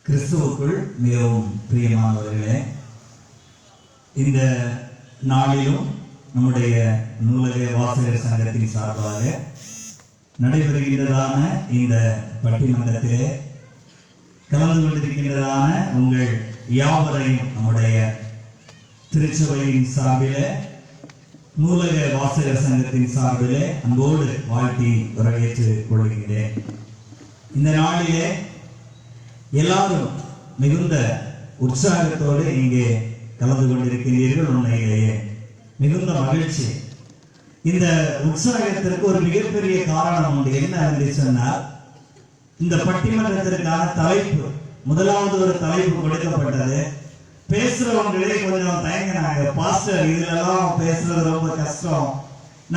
கிறிஸ்துவுக்குள் மிகவும் பிரியமானவர்களே, இந்த நாளிலும் நம்முடைய நூலக வாசகர் சங்கத்தின் சார்பாக நடைபெறுகின்றதான இந்த பட்டிமன்றத்திலே கலந்து கொண்டிருக்கின்றதான உங்கள் யாவரையும் நம்முடைய திருச்சபையின் சார்பிலே நூலக வாசகர் சங்கத்தின் சார்பிலே அன்போடு வாழ்த்தி வரவேற்றுக் கொள்கிறேன். இந்த நாளிலே எல்லாரும் மிகுந்த உற்சாகத்தோடு இங்கே கலந்து கொண்டிருக்கிறீர்கள். உண்மையிலேயே மிகுந்த மகிழ்ச்சி. இந்த உற்சாகத்திற்கு ஒரு மிகப்பெரிய காரணம் உண்டு. என்ன என்று சொன்னால், இந்த பட்டிமன்றத்திற்கான தலைப்பு, முதலாவது ஒரு தலைப்பு கொடுக்கப்பட்டது. பேசுறவங்களே கொஞ்சம் தயங்கினாங்க. பாஸ்டர், இதுலெல்லாம் பேசுறது ரொம்ப கஷ்டம்,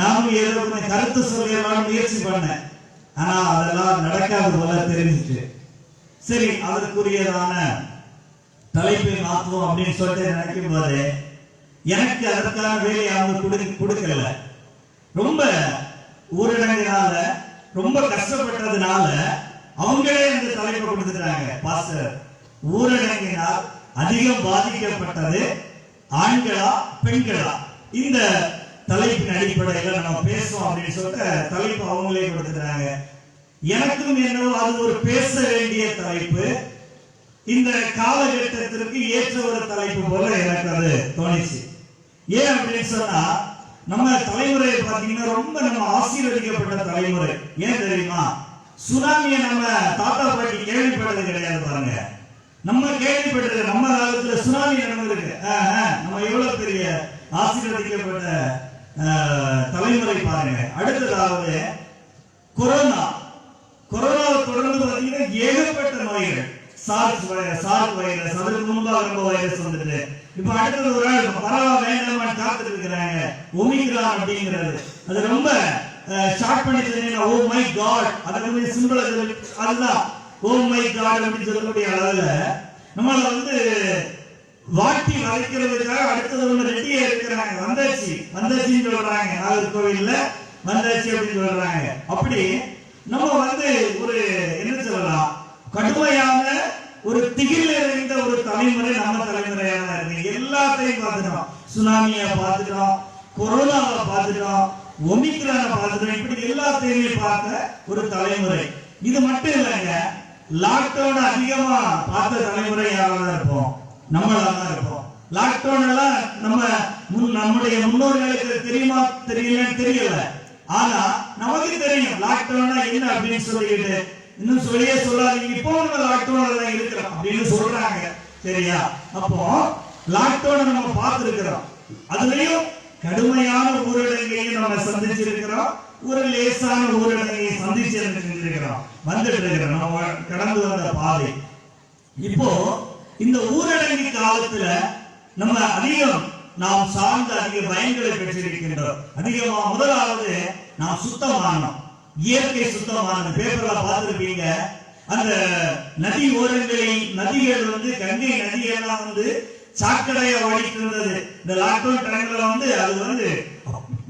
நானும் ஏதோ கொஞ்சம் கருத்து சொல்லலாம் முயற்சி பண்ணேன், ஆனா அதெல்லாம் நடக்காது போல தெரிஞ்சிட்டு, சரி அதற்குரியதான தலைப்பை மாற்றுவோம் அப்படின்னு சொல்லிட்டு நினைக்கும் போது எனக்கு அதற்கான வேலையை அவங்க கொடுக்கல. ரொம்ப ஊரடங்கினால ரொம்ப கஷ்டப்பட்டதுனால அவங்களே இந்த தலைப்பை கொடுத்துட்டாங்க. பாஸ்டர், ஊரடங்கினால் அதிகம் பாதிக்கப்பட்டது ஆண்களா பெண்களா, இந்த தலைப்பின் அடிப்படையில் நம்ம பேசுவோம் அப்படின்னு சொல்லிட்டு தலைப்பு அவங்களே கொடுத்துட்டாங்க. எனக்கும் என்னவோ அது ஒரு பேச வேண்டிய தலைப்பு, இந்த காலகட்டத்திற்கு ஏற்ற ஒரு தலைப்பு போல எனக்கு அது தோணிச்சு. ஏன் அப்படின்னு சொன்னா, நம்ம தலைமுறை பாத்தீங்கன்னா ரொம்ப நம்ம ஆசீர்வதிக்கப்பட்ட தலைமுறை. ஏன் தெரியுமா? சுனாமியை நம்ம தாத்தா பாட்டி கேள்விப்பட்டது கிடையாது. பாருங்க, நம்ம கேள்விப்பட்டது, நம்ம காலத்துல சுனாமி நடந்திருக்கு. நம்ம எவ்வளவு பெரிய ஆசீர்வதிக்கப்பட்ட தலைமுறை பாருங்க. அடுத்ததாவது கொரோனாவை தொடர்ந்து பார்த்தீங்கன்னா ஏகப்பட்ட நோய்கள், சார்ஸ் வைரஸ், அதுக்கு முன்பாக ரொம்ப வைரஸ் வந்துட்டு, இப்ப அடுத்தது ஒரு ஆள் பரவ வேண்டாம் காத்துட்டு இருக்கிறாங்க, ஒமிக்ரான் அப்படிங்கிறது. அது ரொம்ப ஷார்ட் பண்ணி சொன்னீங்கன்னா ஓ மை காட், அதுக்கு சிம்பிள் அதுதான் ஓ மை காட் அப்படின்னு சொல்லக்கூடிய அளவுல நம்மள வந்து வாட்டி வளைக்கிறதுக்காக அடுத்தது ஒண்ணு ரெடியா இருக்கிறாங்க. வந்தாச்சின்னு சொல்றாங்க, நாகர்கோவில்ல வந்தாச்சி அப்படின்னு சொல்றாங்க. அப்படி நம்ம வந்து ஒரு என்ன சொல்லலாம், கடுமையான ஒரு திகில் நிறைந்த ஒரு தலைமுறை நம்ம தலைமுறையாக இருக்கு. எல்லாத்தையும் பார்த்துட்டோம், சுனாமியை பார்த்துட்டோம், கொரோனாவை பார்த்துட்டோம், ஒமிக்ரானை பார்த்துட்டோம், இப்படி எல்லாத்தையுமே பார்த்த ஒரு தலைமுறை. இது மட்டும் இல்லைங்க, லாக்டவுன் அதிகமா பார்த்த தலைமுறை யாராவது இருப்போம், நம்மளாதான் இருப்போம். லாக்டவுன் எல்லாம் நம்முடைய முன்னோர்களுக்கு தெரியுமா தெரியல, ஆனா நமக்கு தெரியும் லாக்டவுன் என்ன அப்படின்னு சொல்லிட்டு. இன்னும் சொல்லியே சொல்லாதீங்க, இப்போ நம்ம லாக்டவுன்ல தான் இருக்கிறோம் அப்படின்னு சொல்றாங்க, சரியா? அப்போ லாக்டவுன் நம்ம பார்த்திருக்கிறோம், அதுலயும் கடுமையான ஊரடங்கையும் நம்ம சந்திச்சிருக்கிறோம், ஒரு லேசான ஊரடங்கையை சந்திச்சிருக்கிறோம், வந்துட்டு இருக்கிறோம், நம்ம கடந்து வந்த பாதை. இப்போ இந்த ஊரடங்கு காலத்துல நம்ம நாம் சார்ந்த அதிக பயன்களை பெற்றிருக்கின்றோம். அதிகமா முதலாவது நாம் சுத்தமானோம், இயற்கை சுத்தமானது. பேப்பர்ல பார்த்திருப்பீங்க, அந்த நதி ஓரங்களில் நதிகள் வந்து கங்கை நதியெல்லாம் வந்து சாக்கடையா ஓடிட்டு இருந்தது. இந்த லாக்டவுன் டைம்ல வந்து அது வந்து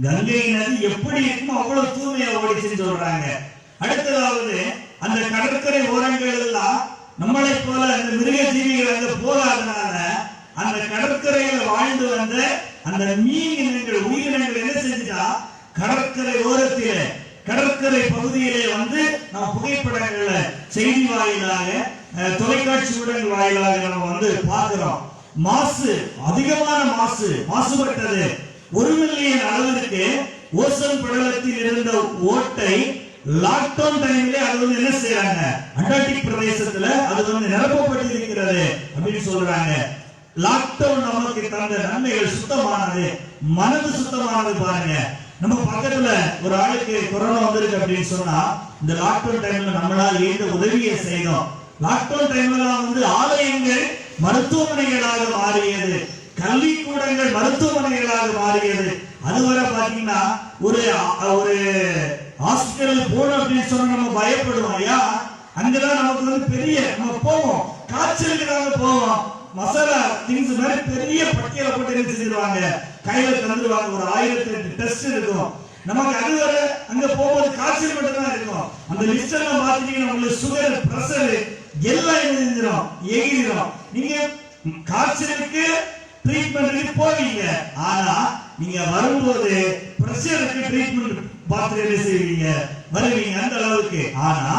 கங்கை நதி எப்படி இருக்குமோ அவ்வளவு தூய்மையா ஓடிச்சுன்னு சொல்றாங்க. அடுத்ததாவது அந்த கடற்கரை ஓரங்கள் எல்லாம் நம்மளை போல அந்த மிருக ஜீவிகள் அங்க போகாதனால அந்த கடற்கரையில வாழ்ந்து வந்த அந்த மீன் இனங்கள், உயிரினங்கள் என்ன செஞ்சுட்டா, கடற்கரை ஓரத்திலே கடற்கரை பகுதியிலே வந்து நம்ம புகைப்படங்கள்ல செய்தி வாயிலாக தொலைக்காட்சி ஊடகங்கள் வாயிலாக நம்ம வந்து பார்க்கிறோம். அதிகமான மாசுபட்டது. 1 மில்லியன் அளவிற்கு ஓசோன் படலத்தில் இருந்த ஓட்டை லாக்டவுன் டைம்ல அது வந்து என்ன செய்யறாங்க, அண்டார்டிக் பிரதேசத்துல அது வந்து நிரப்பப்பட்டிருக்கிறது அப்படின்னு சொல்றாங்க. லாக்டவுன் நமக்கு தந்த நன்மைகள் சுத்தமானது, மனது சுத்தமானது. பாருங்க, நம்ம பக்கத்துல ஒரு ஆளுக்கு கொரோனா வந்திருக்கு அப்படின்னு சொன்னா, இந்த லாக்டவுன் டைம்ல நம்மளால எந்த உதவியை செய்தோம். லாக்டவுன் டைம்ல வந்து ஆலயங்கள் மருத்துவமனைகளாக மாறியது, கல்விக்கூடங்கள் மருத்துவமனைகளாக மாறியது. அதுவரை பாத்தீங்கன்னா ஒரு ஹாஸ்பிட்டல் போனோம் அப்படின்னு சொன்னா நம்ம பயப்படுவோம். ஐயா, அங்கதான் நமக்கு வந்து பெரிய நம்ம போவோம், காய்ச்சலுக்கு போவோம், மசாலா திங்ஸ் மாதிரி பெரிய பட்டியலை போட்டு என்ன செஞ்சிருவாங்க, கையில தந்துருவாங்க. ஒரு 1008 டெஸ்ட் இருக்கும் நமக்கு. அதுவரை அங்க போகும்போது காய்ச்சல் மட்டும் தான் இருக்கும். அந்த லிஸ்ட் எல்லாம் பாத்தீங்கன்னா உங்களுக்கு சுகர், பிரஷர், எல்லாம் என்ன செஞ்சிடும், எகிரிடும். நீங்க காய்ச்சலுக்கு ட்ரீட்மெண்ட்டுக்கு போவீங்க, ஆனா நீங்க வரும்போது பிரஷருக்கு ட்ரீட்மெண்ட் பார்த்து என்ன செய்வீங்க, வருவீங்க அந்த அளவுக்கு. ஆனா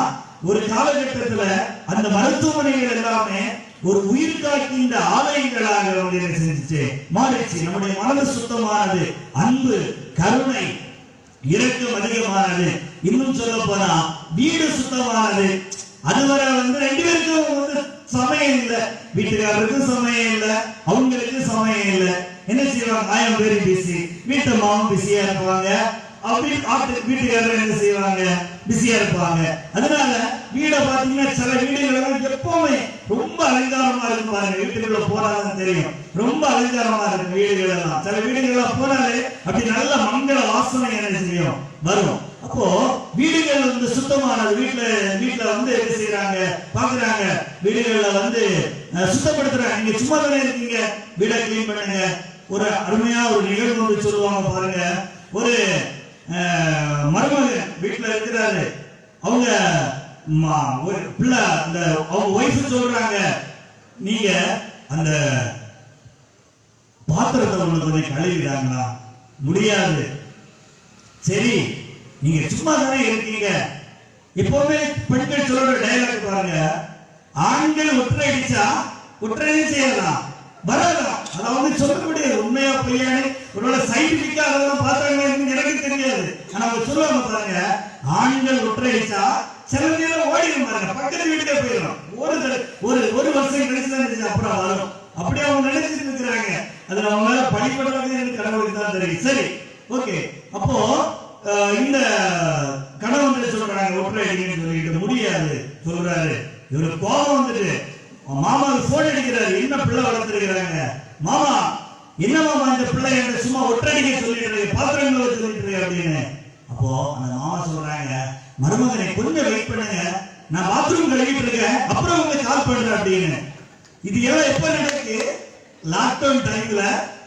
ஒரு காலகட்டத்துல அந்த மருத்துவமனைகள் எல்லாமே ஒரு உயிர் காக்கின்ற ஆலயங்களாக என்ன செஞ்சுச்சு, மாறிச்சு. நம்முடைய மனது சுத்தமானது, அன்பு, கருணை, இரக்கம் அதிகமானது. இன்னும் சொல்ல போனா வீடு சுத்தமானது. அதுவரை ரெண்டு பேருக்கும் சமயம் இல்லை, வீட்டுக்காரருக்கும் சமயம் இல்லை, அவங்களுக்கு சமயம் இல்லை. என்ன செய்வாங்க, I am very busy, வீட்டு மாவும் பிஸியா இருப்பாங்க, வீட்டுக்காரர் என்ன செய்வாங்க, பிஸியா இருப்பாங்க. அதனால வீட பாத்தீங்கன்னா சில வீடுகள் எப்பவுமே ரொம்ப அலங்காரமா இருக்கும் பாருங்க. வீட்டுக்குள்ள போனாலும் தெரியும், ரொம்ப அலங்காரமா இருக்கும் வீடுகள் எல்லாம். சில வீடுகள் போனாலே அப்படி நல்ல மங்கள வாசனை என்ன செய்யும், வரும். அப்போ வீடுகள் சுத்தமானது. வீட்டுல என்ன செய்யறாங்க, பாக்குறாங்க, வீடுகள்ல சுத்தப்படுத்துறாங்க. நீங்க சும்மா தானே இருக்கீங்க, வீடை கிளீன் பண்ணுங்க. ஒரு அருமையா ஒரு நிகழ்வு சொல்லுவாங்க பாருங்க. ஒரு மருமகன் வீட்டுல இருக்கிறாரு, அவங்க பிள்ளை அந்த அவங்க ஒய்ஃப் சொல்றாங்க, நீங்க அந்த பாத்திரத்தை கொஞ்சம் கழுவிடாங்களா? முடியாது. சரி, நீங்க சும்மா தானே இருக்கீங்க. எப்பவுமே பெண்கள் சொல்ற டயலாக் பாருங்க, ஆண்கள் ஒற்றை அடிச்சா ஒற்றையே செய்யலாம், வரலாம். அதாவது சொல்ல முடியாது உண்மையா பொய்யானு, ஒருவேளை சயின்டிபிக்கா அதெல்லாம் பார்த்தாங்க எனக்கு தெரியாது. ஆனா அவங்க சொல்லுவாங்க பாருங்க, ஆண்கள் ஒற்றை அடிச்சா சில நேரம் ஓடிடும் பாருங்க, பக்கத்து வீட்டுக்கே போயிடும். ஒரு வருஷம் கழிச்சுதான் அப்புறம் வரும். அப்படியே அவங்க நினைச்சிட்டு இருக்கிறாங்க. அதுல அவங்க மேல படிப்படுறது எனக்கு கடவுளுக்கு தான் தெரியும். சரி, ஓகே. அப்போ இந்த கணவன் சொல்றாங்க ஒற்றை அடிக்கணும்னு சொல்லிட்டு, முடியாது சொல்றாரு. இவருக்கு கோபம் வந்துட்டு மாமாவுக்கு போன் அடிக்கிறாரு, என்ன பிள்ளை வளர்த்துருக்கிறாங்க, மாமா என்ன மாமா இந்த பிள்ளை என்ன சும்மா ஒற்றடிக்க சொல்லிட்டு பாத்திரங்களை சொல்லிட்டு அப்படின்னு. அப்போ அந்த மாமா சொல்றாங்க, மருமகனை கொஞ்சம் வெயிட் பண்ணுங்க, நான் பாத்ரூம் கழுவிட்டு இருக்கேன், அப்புறம் உங்களுக்கு கால் பண்றேன் அப்படின்னு. இது எல்லாம் எப்ப நடக்கு, லாக்டவுன் டைம்ல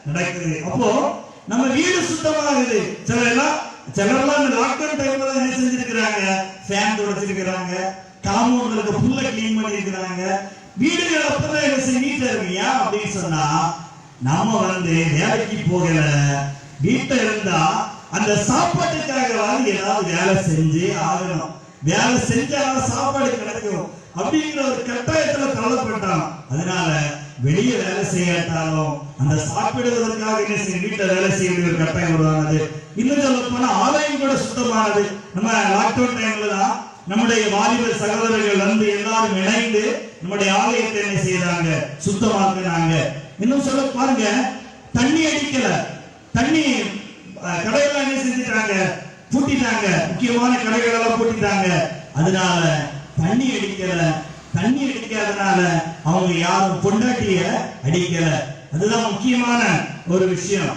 நடக்குது. அப்போ நம்ம வீடு சுத்தமாகுது. சிலர்லாம் இந்த லாக்டவுன் டைம்ல என்ன செஞ்சிருக்கிறாங்க, ஃபேன் தொடச்சிருக்கிறாங்க, காம்பவுண்ட்ல புல்ல கிளீன் பண்ணிருக்கிறாங்க. வீடுகள் அப்பதான் என்ன செய்ய நீட்டா இருக்கியா அப்படின்னு சொன்னா, நாம வேலைக்கு போகல, வீட்டை இருந்தா அந்த சாப்பாட்டுக்காக ஏதாவது வேலை செஞ்சு ஆகணும். வேலை செஞ்சாலும் சாப்பாடு கிடைக்கும் அப்படிங்கிற ஒரு கட்டாயத்துல தள்ளப்பட்டான். அதனால வெளியே வேலை செய்யாட்டாலும் அந்த சாப்பிடுவதற்காக என்ன செய்ய வீட்டை வேலை செய்ய வேண்டிய ஒரு கட்டாயம் உருவானது. இன்னும் சொல்ல போனா ஆலயம் கூட சுத்தமானது. நம்ம லாக்டவுன் டைம்ல தான் நம்முடைய வாலிபர் சகோதரர்கள் எல்லாரும் இணைந்து நம்முடைய ஆலயத்தை என்ன செய்யறாங்க, சுத்தமாக்குறாங்க. இன்னும் சொல்ல பாருங்க, தண்ணி அடிக்கல, தண்ணி கடையெல்லாம் என்ன செஞ்சுட்டாங்க, பூட்டிட்டாங்க. முக்கியமான கடைகள் எல்லாம் பூட்டிட்டாங்க. அதனால தண்ணி அடிக்கல. தண்ணி அடிக்காதனால அவங்க யாரும் பொண்டாட்டிய அடிக்கல. அதுதான் முக்கியமான ஒரு விஷயம்.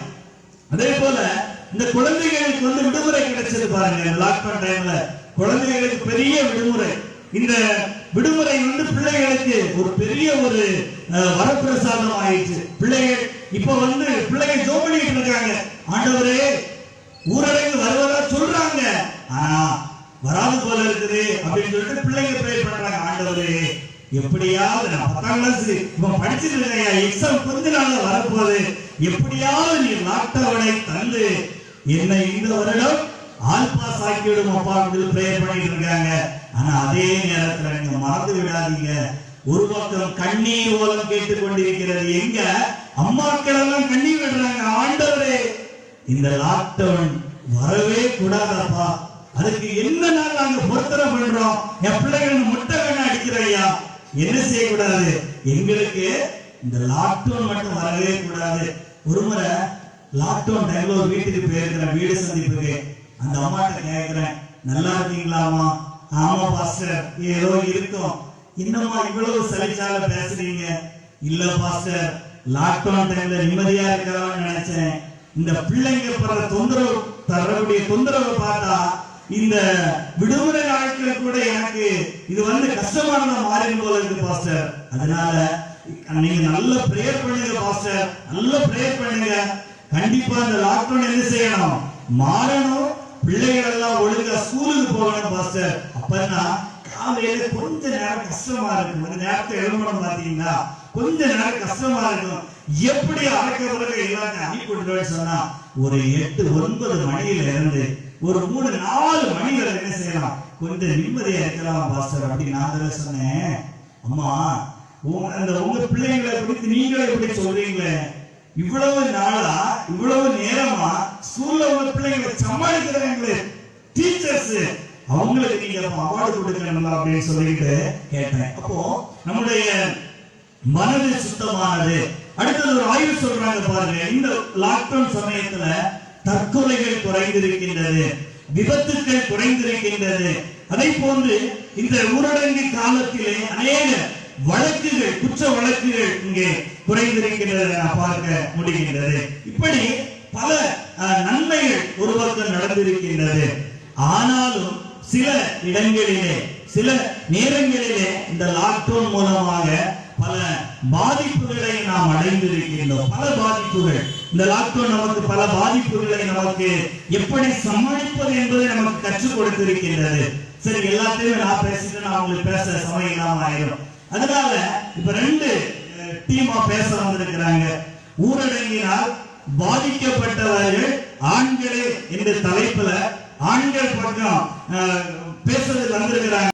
அதே போல இந்த குழந்தைகளுக்கு விடுமுறை கிடைச்சது பாருங்க. லாக்டவுன் டைம்ல குழந்தைகளுக்கு பெரிய விடுமுறை. இந்த விடுமுறை பிள்ளைகளுக்கு ஒரு பெரிய ஒரு வரப்பிரசாதம் ஆயிடுச்சு. பிள்ளைகள் இப்ப பிள்ளைகள் ஜோம் பண்ணிட்டு இருக்காங்க, ஆண்டவரே ஊரடங்கு வருவதா சொல்றாங்க, ஆனா வராது போல இருக்குது அப்படின்னு சொல்லிட்டு பிள்ளைங்க ப்ரே பண்றாங்க. ஆண்டவரே எப்படியாவது, நான் 10ஆம் கிளாஸ் இப்ப படிச்சுட்டு இருக்கேன், எக்ஸாம் கொஞ்ச நாள்ல வரப்போகுது, எப்படியாவது நீ லாக்டவுனை தந்து என்னை இந்த வருடம் ஆல் பாஸ் ஆக்கிவிடும் அப்பா அப்படின்னு ப்ரேயர் பண்ணிட்டு இருக்காங்க. ஆனா அதே நேரத்துல நீங்க மறந்து விடாதீங்க, ஒரு பக்கம் கண்ணீர் ஓலம் கேட்டுக் கொண்டிருக்கிறது. எங்க அம்மாக்கள் எல்லாம் கண்ணீர் விடுறாங்க, ஆண்டவரே இந்த லாக்டவுன் வரவே கூடாதப்பா, அதுக்கு என்ன நாள் நாங்க பொருத்தரம் பண்றோம், என் பிள்ளைகள் முட்டை வேணா அடிக்கிறையா, என்ன செய்யக்கூடாது, எங்களுக்கு இந்த லாக்டவுன் மட்டும் வரவே கூடாது. ஒரு முறை லாக்டவுன் டைம்ல ஒரு வீட்டுக்கு போயிருக்கிறேன், வீடு சந்திப்புக்கு. அந்த அம்மாட்ட கேட்கிறேன், நல்லா இருக்கீங்களாமா? ஆமா பாஸ்டர், ஏதோ இருக்கும். இன்னமா இவ்வளவு சலிச்சால பேசுறீங்க? இல்ல பாஸ்டர், லாக்டவுன் டைம்ல நிம்மதியா இருக்கலாம்னு நினைச்சேன். இந்த பிள்ளைங்க படுற தொந்தரவு, தரக்கூடிய தொந்தரவை பார்த்தா இந்த விடுமுறை நாட்கள் கூட எனக்கு இது கஷ்டமானதா மாறிடும் போல இருக்கு பாஸ்டர். அதனால நீங்க நல்ல பிரேயர் பண்ணுங்க பாஸ்டர், நல்ல பிரேயர் பண்ணுங்க. கண்டிப்பா இந்த லாக்டவுன் என்ன செய்யணும், மாறணும். பிள்ளைகள் எல்லாம் ஒழுங்கா ஸ்கூலுக்கு போகணும் பாஸ்டர். அப்பதான் காலையில கொஞ்ச நேரம் கஷ்டமா இருக்கும். அந்த நேரத்தை எழுமணம் பாத்தீங்கன்னா கொஞ்ச நேரம் கஷ்டமா இருக்கும். எப்படி அடக்க எல்லாத்தையும் அனுப்பிட்டு சொன்னா ஒரு 8-9 மணியில இருந்து ஒரு 3-4 மணி வரை என்ன செய்யலாம், கொஞ்சம் நிம்மதியா இருக்கலாம் பாஸ்டர் அப்படின்னு நான் சொன்னேன். அம்மா உங்க பிள்ளைங்களை குறித்து நீங்களே எப்படி சொல்றீங்களே, இவ்வளவு நாளா இவ்வளவு நேரமா ஸ்கூல்ல உங்க பிள்ளைங்களை சமாளிக்கிறவங்களே டீச்சர்ஸ், அவங்களுக்கு நீங்க அவார்டு கொடுக்கணும் அப்படின்னு சொல்லிட்டு கேட்டேன். அப்போ நம்முடைய மனது சுத்தமானது. அடுத்தது ஒரு ஆய்வு சொல்றாங்க பாருங்க, இந்த லாக்டவுன் சமயத்துல தற்கொலைகள் குறைந்திருக்கின்றது, விபத்துக்கள் குறைந்திருக்கின்றது. அதை போன்று இந்த ஊரடங்கு காலத்திலே அநேக வழக்குகள், குற்ற வழக்குகள் இங்கே குறைந்திருக்கின்றதை பார்க்க முடிகின்றது. இப்படி பல நன்மைகள் ஒரு பக்கம் நடந்திருக்கின்றது. ஆனாலும் சில இடங்களிலே சில நேரங்களிலே இந்த லாக்டவுன் மூலமாக பல பாதிப்புகளை நாம் அடைந்திருக்கின்றோம். பல பாதிப்புகள், இந்த லாக்டவுன் நமக்கு பல பாதிப்புகளை நமக்கு எப்படி சமாளிப்பது என்பதை நமக்கு கற்றுக் கொடுத்திருக்கின்றது. சரி, எல்லாத்தையும் நான் பேசிட்டு நான் உங்களுக்கு பேச சமயம் இல்லாம ஆயிரும். அதனால இப்ப 2 டீமா பேச வந்திருக்கிறாங்க. ஊரடங்கினால் பாதிக்கப்பட்டவர்கள் ஆண்களே என்ற தலைப்புல ஆண்கள் பக்கம் பேசுறது வந்திருக்கிறாங்க.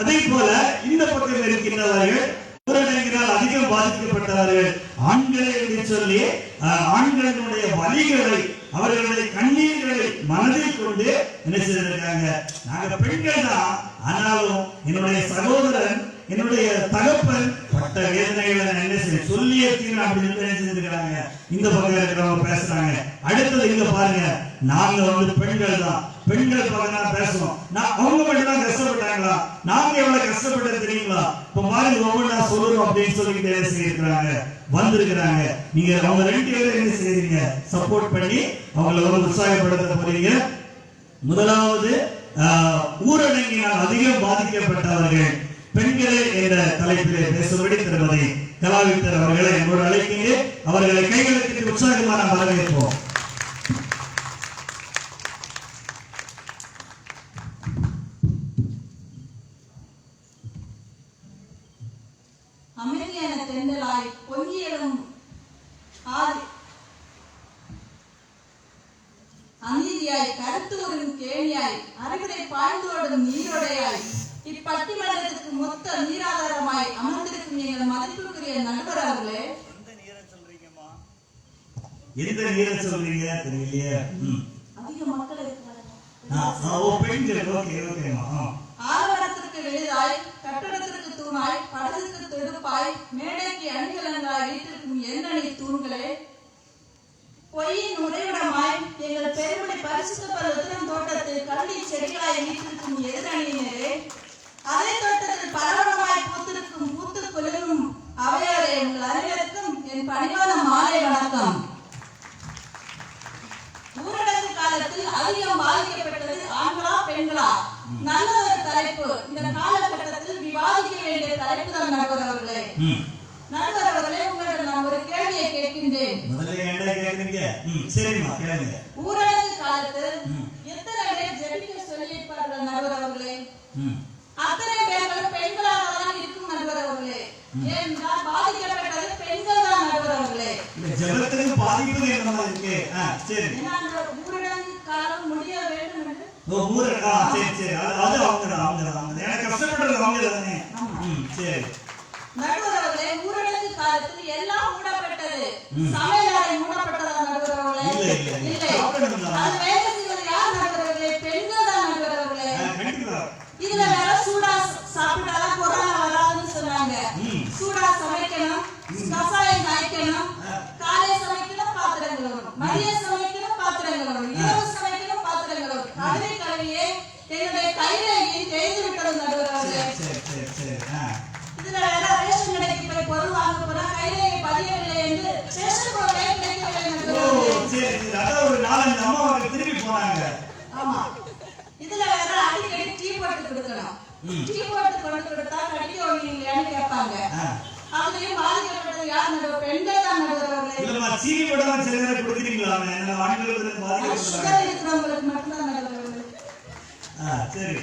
அதே போல இந்த பக்கம் இருக்கின்றவர்கள் ஊரடங்கினால் அதிகம் பாதிக்கப்பட்டவர்கள் ஆண்களே என்று சொல்லி ஆண்களுடைய வலிகளை, அவர்களுடைய கண்ணீர்களை மனதில் கொண்டு என்ன செய்திருக்காங்க. நாங்க பெண்கள் தான், ஆனாலும் என்னுடைய சகோதரன், என்னுடைய தகப்பன் பட்ட வேதனைகளை என்ன சொல்லி அப்படின்னு என்ன செஞ்சிருக்காங்க. இந்த பக்கம் இருக்கிறவங்க பேசுறாங்க. அடுத்தது இங்க பாருங்க, நாங்க பெண்கள் தான், பெண்கள் பக்கம் பேசுவோம். அவங்க மட்டும் தான் கஷ்டப்பட்டாங்களா, நாங்க எவ்வளவு கஷ்டப்பட்டது தெரியுங்களா, இப்ப பாருங்க ஒவ்வொன்றா சொல்லுறோம் அப்படின்னு சொல்லிட்டு என்ன செய்யிருக்கிறாங்க, வந்திருக்கிறாங்க. நீங்க அவங்க 2 பேரும் என்ன செய்றீங்க, சப்போர்ட் பண்ணி அவங்களை உற்சாகப்படுத்த போறீங்க. முதலாவது ஊரடங்கினால் அதிகம் பாதிக்கப்பட்டவர்கள் பெண்களே என்ற தலைப்பிலே பேசும்படி திருமதி கலாவித்தர் அவர்களை என்னோடு அழைக்கிறேன். அவர்களை கைகளுக்கு உற்சாகமான வரவேற்போம். அமைதியான தென்றலாய் பொங்கியலும் அநீதியாய் கருத்தூரின் கேணியாய் அறுவடை பாய்ந்தோடும் நீரோடையாய் இப்பட்டிமன்றத்துக்கு மொத்த நீராதாரமாய் அமர்ந்திருக்கும் எங்கள் மதிப்புக்குரிய நண்பர் அவர்களே. எந்த நீரை சொல்றீங்க தெரியலையே. அதிக மக்கள் ஆவணத்திற்கு எளிதாய், கட்டடத்திற்கு தூணாய், படத்துக்கு தொடுப்பாய், மேடைக்கு அணிகலங்காய் வீட்டிற்கும் எண்ணெய் தூண்களே, பொய்யின் உறைவிடமாய் எங்கள் பெருமடை பரிசுத்த பருவத்தின் தோட்டத்தில் கல்வி செடிகளாய் வீட்டிற்கும் எதிரணியினரே, அதே தோட்டத்தில் பரவலமாய் பூத்திருக்கும் பூத்து குளிரும் அவையோரே, உங்கள் அனைவருக்கும் என் பணிவான மாலை வணக்கம். ஊரடங்கு காலத்தில் அதிகம் பாதிக்கப்பட்டது ஆண்களா பெண்களா? நல்ல ஒரு தலைப்பு. இந்த காலகட்டத்தில் விவாதிக்க வேண்டிய தலைப்பு தான் நண்பர் அவர்களே. நண்பர் அவர்களே, உங்களிடம் நான் ஒரு கேள்வியை கேட்கின்றேன். ஊரடங்கு காலத்தில் எத்தனை பேர் ஜெபிக்க சொல்லியிருப்பார்கள் நண்பர் அவர்களே? அத்தனை பேர்களும் பெண்களாக தான் இருக்கும் நண்பர் அவர்களே. ஏனென்றால் பாதிக்கப்பட்டது பெண்கள் தான் நண்பர் அவர்களே. ஜெபத்துக்கு பாதிப்பு என்னமா இருக்கு? சரி, ஊரடங்கு காலம் முடிய வேண்டும் என்று சரி அது அவங்க எனக்கு கஷ்டப்படுறது அவங்க தானே. சரி நண்பர் அவர்களே, ஊரடங்கு காலத்தில் எல்லாம் மூடப்பட்டது. சமையலறை மூடப்பட்டதா நண்பர் அவர்களே? இல்லை. அது வேலை செய்வது யார் நண்பர் அவர்களே? பெண்கள் தான் நண்பர் அவர்களே. இதுல வேற சூடா சாப்பிட்டாதான் கொரோனா வராதுன்னு சொன்னாங்க. சூடா சமைக்கணும், கசாயம் காய்க்கணும், காலை சமைக்கணும், பாத்திரம் கழுவணும், மதியம் சமைக்கணும், பாத்திரம் கழுவணும், இரவு சமைக்கணும், பாத்திரம் கழுவணும். கழுவி கழுவியே என்னுடைய கைரேகை தேய்ந்து விட்டது நடுவர் அவர்களே. இதுல வேற ரேஷன் கடைக்கு போய் பொருள் வாங்க போனா கைரேகை பதியவில்லை என்று ரேஷன் பொருளே கிடைக்கவில்லை நடுவர். ஒரு 4-5 அம்மாவுக்கு திரும்பி போனாங்க. ஆமா, இதுல வேற அடிக்கடி டீ போட்டு கொடுக்கணும். டீ போட்டு கொண்டு கொடுத்தா கடிக்கோன்னு கேட்பாங்க. அதுலயும் பாதிக்கப்பட்டது யார் நடுவர்? பெண்கள் தான் நடுவர் அவர்களே. இல்லம்மா, சீனி போடாம சில நேரம் கொடுக்குறீங்களா? என்ன ஆண்களுக்கு பாதிக்கப்பட்டது சுகர் இருக்கிறவங்களுக்கு மட்டும் தான் நடுவர் அவர்களே. சரி,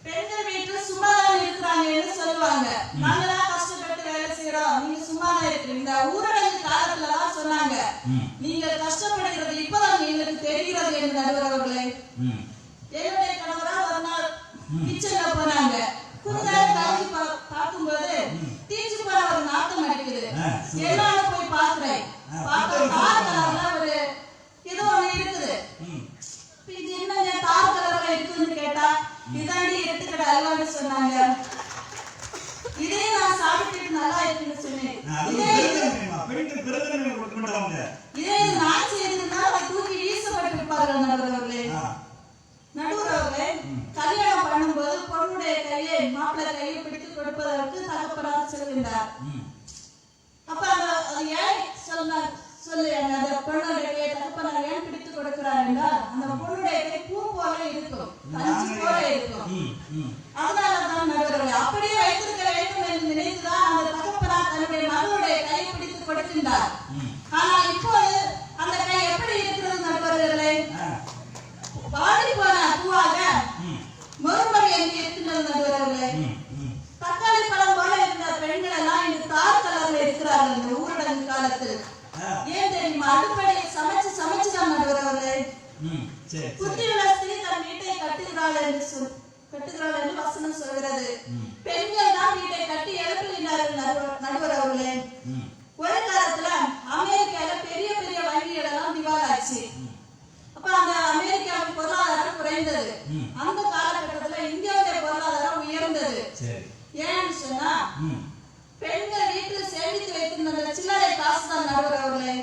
பெண்கள் வீட்டுல சும்மாதான் இருக்கிறாங்கன்னு சொல்லுவாங்க. நாங்கதான் கஷ்டப்பட்டு வேலை செய்யறோம், நீங்க சும்மா தான் இருக்கிறீங்க. இந்த ஊரடங்கு காலத்துலதான் சொன்னாங்க, நீங்க கஷ்டப்படுகிறது இப்பதான் எங்களுக்கு தெரிகிறது என்று நடுவர் அவர்களே. என்னுடைய கணவரா ஒரு நாள் கிச்சன்ல போனாங்க. கொஞ்ச நேரம் கழிச்சு பார்க்கும்போது தீஞ்சு போற ஒரு நாட்டம் அடிக்குது. எல்லாரும் போய் பாக்குறேன். பார்க்கறதுல ஒரு ஏதோ ஒண்ணு இருக்குது. இது என்னங்க தார் கலர்ல இருக்குன்னு கேட்டா, இதாண்டி இருட்டுக்கடை அல்வான்னு சொன்னாங்க. இதே நான் சாப்பிட்டுட்டு நல்லா இருக்குன்னு சொன்னேன். இதே நான் செய்திருந்தா தூக்கி வீசப்பட்டிருப்பார்கள் நடுவர் அவர்களே. நடுவர் அவர்களே, கல்யாணம் பண்ணும்போது பொண்ணுடைய கையை மாப்பிள்ளை கையை பிடித்து கொடுப்பதற்கு தகப்பனார் செல்கின்றார். அப்ப அது ஏன் சொல்லு அந்த பொண்ணுடைய கையை தகப்பனார் ஏன் பிடித்து கொடுக்கிறார் என்றால், அந்த பொண்ணுடைய கை பூ போல இருக்கும், பஞ்சு போல இருக்கும். அதனாலதான் நடுவர்களே அப்படியே வைத்திருக்க வேண்டும் என்று நினைத்துதான் அந்த தகப்பனார் தன்னுடைய மகளுடைய கையை பிடித்து கொடுக்கின்றார். ஆனால் இப்போது அந்த கை எப்படி இருக்கிறது நடுவர்களே? வாடி போன பூவாக மறுபடி எங்கே இருக்கின்றது நடுவர்களே. தக்காளி பழம் போல இருந்த பெண்கள் எல்லாம் இன்று தார் கலர்ல இருக்கிறார்கள் இந்த ஊரடங்கு காலத்தில். ஏன் தெரியுமா? அடுப்படையை சமைச்சுதான் நடுவர்களே. புத்தியுள்ள ஸ்திரீ தன் வீட்டை கட்டுகிறாள் என்று வசனம் சொல்கிறது. பெண்கள் தான் வீட்டை கட்டி எழுப்புகின்றார்கள் நடுவர் அவர்களே. ஒரு காலத்துல அமெரிக்கால பெரிய பெரிய வங்கிகள் எல்லாம் திவாலாச்சு. அப்ப அந்த அமெரிக்காவின் பொருளாதாரம் குறைந்தது. அந்த காலகட்டத்துல இந்தியாவுடைய பொருளாதாரம் உயர்ந்தது. ஏன்னு சொன்னா பெண்கள் வீட்டில் சேமித்து வைத்திருந்த சில்லறை காசு தான் நடுவர் அவர்களே.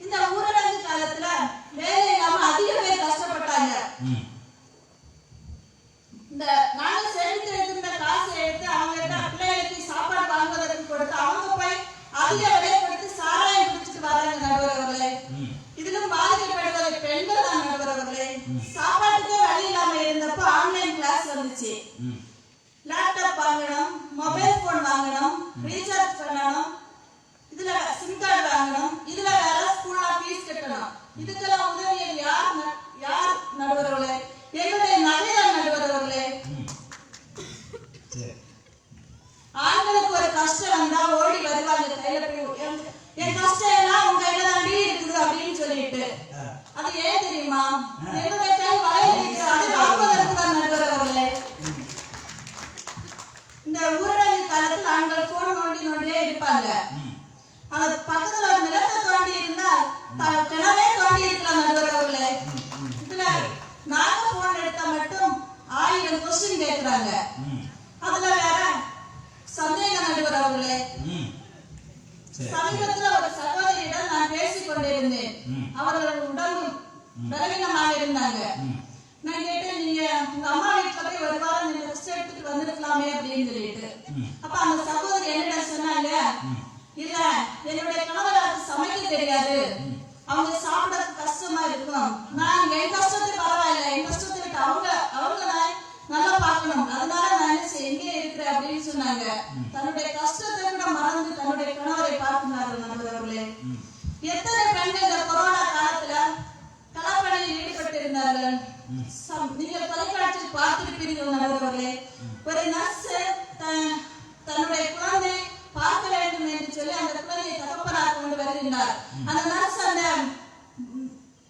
இந்த ஊரடங்கு காலத்துல வேலை இல்லாம அதிக பேர் கஷ்டப்பட்டாங்க. இந்த நாங்க சேமித்து வைத்திருந்த காசை எடுத்து அவங்க பிள்ளைகளுக்கு சாப்பாடு வாங்குவதற்கு கொடுத்து அவங்க போய் அதிக விலை கொடுத்து சாராயம் குடிச்சிட்டு வராங்க நடுவர் அவர்களே. இதிலும் பாதிக்கப்படுவது பெண்கள் தான் நடுவர் அவர்களே. சாப்பாட்டுக்கே வழி இல்லாம இருந்தப்போ ஆன்லைன் கிளாஸ் வந்துச்சு. லேப்டாப் வாங்கணும், மொபைல் போன் வாங்கணும், ரீசார்ஜ் பண்ணணும், இதுல சிம் கார்டு வாங்கணும், இதுல வேற ஸ்கூல்ல ஃபீஸ் கட்டணும். இதுக்கெல்லாம் உதவியது யார் நடுவர்களே? எங்களுடைய நகைதான் நடுவர்களே. ஆண்களுக்கு ஒரு கஷ்டம் வந்தா ஓடி வருவாங்க கையில போய், என் கஷ்டம் எல்லாம் உங்க கையில தாண்டி இருக்குது அப்படின்னு சொல்லிட்டு. அது ஏன் தெரியுமா? எங்களுடைய கை வளையலுக்கு அது வாங்குவதற்கு தான் நடுவர்களே. இந்த ஊரடங்கு காலத்தில் ஆண்கள் போன் நோண்டியே இருப்பாங்க. அது பக்கத்துல ஒரு நிலத்தை தோண்டி இருந்தா கிணவே தோண்டி இருக்கலாம் நடுவர்களே. இதுல நாங்க போன் எடுத்தா மட்டும் 1000 கொஸ்டின் கேட்கிறாங்க. அதுல வேற சந்தேகம் நடுவர்களே. சமீபத்துல ஒரு சகோதரியிடம் நான் பேசிக் கொண்டிருந்தேன். அவர்கள் உடம்பு பலவீனமாக இருந்தாங்க. நான் கேட்டேன், நீங்க உங்க அம்மா வீட்டுல போய் ஒரு வாரம் நீங்க ரெஸ்ட் எடுத்துட்டு வந்திருக்கலாமே அப்படின்னு சொல்லிட்டு. அப்ப அந்த சகோதரி என்னிடம் சொன்னாங்க, இல்ல என்னுடைய கணவருக்கு சமைக்க தெரியாது, அவங்க சாப்பிடறதுக்கு கஷ்டமா இருக்கும், நான் என் கஷ்டத்துக்கு பரவாயில்ல, என் கஷ்டத்தை விட்டு அவங்க நல்லா பார்க்கணும், அதனால நான் எங்கே இருக்கிறேன் அப்படின்னு சொன்னாங்க. தன்னுடைய கஷ்டத்தை கூட மறந்து தன்னுடைய கணவரை பார்க்கிறார்கள் நண்பர்களே. எத்தனை பெண்கள் இந்த கொரோனா காலத்துல கலப்பணியில் ஈடுபட்டு இருந்தார்கள். நீங்கள் தொலைக்காட்சியில் பார்த்திருப்பீர்கள் நண்பர்களே. ஒரு நர்ஸ் தன்னுடைய குழந்தை பார்க்க வேண்டும் என்று சொல்லி அந்த குழந்தையை தகப்பனார் கொண்டு வருகின்றார். அந்த நர்ஸ் அந்த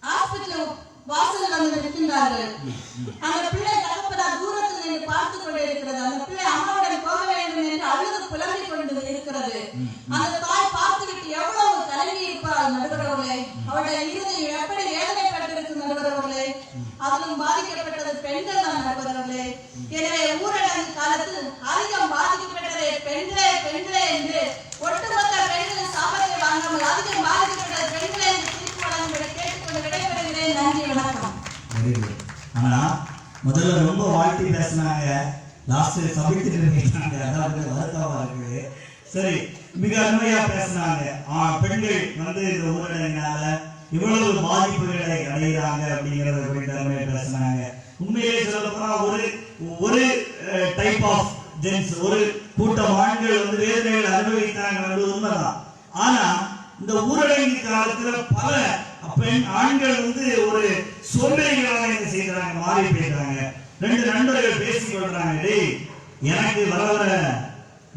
ஹாஸ்பிட்டல் வாசல் வந்து நிற்கின்றார்கள். அந்த பிள்ளை தகப்பனார் தூரத்தில் நின்று பார்த்து கொண்டு இருக்கிறது. அந்த பிள்ளை அம்மாவுடன் போக வேண்டும் என்று அழுது புலம்பிக் கொண்டு இருக்கிறது. அந்த தாய் பார்த்துவிட்டு எவ்வளவு கலங்கி இருப்பாள் நடுவர்களே. அவருடைய இருதயம் எப்படி வேதனைப்பட்டிருக்கும் நடுவர்களே. அதிலும் பாதிக்கப்பட்டது பெண்கள் தான் நடுவர்களே. எனவே ஊரடங்கு காலத்தில் அதிகம் பாதிக்கப்பட்டதே பெண்களே என்று ஒட்டுமொத்த பெண்களின் சாபத்தை வாங்காமல் அதிகம் பாதிக்கப்பட்டது பெண்களே என்று தீர்ப்பு வழங்கும்படி கேட்டுக்கொண்டு விடைபெறுகிறேன். நன்றி, வணக்கம். ஆனா முதல்ல ரொம்ப வாழ்த்தி பேசினாங்க, லாஸ்ட் சபித்துட்டு இருக்காங்க. அதாவது வருத்தமா இருக்குது. சரி, மிக அருமையா பேசினாங்க. பெண்கள் வந்து இந்த ஊரடங்கினால இவ்வளவு பாதிப்புகளை அடைகிறாங்க அப்படிங்கறத குறித்து அருமையா பேசினாங்க. உண்மையிலே சொல்ல போனா ஒரு டைப் ஆஃப் ஜென்ஸ், ஒரு கூட்டம் ஆண்கள் வந்து வேதனைகள் அனுபவித்தாங்க, உண்மைதான். ஆனா இந்த ஊரடங்கு காலத்துல பல பெண் ஆண்கள் வந்து ஒரு சோம்பேறிகளாக என்ன செய்யறாங்க, மாறி போயிடுறாங்க. 2 நண்பர்கள் பேசிக் கொள்றாங்க, டேய் எனக்கு வர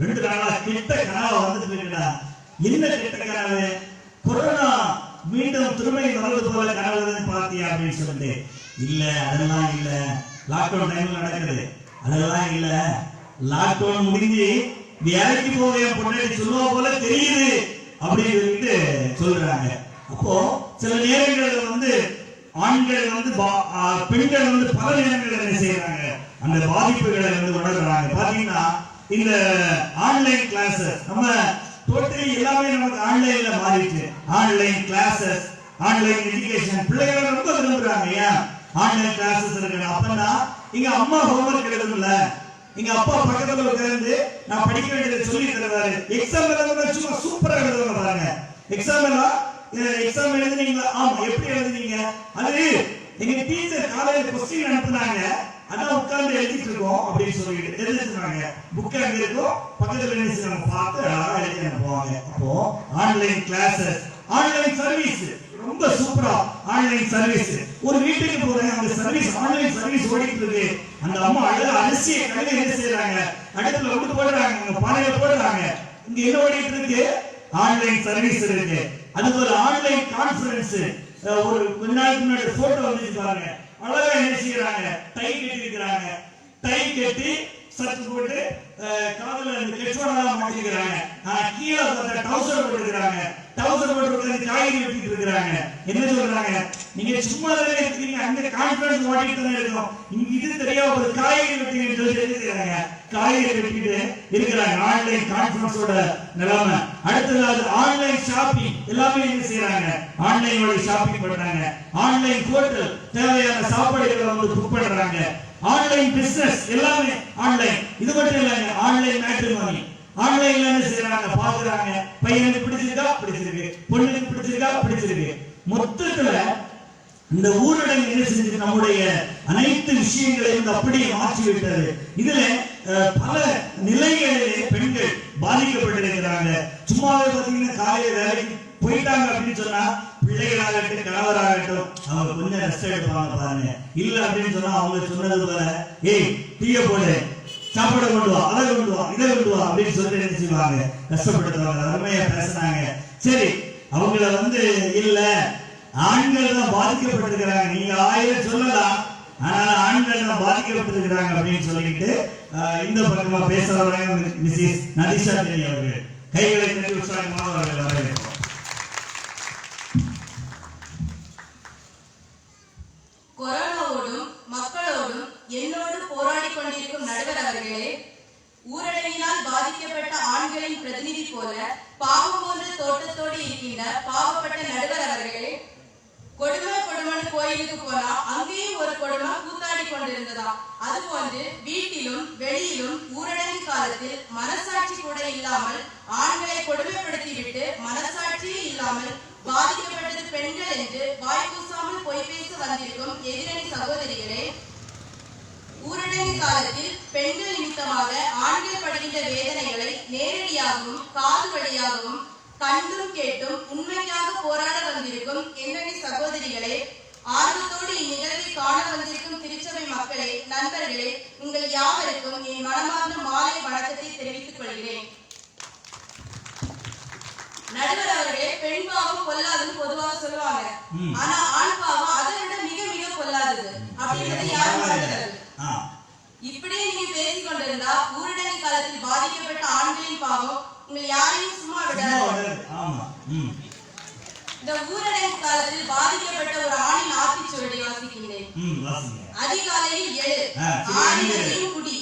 2 நாளா கெட்ட கனவு வந்துட்டு இருக்குடா. என்ன கெட்ட கனவு? கொரோனா மீண்டும் திரும்ப வருவது போல கனவு பார்த்தியா அப்படின்னு சொல்லிட்டு, இல்ல அதெல்லாம் இல்ல, லாக்டவுன் டைம்ல நடக்குது, அதெல்லாம் இல்ல, லாக்டவுன் முடிஞ்சு வேலைக்கு போக என் பொண்டாட்டி சொல்லுவா போல தெரியுது அப்படின்னு சொல்லிட்டு சொல்றாங்க. அப்போ சில நேரங்கள்ல வந்து ஆண்கள் வந்து பெண்கள் வந்து பல நேரங்கள்ல என்ன செய்யறாங்க, அந்த பாதிப்புகளை வந்து உணர்றாங்க. பாத்தீங்கன்னா இந்த ஆன்லைன் கிளாஸஸ் நம்ம டோட்டலி எல்லாமே நமக்கு ஆன்லைன்ல மாறிடுச்சு. ஆன்லைன் கிளாஸஸ், ஆன்லைன் எஜுகேஷன் பிள்ளைகள் ரொம்ப விரும்புறாங்க. ஏன் ஆன்லைன் கிளாஸஸ் இருக்கு? அப்பனா இங்க அம்மா ஹோம்வொர்க் எழுதணும்ல, எங்க அப்பா பக்கத்துல உட்கார்ந்து நான் படிக்க வேண்டியதை சொல்லி தருவாரு. எக்ஸாம் எழுதுறத சும்மா சூப்பரா எழுதுவாங்க பாருங்க. எக்ஸாம் எழுதுனீங்களா? ஆமா. எப்படி எழுதுனீங்க? அது எங்க டீச்சர் காலையில क्वेश्चन அனுப்புனாங்க, அதான் உட்கார்ந்து எழுதிட்டு இருக்கோம் அப்படின்னு சொல்லிட்டு எழுதிட்டாங்க. புக் அங்க இருக்கும், பக்கத்துல நின்னு நம்ம பார்த்து அழகா எழுதி அனுப்புவாங்க. அப்போ ஆன்லைன் கிளாஸஸ், ஆன்லைன் சர்வீஸ் ரொம்ப சூப்பரா. ஆன்லைன் சர்வீஸ் ஒரு வீட்டுக்கு போறேன், அந்த சர்வீஸ் ஆன்லைன் சர்வீஸ் ஓடிட்டு இருக்கு. அந்த அம்மா அழகா அரிசியை கழுவி என்ன செய்யறாங்க, அடுப்புல விட்டு போடுறாங்க, பானையில போடுறாங்க. இங்க என்ன ஓடிட்டு இருக்கு? ஆன்லைன் சர்வீஸ் இருக்கு. அது ஒரு ஆன்லைன் கான்ஃபரன்ஸ். ஒரு கொஞ்ச நாளைக்கு முன்னாடி போட்டோ வந்து பாருங்க, அழகா என்ன செய்யறாங்க, டை கட்டி இருக்கிறாங்க. டை கட்டி சர்ட் போட்டு காதுல அந்த ஹெட்போன் மாட்டிக்கிறாங்க. கீழே டவுசர் போட்டுக்கிறாங்க. டவுசர் போட்டு காய்கறி வெட்டிட்டு இருக்கிறாங்க. என்ன சொல்றாங்க, நீங்க சும்மா தானே இருக்கீங்க, அங்க கான்ஃபரன்ஸ் ஓடிட்டு தானே இருக்கோம், இங்க இது தெரியாம ஒரு காய்கறி வெட்டிங்கன்னு சொல்லி எழுதிக்கிறாங்க. காய்கறி வெட்டிட்டு இருக்கிறாங்க. ஆன்லைன் கான்ஃபரன்ஸோட நிலைமை. அடுத்தது ஆன்லைன் ஷாப்பிங். எல்லாமே என்ன செய்யறாங்க, ஆன்லைன் வழி ஷாப்பிங் பண்றாங்க. ஆன்லைன் ஹோட்டல், தேவையான சாப்பாடுகளை வந்து புக் பண்றாங்க. ஆன்லைன் பிசினஸ் எல்லாமே ஆன்லைன். இது மட்டும் இல்லைங்க, ஆன்லைன் மேட்ரிமோனி. ஆன்லைன்ல என்ன செய்யறாங்க, பாக்குறாங்க, பையனுக்கு பிடிச்சிருக்கா பிடிச்சிருக்கு, பொண்ணுக்கு பிடிச்சிருக்கா பிடிச்சிருக்கு. மொத்தத்துல இந்த ஊரடங்கு என்ன செஞ்சு நம்முடைய அனைத்து விஷயங்களையும் அப்படியே மாற்றி விட்டது. இதுல பல நிலைகளிலே பெண்கள் பாதிக்கப்பட்டிருக்கிறாங்க. சும்மாவே பாத்தீங்கன்னா காலையில வேலைக்கு போயிட்டாங்க அப்படின்னு சொன்னா பிள்ளைகளாகட்டும் கணவராகட்டும் அவங்க கொஞ்சம் ரெஸ்ட் எடுப்பாங்க பாருங்க. இல்ல அப்படின்னு சொன்னா அவங்க சொன்னது போல, ஏய் டீய போடு, சாப்பாடு கொண்டு வா, அதை கொண்டு வா, இதை கொண்டு வா அப்படின்னு சொல்லிட்டு என்ன செய்வாங்க, கஷ்டப்படுத்துவாங்க. அருமையா பேசுனாங்க. சரி, அவங்கள வந்து இல்ல ஆண்கள் தான் பாதிக்கப்பட்டிருக்கிறாங்க, நீங்க 1000 சொல்லலாம், ஆனா ஆண்கள் தான் பாதிக்கப்பட்டிருக்கிறாங்க அப்படின்னு சொல்லிட்டு இந்த பக்கமா பேசுறவங்க மிஸ்ஸஸ் நதிஷா தேவி அவர்கள் கைகளை தட்டி உற்சாகமாக அவர்கள் வரவேற்கிறோம். கொரோனாவோடும் மக்களோடும் என்னோடு போராடி கொண்டிருக்கும் நடுவர் அவர்களே, ஊரடங்கினால் பாதிக்கப்பட்ட ஆண்களின் பிரதிநிதி போல பாவம் போன்ற தோட்டத்தோடு இருக்கின்ற பாவப்பட்ட நடுவர் அவர்களே, கொடுமன்னு கோயிலுக்கு போனா அங்கேயும் ஒரு கொடுமை கூத்தாடி கொண்டிருந்ததா. அதுபோன்று வீட்டிலும் வெளியிலும் ஊரடங்கு காலத்தில் மனசாட்சி கூட இல்லாமல் ஆண்களை கொடுமைப்படுத்திவிட்டு மனசாட்சியே இல்லாமல் பாதிக்கப்பட்டது பெண்கள் என்று வாய்க்கூசாமல் பொய் பேச வந்திருக்கும் எதிரணி சகோதரிகளே, ஊரடங்கு காலத்தில் பெண்கள் நிமித்தமாக ஆண்கள் படுகின்ற வேதனைகளை நேரடியாகவும் காது வழியாகவும் கண்டும் கேட்டும் உண்மையாக போராட வந்திருக்கும் எண்ணெய் சகோதரிகளே, ஆர்வத்தோடு இந்நிகழ்வை காண வந்திருக்கும் திருச்சபை மக்களே, நண்பர்களே, உங்கள் யாவருக்கும் என் மனமார்ந்த மாலை வணக்கத்தை தெரிவித்துக் கொள்கிறேன். நடுவர் அவர்களே, பெண் பாவம் பொல்லாதுன்னு பொதுவாக சொல்லுவாங்க. ஆனா ஆண் பாவம் அதை விட மிக மிக பொல்லாதது அப்படின்றத யாரும் மறக்கிறது. இப்படியே நீங்க பேசிக் கொண்டிருந்தா ஊரடங்கு காலத்தில் பாதிக்கப்பட்ட ஆண்களின் பாவம் உங்கள் யாரையும் சும்மா விடாது. இந்த ஊரடங்கு காலத்தில் பாதிக்கப்பட்ட ஒரு ஆணின் ஆத்திச்சுவடை வாசிக்கின்றேன். அதிகாலையில் எழு, ஆணிகளையும் குடி,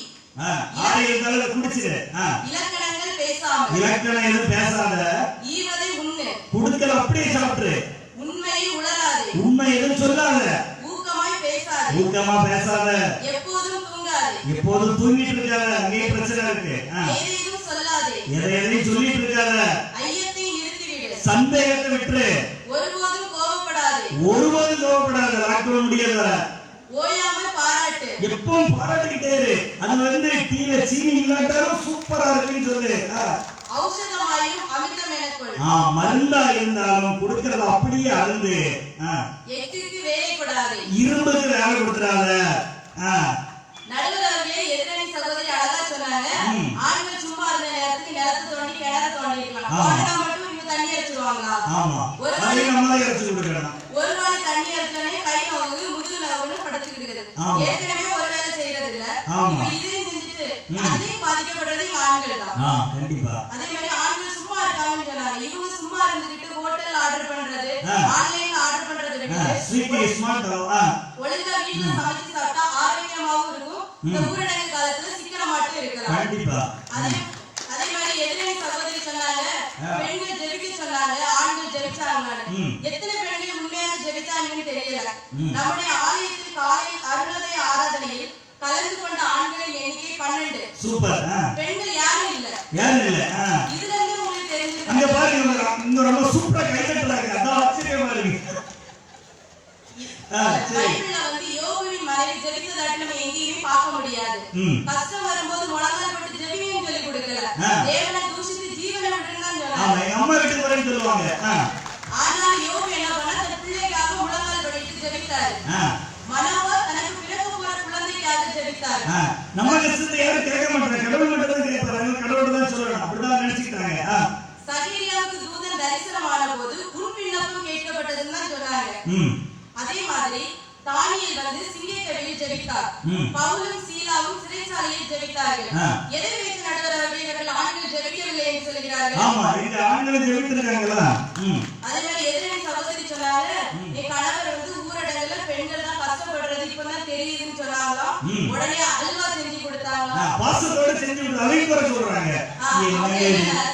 இலக்கணங்கள் பேசாமல், ஈவதை உண்ணு, குடுக்கல் அப்படியே சாப்பிடு, உண்மையை உளராதே, உண்மை எதுவும் சொல்லாத, ஊக்கமா பேசாத, எப்போதும் தூங்காதே, எப்போதும் தூங்கிட்டு இருக்காத, அங்கே பிரச்சனை இருக்கு, எதையும் சொல்லாதே, எதையும் சொல்லிட்டு இருக்காத, ஐயத்தை நிறுத்திவிடு, சந்தேகத்தை விட்டுரு, ஒருபோதும் கோபப்படாத, லாக்டவுன் முடியாத, ஓயாமல் பாராட்டு, எப்பவும் பாராட்டிக்கிட்டே இரு. அது வந்து டீல சீனி இல்லாட்டாலும் சூப்பரா இருக்குன்னு சொல்லு. ஔஷதமாயும் அமிர்தம் எனக்குள், மருந்தா இருந்தாலும் கொடுக்கறது அப்படியே அருந்து, எட்டுக்கு வேலை கொடாதே, இரும்புக்கு வேலை கொடுத்துறாத. நடுவர் அவர்களே, எதிரணி சகோதரி அழகா சொன்னாங்க. போனா மட்டும் இவங்க தண்ணி அரைச்சுவாங்களா? ஆமா, அதையும் நம்ம தான் அரைச்சு கொடுக்கணும். ஒரு வாட்டி தண்ணி அரைச்சோடனே கை வந்து முதுகுல வந்து படுத்துக்கிட்டு ஏற்கனவே ஒரு வேலை செய்யறது இல்ல, இப்ப இதையும் செஞ்சுட்டு அதையும் பாதிக்கப்படுறது ஆண்கள் தான். கண்டிப்பா. அதே மாதிரி ஆண்கள் சும்மா இருக்காங்கன்னு சொன்னாங்க. இவங்க சும்மா இருந்துகிட்டு ஹோட்டல் ஆர்டர் பண்றது, ஆன்லைன்ல ஆர்டர் பண்றது விட்டுட்டு ஸ்வீட்டி ஸ்மார்ட் ஒழுங்கா வீட்டுல சமைச்சு சாப்பிட்டா ஆரோக்கியமாவும் இருக்கும். இந்த ஊரடங்கு காலத்துல சிக்கனமாட்டும் இருக்கலாம். கண்டிப்பா. அதே மாதிரி எதிரணி சகோதரி சொன்னாங்க, பெண்கள் ஜெபிக்க சொன்னாங்க, ஆண்கள் ஜெபிச்சாங்கன்னு. எத்தனை பெண்கள் உண்மையாக ஜெபிச்சாங்கன்னு தெரியல. நம்முடைய ஆலயத்தில் காலை அருணோதய ஆராதனையில் கலந்து கொண்ட ஆண்களின் எண்ணிக்கை 12. சூப்பர். பெண்கள் யாரும் இல்ல. இதுல இருந்து உங்களுக்கு தெரிஞ்சது அங்க பாருங்க, இந்த ரொம்ப சூப்பரா கை தட்டுறாங்க. அதான் ஆச்சரியமா இருக்கு. பைபிள்ல வந்து யோபுவின் மனைவி ஜெபித்ததாட்டு நம்ம எங்கேயுமே பார்க்க முடியாது. கஷ்டம் வரும்போது முழங்கால் போட்டு ஜெபிங்கன்னு சொல்லி கொடுக்கல. தேவனை தூஷித்து ஜீவனை விட்டுருங்கன்னு சொன்னாங்க. அம்மா வீட்டுக்கு வரேன்னு சொல்லுவாங்க. ஆனால் யோபு என்ன பண்ணா, தன் பிள்ளைக்காக முழங்கால் போட்டு ஜெபித்தாரு. மனோவா தனக்கு பிறக்க போற குழந்தைக்காக ஜெபித்தாரு. நம்ம கஷ்டத்தை யாரும் கேட்க மாட்டாங்க, கடவுள் மட்டும் தான் கேட்பாங்க. கடவுள் தான் சொல்லணும், அப்படிதான் நினைச்சுக்கிட்டாங்க. சகரியாவுக்கு தூதன் தரிசனமான போது உன் விண்ணப்பம் கேட்கப்பட்டதுன்னு தான் சொன்னாங்க. அதே மாதிரி தானியேல் வந்து சிங்கக்கவியில் ஜெபித்தார். பவுலும் சீலாவும் சிறைச்சாலையில் ஜெபித்தார்கள். எதை வைத்து நடுவர்கள் ஆண்கள் ஜெபிக்கவில்லை என்று சொல்கிறார்கள்? ஆமா, இந்த ஆண்கள் ஜெபித்திருக்காங்களா? அதே மாதிரி எதிரணி சகோதரி சொன்னாங்க, என் கணவர் வந்து ஊரடங்குல பெண்கள் தான் கஷ்டப்படுறது இப்பதான் தெரியுதுன்னு சொன்னாங்களாம். உடனே அல்வா செஞ்சு கொடுத்தாங்களாம். பாசத்தோட செஞ்சு கொடுத்து அதையும் குறை சொல்றாங்க.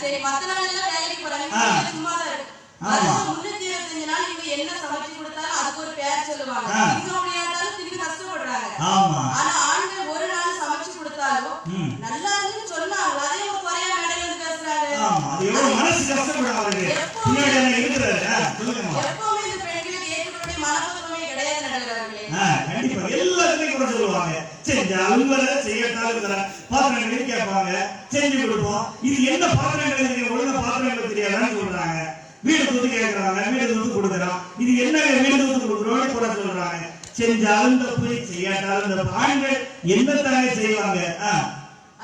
சரி, மத்த நாள் எல்லாம் வேலைக்கு போறாங்க, சும்மா தான் இருக்கு. 325 நாள் இவங்க என்ன சமைச்சு கொடுத்தாலும் அதுக்கு ஒரு பேர் சொல்லுவாங்க. இங்க முடியாதாலும் திரும்பி கஷ்டப்படுறாங்க. ஆனா ஆண்கள் ஒரு நாள் சமைச்சு கொடுத்தாலும் நல்லா இருக்குன்னு சொன்னாங்க, அதே ஒரு குறையா மேடையில வந்து பேசுறாங்க. எப்பவுமே இந்த பெண்களுக்கு ஏற்றுக்கொள்ள மனப்பக்குவமே கிடையாது நடுவர்களே. கண்டிப்பா எல்லாத்துலயும் குறை சொல்லுவாங்க. செஞ்ச அலுவலை செய்யட்டாலும் பாத்திரங்களையும் கேட்பாங்க, செஞ்சு கொடுப்போம். இது என்ன பாத்திரங்கள் ஒழுங்கா பாத்திரங்கள் தெரியாதான்னு சொல்றாங்க. வீடு தூத்து கேட்கறாங்க, வீடு தூத்து கொடுக்குறான். இது என்ன வீடு தூத்து கொடுக்குறோன்னு கூட சொல்றாங்க. செஞ்சாலும் தப்பு, செய்யாட்டாலும் தப்பு. ஆண்கள் எந்த தாங்க செய்வாங்க.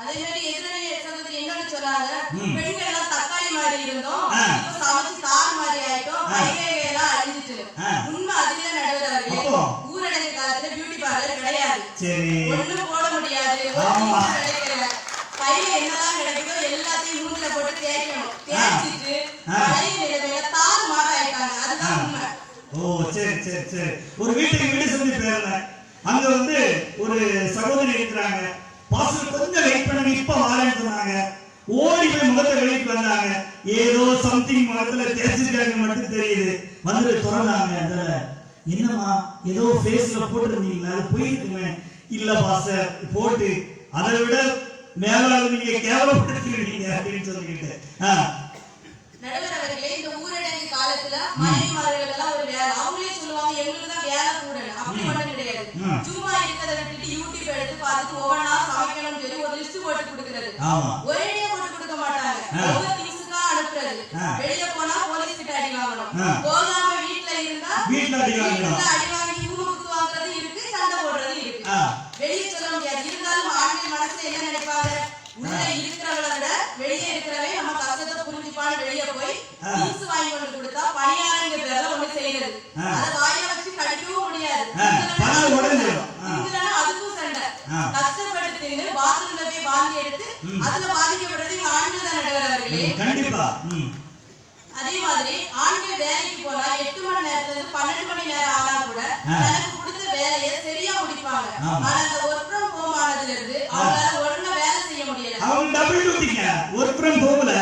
அதே மாதிரி எதிரணி சகோதரி என்னன்னு சொன்னாங்க, பெண்கள் எல்லாம் தக்காளி மாதிரி இருந்தோம், இப்ப சமைச்சு தார் மாதிரி ஆயிட்டோம், கைகையெல்லாம் அழிஞ்சிட்டு. உண்மை அதுல நடுவர்களே, ஊரடங்கு காலத்துல பியூட்டி பார்லர் கிடையாது. ஒண்ணும் போட முடியாது, கையில என்னதான் கிடைக்குதோ எல்லாத்தையும் மூஞ்சில போட்டு தேய்க்கணும். தேய்ச்சிட்டு பழைய நிலைமையில தார் மாற ஆயிட்டாங்க. அதுதான் உண்மை. சரி. ஒரு வீட்டுக்கு வீடு சொல்லி போயிருந்தேன். அங்க வந்து ஒரு சகோதரி இருக்கிறாங்க. பாஸ்டர் கொஞ்சம் வெயிட் பண்ணுங்க, இப்ப வாரேன்னு சொன்னாங்க. ஓடி போய் முகத்தை வெளியிட்டு வந்தாங்க. ஏதோ சம்திங் முகத்துல தேய்ச்சிருக்காங்க மட்டும் தெரியுது. வந்து திறந்தாங்க. என்னமா ஏதோ ஃபேஸ்ல போட்டுருந்தீங்களா, அது போயிருக்குமே. இல்ல பாஸ்டர், போட்டு அதை விட மேலாளர் நீங்க கேவலப்படுத்திருக்கீங்க அப்படின்னு சொல்லிட்டு. நடுவர்களே, இந்த ஊரடங்கு காலத்துல மனைவிமார்கள் எல்லாம் ஒரு வேலை, அவங்களே சொல்லுவாங்க எங்களுக்கு தான் வேலை கூட. அப்படி மட்டும் கிடையாது. சும்மா இருக்கிறத விட்டுட்டு யூடியூப் எடுத்து பார்த்துட்டு ஒவ்வொன்றா சமைக்கணும்னு சொல்லி ஒரு லிஸ்ட் போட்டு கொடுக்கறது. ஒரேடியா போட்டு கொடுக்க மாட்டாங்க, ஒவ்வொரு திங்ஸுக்கா அனுப்புறது. வெளியே போனா போலீஸ் கிட்ட அடி வாங்கணும், போகாம வீட்டுல இருந்தா அடி வாங்கி இவங்க குத்து வாங்குறது இருக்கு, சண்டை போடுறது இருக்கு. வெளியே சொல்ல முடியாது. இருந்தாலும் ஆண்கள் மனசுல என்ன நினைப்பாங்க, உள்ள இருக்கிறவங்கள விட வெளியே இருக்கிறவே நம்ம கஷ்டத்தை புரிஞ்சுப்பான்னு வெளியே போய் திங்ஸ் வாங்கி கொண்டு கொடுத்தா பணியாரங்க பேர்ல ஒண்ணு செய்யறது. அதை வாய வச்சு கடிக்கவும் முடியாது. அதுக்கும் சண்டை. கஷ்டப்பட்டு தின்னு பாத்ரூம்ல போய் வாங்கி எடுத்து அதுல பாதிக்கப்படுறது ஆண்கள் தான் நடுவர்களே. கண்டிப்பா. அதே மாதிரி ஆண்கள் வேலைக்கு போனா 8 மணி நேரத்துல இருந்து 12 மணி நேரம் ஆனா கூட தனக்கு கொடுத்த வேலையை சரியா முடிப்பாங்க. ஆனா அந்த ஒர்க் ஃப்ரம் ஹோம் ஆனதுல இருந்து அவங்களால ஒழுங்கா வேலை செய்ய முடியல. அவங்க டபுள் டியூட்டிங்க. ஒர்க் ஃப்ரம் ஹோம்ல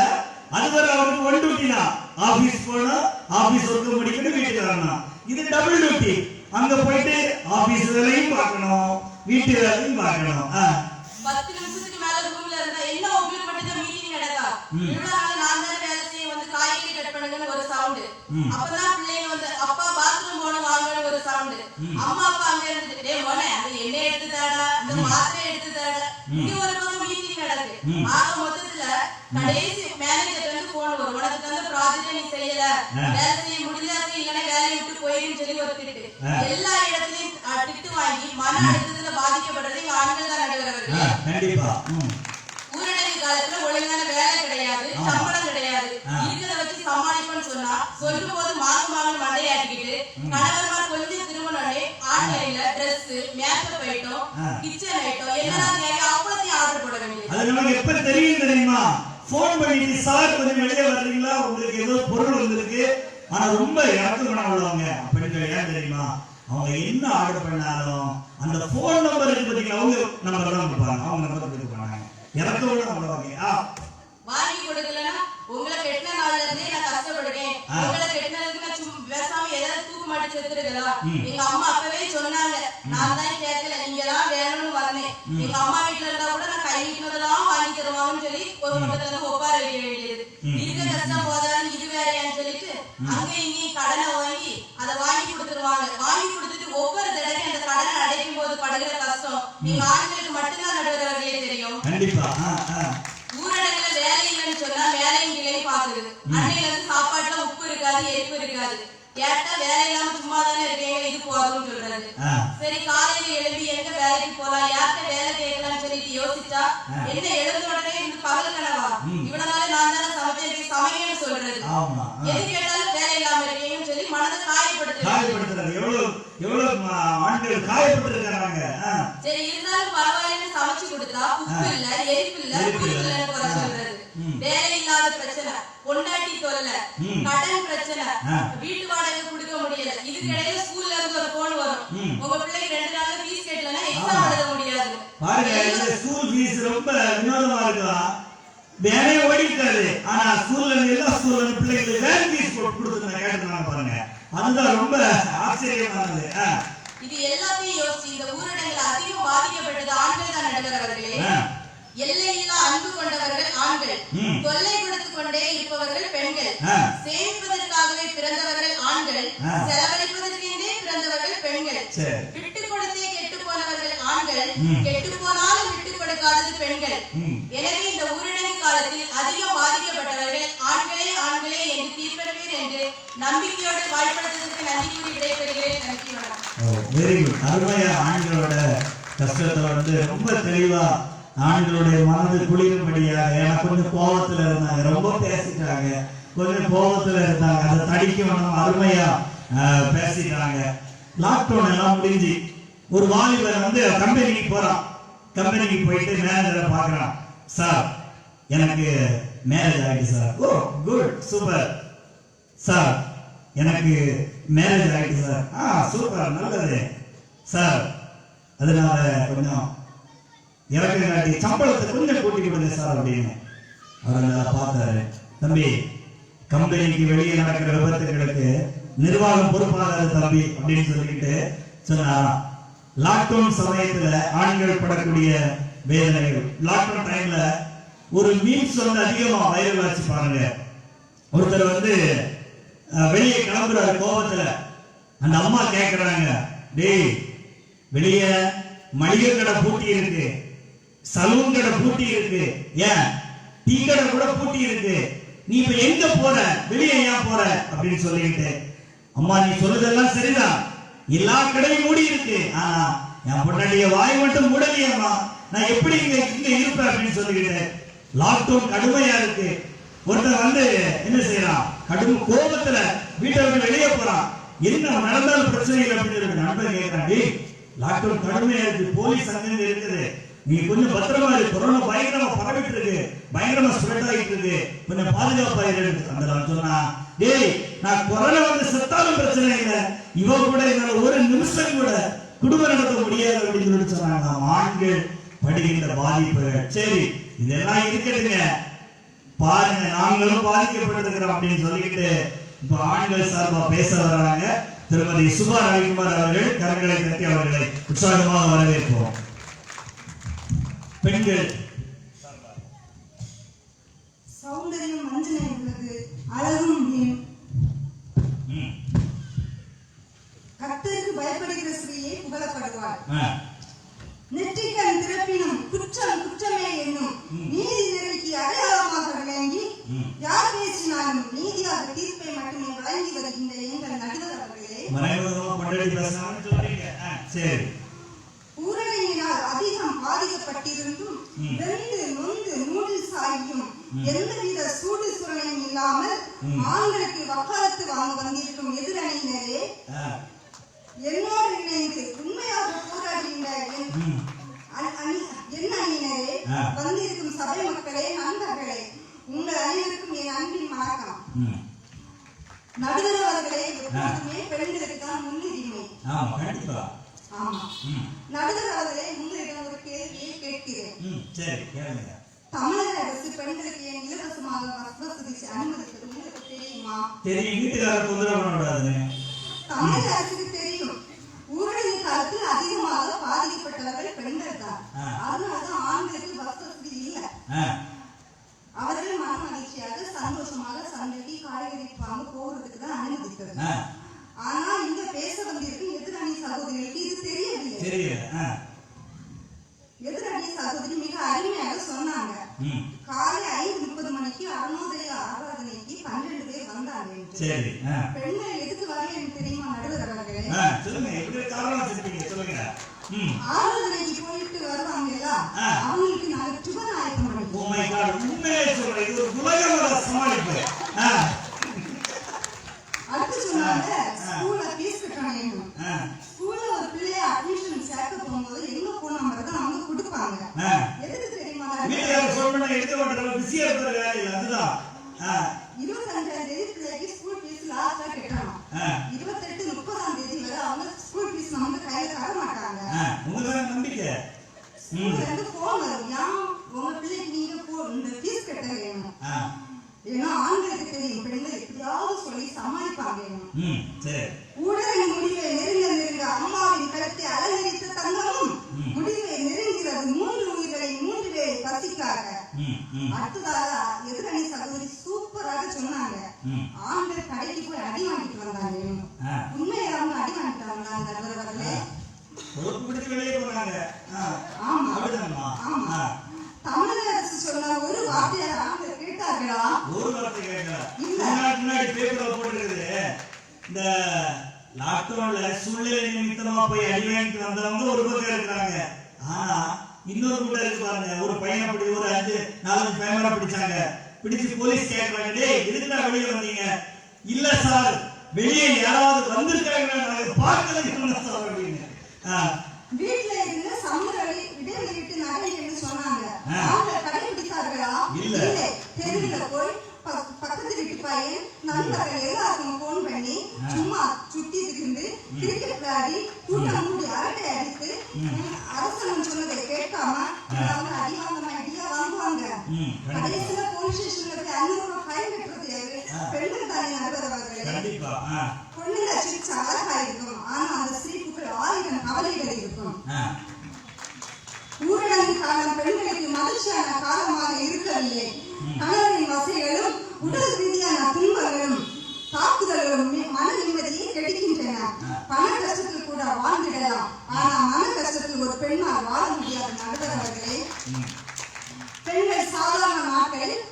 அது வரை அவருக்கு ஒன் டியூட்டி தான். ஆபீஸ் போனா ஆபீஸ் ஒர்க் முடிக்கணும், வீட்டுக்கு வரணும். இது டபுள் டியூட்டி. அங்க போயிட்டு ஆபீஸ் வேலையும் பார்க்கணும், வீட்டு வேலையும் பார்க்கணும். 10 நிமிஷத்துக்கு மேல ரூம்ல இருந்தா என்ன உங்களுக்கு மட்டும் தான் மீட்டிங் நடக்கா. இவ்வளவு நாள் நான் தான் வேலை செய்ய வந்து காய்கறி கட் பண்ணுங்கன்னு ஒரு சவுண்ட். அப்பதான் பிள்ளைங்க வந்து அப்பா பாத்ரூம் போன வாங்கன்னு ஒரு சவுண்ட். அம்மா அப்பா அங்க இருந்து டேய் மோனே அந்த எண்ணெய் எடுத்து தாடா, இந்த மாத்திரை எடுத்து தாடா. இங்க ஒரு பக்கம் மீட்டிங் நடக்குது. ஆக மொத்தத்துல கடைசி மேனேஜர் வந்து போன் வரும், உனக்கு தந்த ப்ராஜெக்ட் நீ செய்யல, வேலை செய்ய முடியாது, இல்லனா வேலையை விட்டு போயிடுன்னு சொல்லி ஒரு திட்டு. எல்லா இடத்துலயும் திட்டு வாங்கி மன அழுத்தத்துல பாதிக்கப்படுறது ஆண்கள் தான் நடுவர்களே. கண்டிப்பா. ஊரடங்கு காலத்துல ஒழுங்கான வேலை கிடையாது, சம்பளம் கிடையாது. சொல்லும் போது மாசமாக மண்டையாட்டிக்கிட்டு கணவர்மார் கொஞ்சம் திருமணே ஆன்லைன்ல Dress makeup item kitchen item எல்லாம் அவ்வளோத்தையும் ஆர்டர் போட வேண்டியது. அது நமக்கு எப்ப தெரியும் தெரியுமா? போன் பண்ணிட்டு சார் கொஞ்சம் வெளியே வர்றீங்களா, உங்களுக்கு ஏதோ பொருள் வந்திருக்கு. ஆனா ரொம்ப இறக்க குணம் உள்ளவங்க பெண்கள் ஏன் தெரியுமா? அவங்க என்ன ஆர்டர் பண்ணாலும் அந்த போன் நம்பர் இருக்கு பாத்தீங்களா, அவங்க நம்பர் தான் கொடுப்பாங்க. அவங்க நம்பர் கொடுக்க போனாங்க. இறக்க குணம் உள்ளவங்க வாங்கி கொடுக்கலன்னா உங்களை கெட்டின நாள்ல இருந்தே நான் கஷ்டப்படுறேன், உங்களை கெட்டினதுக்கு நான் பேசாம ஏதாவது தூக்கு மாட்டி செத்துருக்கலாம். எங்க அம்மா அப்பவே சொன்னாங்க, நான் தான் கேட்கல, நீங்க தான் வேணும்னு வந்தேன். எங்க அம்மா வீட்டுல இருந்தா கூட நான் கை வீட்டுலதான் வாங்கி தருவாங்கன்னு சொல்லி ஒரு பக்கத்துல ஒப்பார வைக்க வேண்டியது. இருக்க கஷ்டம் போதான்னு இது வேறையான்னு சொல்லிட்டு அங்க இங்கேயும் கடனை வாங்கி அதை வாங்கி கொடுத்துருவாங்க. வாங்கி கொடுத்துட்டு ஒவ்வொரு தடவையும் அந்த கடனை அடைக்கும் போது படுகிற கஷ்டம் நீங்க ஆண்களுக்கு மட்டும்தான் நடுவர்களே தெரியும். கண்டிப்பா ஊரடங்குல வேலை இல்லைன்னு சொன்னா வேலையும் இல்லைன்னு பாக்குறது. அன்னையில இருந்து சாப்பாட்டுல உப்பு இருக்காது, எரிப்பு இருக்காது. கேட்டா வேலை இல்லாம சும்மா தானே இருக்கீங்க, இது போதும்னு சொல்றது. சரி காலையில எழுப்பி எங்க வேலைக்கு போலாம், யார்கிட்ட வேலை கேட்கலாம்னு சொல்லிட்டு யோசிச்சா என்ன எழுந்த உடனே இந்த பகல் கனவா, இவ்வளவு நாள் நான் தானே சமைச்சேன் சமையன்னு சொல்றது. எது கேட்டாலும் வேலை இல்லாம இருக்கீங்கன்னு சொல்லி மனதை காயப்படுத்துறது. எவ்வளவு ஆண்கள் காயப்பட்டிருக்காங்க. சரி இருந்தாலும் பரவாயில்லைன்னு சமைச்சு கொடுத்தா உப்பு இல்ல, எரிப்பு இல்ல, புளி இல்லன்னு குறை சொல்றது. வேலை இல்லாத பிரச்சனை, பொண்டாட்டி தொல்லை, கடன் பிரச்சனை, வீட்டு வாடகை கொடுக்க முடியல. இதுக்கு இடையில ஸ்கூல்ல இருந்து ஒரு போன் வரும், உங்க பிள்ளைக்கு 2 நாள்ல ஃபீஸ் கட்டலன்னா எக்ஸாம் எழுத முடியாது. பாருங்க இந்த ஸ்கூல் ஃபீஸ் ரொம்ப வினோதமா இருக்கலாம். வேலையே ஓடிட்டாரு, ஆனா ஸ்கூல்ல எல்லா ஸ்கூல்ல பிள்ளைங்களுக்கு வேன் ஃபீஸ் கொடுத்து கேட்டுருக்காங்க பாருங்க. அதுதான் ரொம்ப ஆச்சரியமானது. இது எல்லாத்தையும் யோசிச்சு இந்த ஊரடங்குல அதிகம் பாதிக்கப்பட்டது ஆண்கள் தான் நடுவர்களே. எல்லையில்லா அன்பு கொண்டவர்கள் ஆண்கள், தொல்லை கொடுத்து கொண்டே இருப்பவர்கள் பெண்கள், சேமிப்பதற்காகவே பிறந்தவர்கள் ஆண்கள், செலவழிப்பதற்கென்றே பிறந்தவர்கள் பெண்கள், விட்டு கொடுத்தே கெட்டு போனவர்கள் ஆண்கள், கெட்டு போனாலும் விட்டு கொடுக்காதது பெண்கள். எனவே இந்த ஊரடங்கு காலத்தில் அதிகம் பாதிக்கப்பட்டவர்கள் ஆண்களே ஆண்களே என்று தீர்ப்பெடுப்பேன் என்று நம்பிக்கையோடு வாய்ப்படுத்துவதற்கு நன்றி கூறி விடைபெறுகிறேன். நன்றி, வணக்கம். Very good. அருமையா ஆண்களோட கஷ்டத்தை ரொம்ப தெளிவா ஆண்களுடைய மனது குளிரும்படியாக. ஏன்னா கொஞ்சம் கோபத்துல இருந்தாங்க, ரொம்ப பேசிட்டாங்க, கொஞ்சம் கோபத்துல இருந்தாங்க, அதை தடிக்கணும் அருமையா பேசிட்டாங்க. லாக்டவுன் எல்லாம் முடிஞ்சு ஒரு வாலிபர் கம்பெனிக்கு போறான். கம்பெனிக்கு போயிட்டு மேனேஜரை பாக்குறான். சார் எனக்கு மேரேஜ் ஆயிடுச்சு சார். ஓ குட், சூப்பர் சார், எனக்கு மேரேஜ் ஆயிடுச்சு சார். சூப்பர், நல்லது சார். அதனால கொஞ்சம் இறக்க காட்டி சம்பளத்தை கொஞ்சம் கூட்டி கொடுங்க சார் அப்படின்னு. அவர் பார்த்தாரு. தம்பி, கம்பெனிக்கு வெளியே நடக்கிற விபத்துகளுக்கு நிர்வாகம் பொறுப்பாகாது தம்பி அப்படின்னு சொல்லிட்டு சொன்னாராம். லாக்டவுன் சமயத்துல ஆண்கள் படக்கூடிய வேதனைகள். லாக்டவுன் டைம்ல ஒரு மீம்ஸ் அதிகமா வைரல் ஆச்சு பாருங்க. ஒருத்தர் வெளியே கிளம்புறாரு கோபத்துல. அந்த அம்மா கேக்குறாங்க, டேய் வெளியே மளிகை கடை பூட்டி இருக்கு, சலூன் கடை பூட்டி இருக்கு, ஏன் டீ கடை கூட பூட்டி இருக்கு, நீ இப்ப எங்க போற, வெளியே ஏன் போற அப்படின்னு சொல்லிட்டு, அம்மா நீ சொல்றதெல்லாம் சரிதான், எல்லா கடையும் மூடி இருக்கு, ஆனா என் பொண்டாட்டிய வாய் மட்டும் மூடலையம்மா, நான் எப்படி இங்க இருப்பேன் அப்படின்னு சொல்லிட்டு. லாக்டவுன் கடுமையா இருக்கு. ஒருத்தர் என்ன செய்யறான், கடும் கோபத்துல வீட்டை விட்டு வெளியே போறான். என்ன நடந்தாலும் பிரச்சனை இல்லை அப்படின்னு நண்பர் கேட்கிறாங்க. லாக்டவுன் கடுமையா இருக்கு, போலீஸ் அங்க இருக்குது, நீ கொஞ்சம் பத்திரமா இருக்கு, கொரோனா பயங்கரமா பரவிட்டு இருக்கு, பயங்கரமா ஸ்ப்ரெட் ஆகிட்டு இருக்கு, கொஞ்சம் பாதுகாப்பா இருக்கு. அந்த சொன்னா, டேய் நான் கொரோனா செத்தாலும் பிரச்சனை இல்லை, இவ கூட என்னால ஒரு நிமிஷம் கூட குடும்பம் நடத்த முடியாது அப்படின்னு சொல்லி சொன்னாங்க. ஆண்கள் படுகின்ற பாதிப்புகள். சரி இதெல்லாம் இருக்கட்டுங்க, பாருங்க நாங்களும் பாதிக்கப்பட்டிருக்கிறோம் அப்படின்னு சொல்லிட்டு இப்ப ஆண்கள் சார்பா பேச வர்றாங்க. திருமதி சுபா ரவிக்குமார் அவர்கள் கரங்களை தட்டி அவர்களை உற்சாகமாக வரவேற்போம். பெண்கள் சௌந்தரியம் மஞ்சனை உள்ளது, அழகும் வீணும். கர்த்தருக்கு பயப்படுகிற ஸ்திரீயே புகழப்படுவாள். நெற்றிக்கண் திறப்பினும் குற்றம் குற்றமே என்னும் நீதி நெறிக்கு அடையாளமாக விளங்கி யார் பேசினாலும் நீதியாக தீர்ப்பை மட்டுமே வழங்கி வருகின்ற எங்கள் நடுவர் அவர்களே, ஊரடங்கினால் அதிகம் பாதிக்கப்பட்டிருந்தும் வெந்து நொந்து நூலில் சாயும் எந்தவித சூடு சுரணையும் இல்லாமல் ஆண்களுக்கு வக்காலத்து வாங்க வந்திருக்கும் எதிரணியினரே, என்னோடு இணைந்து உண்மையாக போராடுகின்ற என் அணியினரே, வந்திருக்கும் சபை மக்களே, நண்பர்களே, உங்கள் அனைவருக்கும் என் அன்பின் வணக்கம். நடுவர் அவர்களே, எப்போதுமே பெண்களுக்கு தான் முன்னுரிமை. ஆமா. நடுவர் அவர்களே, உங்களிடம் ஒரு கேள்வியை கேட்கிறேன். தமிழக அரசு பெண்களுக்கு ஏன் இலவசமாக பஸ் வசதி அனுமதித்தது உங்களுக்கு தெரியுமா? தமிழக அரசுக்கு தெரியும். ஊரடங்கு காலத்தில் அதிகமாக பாதிக்கப்பட்டவர்கள் பெண்கள் தான். அதனாலதான் ஆண்களுக்கு பஸ் வசதி இல்லை. அவர்கள் மன மகிழ்ச்சியாக சந்தோஷமாக சந்தைக்கு காய்கறி வாங்க போறதுக்கு தான் அனுமதித்தது. ஆனா இங்க பேச வந்திருக்கும் எதிரணி சகோதரிகளுக்கு இது தெரியவில்லை. எதிரணி சகோதரி மிக அருமையாக சொன்னாங்க. காலை 5:30 மணிக்கு அருணோதய ஆராதனைக்கு 12 பேர் வந்தாங்க. பெண்கள் எதுக்கு வரலன்னு தெரியுமா நடுவர் அவர்களே? ஆராதனைக்கு போயிட்டு வருவாங்கல்ல, அவங்களுக்கு நாங்க சுபநாயகம் அடுத்து சொன்னாங்க ஸ்கூல்ல ஃபீஸ் கட்டணும். ஸ்கூல்ல ஒரு பிள்ளைய அட்மிஷன் சேர்க்க போகும்போது எங்க போன் நம்பர் தான் அவங்க கொடுப்பாங்க. எதுக்கு தெரியுமா? 25ஆம் தேதி பிள்ளைக்கு ஸ்கூல் ஃபீஸ் லாஸ்டா கட்டணும். 28, 30ஆம் தேதி வரை அவங்க ஸ்கூல் ஃபீஸ் நம்ம கையில தர மாட்டாங்க. ஸ்கூல்ல இருந்து போன் வரும், ஏன் உங்க பிள்ளைக்கு நீங்க இந்த ஃபீஸ் கட்ட வேணும். ஏன்னா ஆண்களுக்கு தெரியும் பெண்கள் எப்படியாவது சொல்லி சமாளிப்பாங்க. ஊடக முடிவை நெருங்க அம்மாவின் கருத்தை அலங்கரித்த தங்கமும் முடிவை நெருங்கிறது 3 உயிர்களை 3 பேரை பசிக்காக. அடுத்ததாக எதிரணி சகோதரி சூப்பராக சொன்னாங்க. ஆண்கள் கடைக்கு போய் அடி வாங்கிட்டு வந்தாங்க. உண்மையை அவங்க அடி வாங்கிட்டாங்க நடுவர்களே. ஆமா. தமிழக அரசு சொன்ன ஒரு வார்த்தையை ஆண்கள் கேட்டார்களா? ஒரு வார்த்தை கேட்கல. முன்னாடி பேப்பர்ல போட்டுருக்குது, இந்த லாக்டவுன்ல சூழ்நிலை நிமித்தமா போய் அடி வாங்கிட்டு வந்தவங்க ஒரு பக்கம் இருக்கிறாங்க. ஆனா இன்னொரு கூட இருக்கு பாருங்க, ஒரு பையன் அப்படி ஒரு 4 கேமரா பிடிச்சாங்க. பிடிச்சு போலீஸ் கேட்கறாங்க, டேய் எதுக்குடா வெளியே வந்தீங்க? இல்ல சார், வெளியே யாராவது வந்திருக்காங்க, நாங்க பார்க்கல சார் அப்படின்னு. வீட்டுல இருந்து சமூகங்களை இடைவெளிட்டு நடைன்னு சொன்னாங்க. அவங்க கடைபிடித்தார்களா? இல்ல. தெருவுல போய் பக்கத்து வீட்டு பையன் நண்பர்கள் எல்லாருக்கும் போன் பண்ணி சும்மா சுத்தி இருந்து கிரிக்கெட் விளையாடி கூட்டம் மூடி அரட்டை அடித்து அரசாங்கம் சொன்னதை கேட்காம அவங்க அடியா வாங்குவாங்க. கடைசியில போலீஸ் ஸ்டேஷன்ல போய் 500 ரூபாய் ஃபைன் கட்டுறது பெண்கள் தானே நடுவர்களே. பொண்ணுங்க சிரிச்சு அழகா இருக்கும், ஆனா அந்த சிரிப்புகள் 1000 கவலைகள் இருக்கும். ஊரடங்கு காலம் பெண்களுக்கு மகிழ்ச்சியான காலமாக இருக்கவில்லை. கணவரின் வசைகளும் உடல் ரீதியான துன்பங்களும் தாக்குதல்களும் மன நிம்மதியை கெடுக்கின்றன. பண கஷ்டத்தில் கூட வாழ்ந்திடலாம், ஆனா மன கஷ்டத்தில் ஒரு பெண்ணால் வாழ முடியாத நடுவர்களே. பெண்கள் சாதாரண நாட்களில்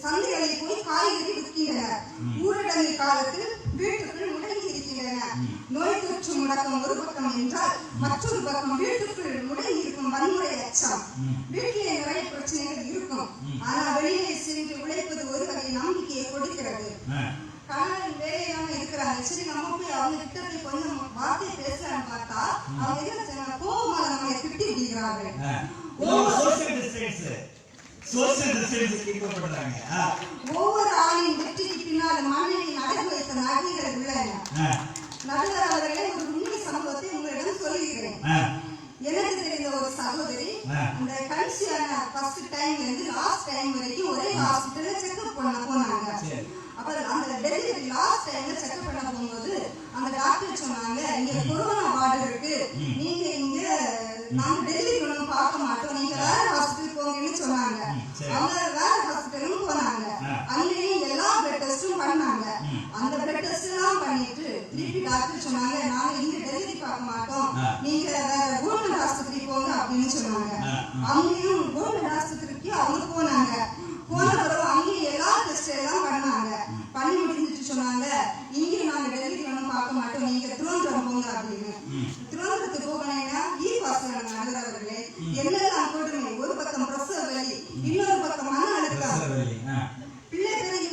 சந்தைகளில் போய் காய்கறி விற்கின்றனர். ஊரடங்கு காலத்தில் வீட்டுக்குள் முடங்கி இருக்கின்றனர். நோய் தொற்று முடக்கம் ஒரு பக்கம் என்றால், மற்றொரு பக்கம் வீட்டுக்குள் முடங்கி இருக்கும் வன்முறை அச்சம். வீட்டிலே நிறைய பிரச்சனைகள் இருக்கும், ஆனா வெளியே சென்று உழைப்பது ஒரு வகை நம்பிக்கையை கொடுக்கிறது. கணவன் வேலையாம இருக்கிறாங்க, சரி நம்ம போய் அவங்க கிட்ட போய் கொஞ்சம் வார்த்தை பேசலான்னு பார்த்தா அவங்க என்ன கோபமாக நம்மளை திட்டி விடுகிறார்கள். ஒவ்வொரு ஆணின் வெற்றிக்கு பின்னால் மனைவி அடகு வைத்த நகைகள் உள்ளன. நடுவர் அவர்களே, ஒரு உண்மை சம்பவத்தை உங்களிடம் சொல்லுகிறேன். எனக்கு தெரிந்த ஒரு சகோதரி அந்த கன்சியான ஃபர்ஸ்ட் டைம்ல இருந்து லாஸ்ட் டைம் வரைக்கும் ஒரே ஹாஸ்பிட்டல்ல செக்அப் பண்ண போனாங்க. அப்ப அந்த டெலிவரி லாஸ்ட் டைம்ல செக்அப் பண்ண போகும்போது அந்த டாக்டர் சொன்னாங்க, இங்க கொரோனா வார்டு இருக்கு, நீங்க இங்க நாங்க டெலிவரி ஒன்றும் பார்க்க மாட்டோம், நீங்க வேற ஹாஸ்பிட்டல் போங்கன்னு சொன்னாங்க. அவங்க வேற ஹாஸ்பிட்டலும் போனாங்க. அங்கேயும் எல்லா பிளட் டெஸ்டும் பண்ணாங்க. அந்த பிளட் டெஸ்ட் எல்லாம் பண்ணிட்டு திருப்பி டாக்டர் சொன்னாங்க, நாங்க இங்க டெலிவரி பார்க்க மாட்டோம், நீங்க வேற கவர்மெண்ட் ஆஸ்பத்திரி போங்க அப்படின்னு சொன்னாங்க. அங்கேயும் கவர்மெண்ட் ஆஸ்பத்திரிக்கு அவங்க போனாங்க. போன பிறகு அங்கேயும் எல்லா டெஸ்ட் எல்லாம் பண்ணாங்க. பண்ணி முடிஞ்சிட்டு சொன்னாங்க, இங்கேயும் நாங்க டெலிவரி ஒன்றும் பார்க்க மாட்டோம், நீங்க திருவனந்தபுரம் போங்க அப்படின்னு. திருவனந்தபுரத்துக்கு போனீங்கன்னா பாசனம் நடுவர்களே, என்னெல்லாம் கொடுமை. ஒரு பக்கம் பிரசவ வலி, இன்னொரு பக்கம் மன அழுத்தம். பிள்ளை பிறகு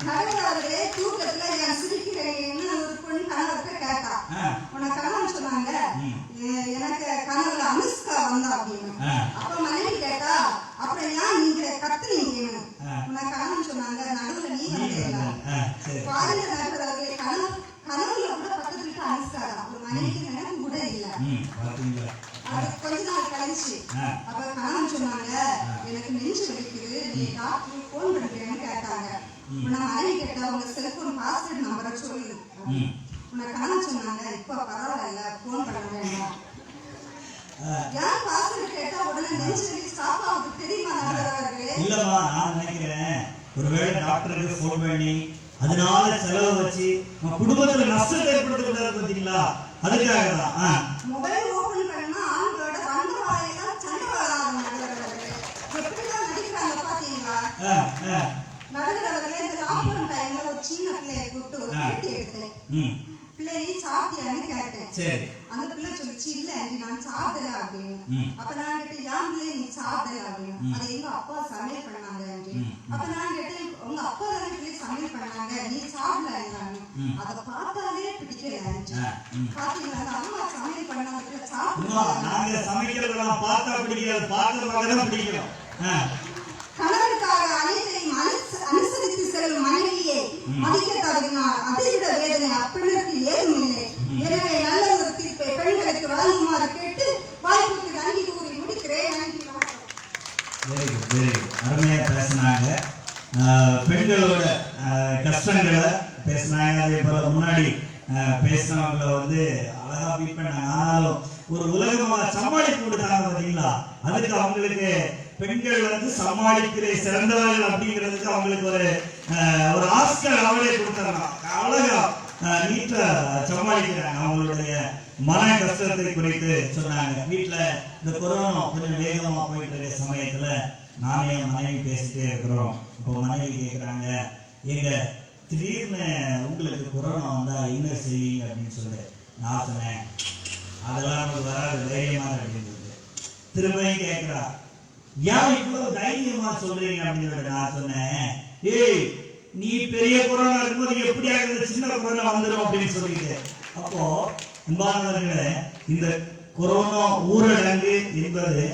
நடுவர்களே தூக்கத்துல என் சிரிக்கிறேன்னு ஒரு பொண்ணு கணவர்கிட்ட கேட்டா, உனக்கு கணவன் சொன்னாங்க எனக்கு கனவுல அனுஷ்கா வந்தா அப்படின்னு. அப்ப மனைவி கேட்டா, அப்புறம் ஏன் நீங்க கத்துனீங்க? உனக்கு கணவன் சொன்னாங்க நடுவுல நீ வந்தீங்களா? பாருங்க நடுவர்களே, கனவுல கூட பக்கத்துல இருக்க அனுஷ்கா தான். ஒரு மனைவிக்கு நினைவு கூட இல்ல. அது கொஞ்ச நாள் கழிச்சு அப்ப கணவன் சொன்னாங்க எனக்கு நெஞ்சு வலிக்குது, நீ டாக்டருக்கு போன் பண்றேன்னு கேட்டாங்க. உன்னை மனைவி கேட்டா உங்க செல்போன் பாஸ்வேர்ட் நம்பரை சொல்லு. உன்னை கணவன் சொன்னாங்க இப்ப பரவாயில்ல போன் பண்ண வேண்டாம். ஏன் பாஸ்வேர்ட் கேட்டா உடனே நெஞ்சு வலி ஸ்டாப் ஆகுது தெரியுமா நடுவர்களே? இல்லம்மா, நான் நினைக்கிறேன் ஒருவேளை டாக்டருக்கு போன் பண்ணி அதனால செலவு வச்சு குடும்பத்துல நஷ்டத்தை ஏற்படுத்துறது பாத்தீங்களா, அதுக்காக தான். மொபைல் ஓபன் பண்ணா ஆண்களோட வந்த வாயெல்லாம் சண்டை வராது நடுவர்களே. எப்படிதான் நடிக்கிறாங்க பாத்தீங்களா நடுவர்களே? இந்த லாக்டவுன் டைம்ல ஒரு சின்ன பிள்ளையை கூப்பிட்டு ஒரு பேட்டி எடுத்தேன். பிள்ளையை சாப்பிட்டியான்னு கேட்டேன். அந்த பிள்ளை சொல்லிச்சு இல்ல நான் சாப்பிடல அப்படின்னு. அப்ப நான் கேட்டேன் ஏன் பிள்ளை நீ சாப்பிடல அப்படின்னு. அது எங்க அப்பா சமையல் பண்ணாங்க அப்படின்னு. அப்ப நான் கேட்டேன் உங்க அப்பா தானே பிள்ளை சமையல் பண்ணாங்க, நீ சாப்பிடல? அதை பார்த்தாலே பிடிக்கல. பாத்தீங்களா, அம்மா சமையல் பண்ணாங்க சாப்பிடுவாங்க. சமைக்கிறதெல்லாம் பார்த்தா பிடிக்காது, பார்க்கறதுதான் பிடிக்கும். கணவனுக்காக அனைத்தையும் அனுசரித்து செல்லும் மனைவியை மதிக்க தவறினார். அதைவிட வேதனை அப்பெண்ணுக்கு ஏதும் இல்லை. எனவே நல்ல ஒரு தீர்ப்பை பெண்களுக்கு வழங்குமாறு கேட்டு வாய்ப்புக்கு நன்றி கூறி முடிக்கிறேன். நன்றி. அருமையா பேசினாங்க, பெண்களோட கஷ்டங்களை பேசினாங்க. அதே போல முன்னாடி பேசினவங்களை அழகா பீட் பண்ணாங்க. ஆனாலும் ஒரு உலகமா சமாளிப்பு கொடுத்தாங்க பாத்தீங்களா, அதுக்கு அவங்களுக்கு பெண்கள் சமாளிக்கிற சிறந்தவர்கள் அப்படிங்கிறதுக்கு அவங்களுக்கு ஒரு ஆஸ்கர் அவளே கொடுத்தாங்க. அழகா நீட்டா சமாளிக்கிறாங்க. அவங்களுடைய மன கஷ்டத்தை குறித்து சொன்னாங்க. வீட்டுல இந்த கொரோனா கொஞ்சம் வேகமா போயிட்டு இருக்க சமயத்துல நானே மனைவி பேசிட்டே இருக்கிறோம். இப்போ மனைவி கேட்கிறாங்க, எங்க திடீர்னு உங்களுக்கு கொரோனா வந்தா என்ன செய்வீங்க அப்படின்னு சொல்லி நான் சொன்னேன், அதெல்லாம் வராது, தைரியமா அப்படின்றது. திரும்பியும் கேட்கிறா, ஏன் இவ்வளவு தைரியமா சொல்றீங்க அப்படின்னு நான் சொன்னேன், ஏய் நீ பெரிய கொரோனா இருக்கும்போது எப்படி ஆகுது, சின்ன கொரோனா வந்துடும் அப்படின்னு சொல்லிட்டு. அப்போ அன்பானவர்களே, இந்த கொரோனா ஊரடங்கு என்பது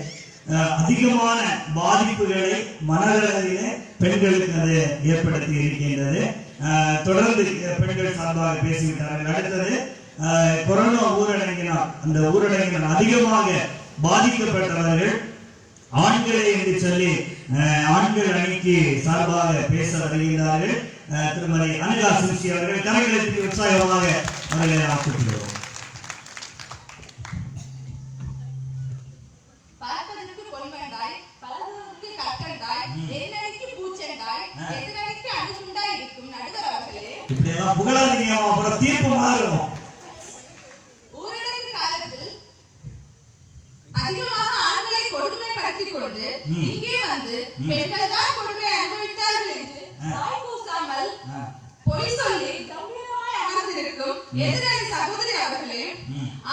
அதிகமான பாதிப்புகளை மனதளவிலே பெண்களுக்கு அது ஏற்படுத்தி இருக்கின்றது. தொடர்ந்து பெண்கள் சார்பாக பேசிவிட்டார்கள். அடுத்தது கொரோனா ஊரடங்கினால், அந்த ஊரடங்கினால் அதிகமாக பாதிக்கப்பட்டவர்கள் ஆண்களை என்று சொல்லி ஆண்கள் அணிக்கு சார்பாக பேச வருகிறார்கள். திருமதி அனிதா சின்சி அவர்கள் கரங்களுக்கு உற்சாகமாக அவர்களை ஆக்குகிறோம். இப்படி எல்லாம் புகழாதீங்க, அப்புறம் தீர்ப்பு மாறும். ஊரடங்கு காலத்தில் அதிகமாக ஆண்களை கொடுமைப்படுத்திக் கொண்டு இங்கே வந்து பெண்கள் தான் கொடுமை அனுபவித்தார்கள் என்று வாய் கூசாமல் பொய் சொல்லி கம்பீரமாய் அமர்ந்திருக்கும் எதிரணி சகோதரி அவர்களே,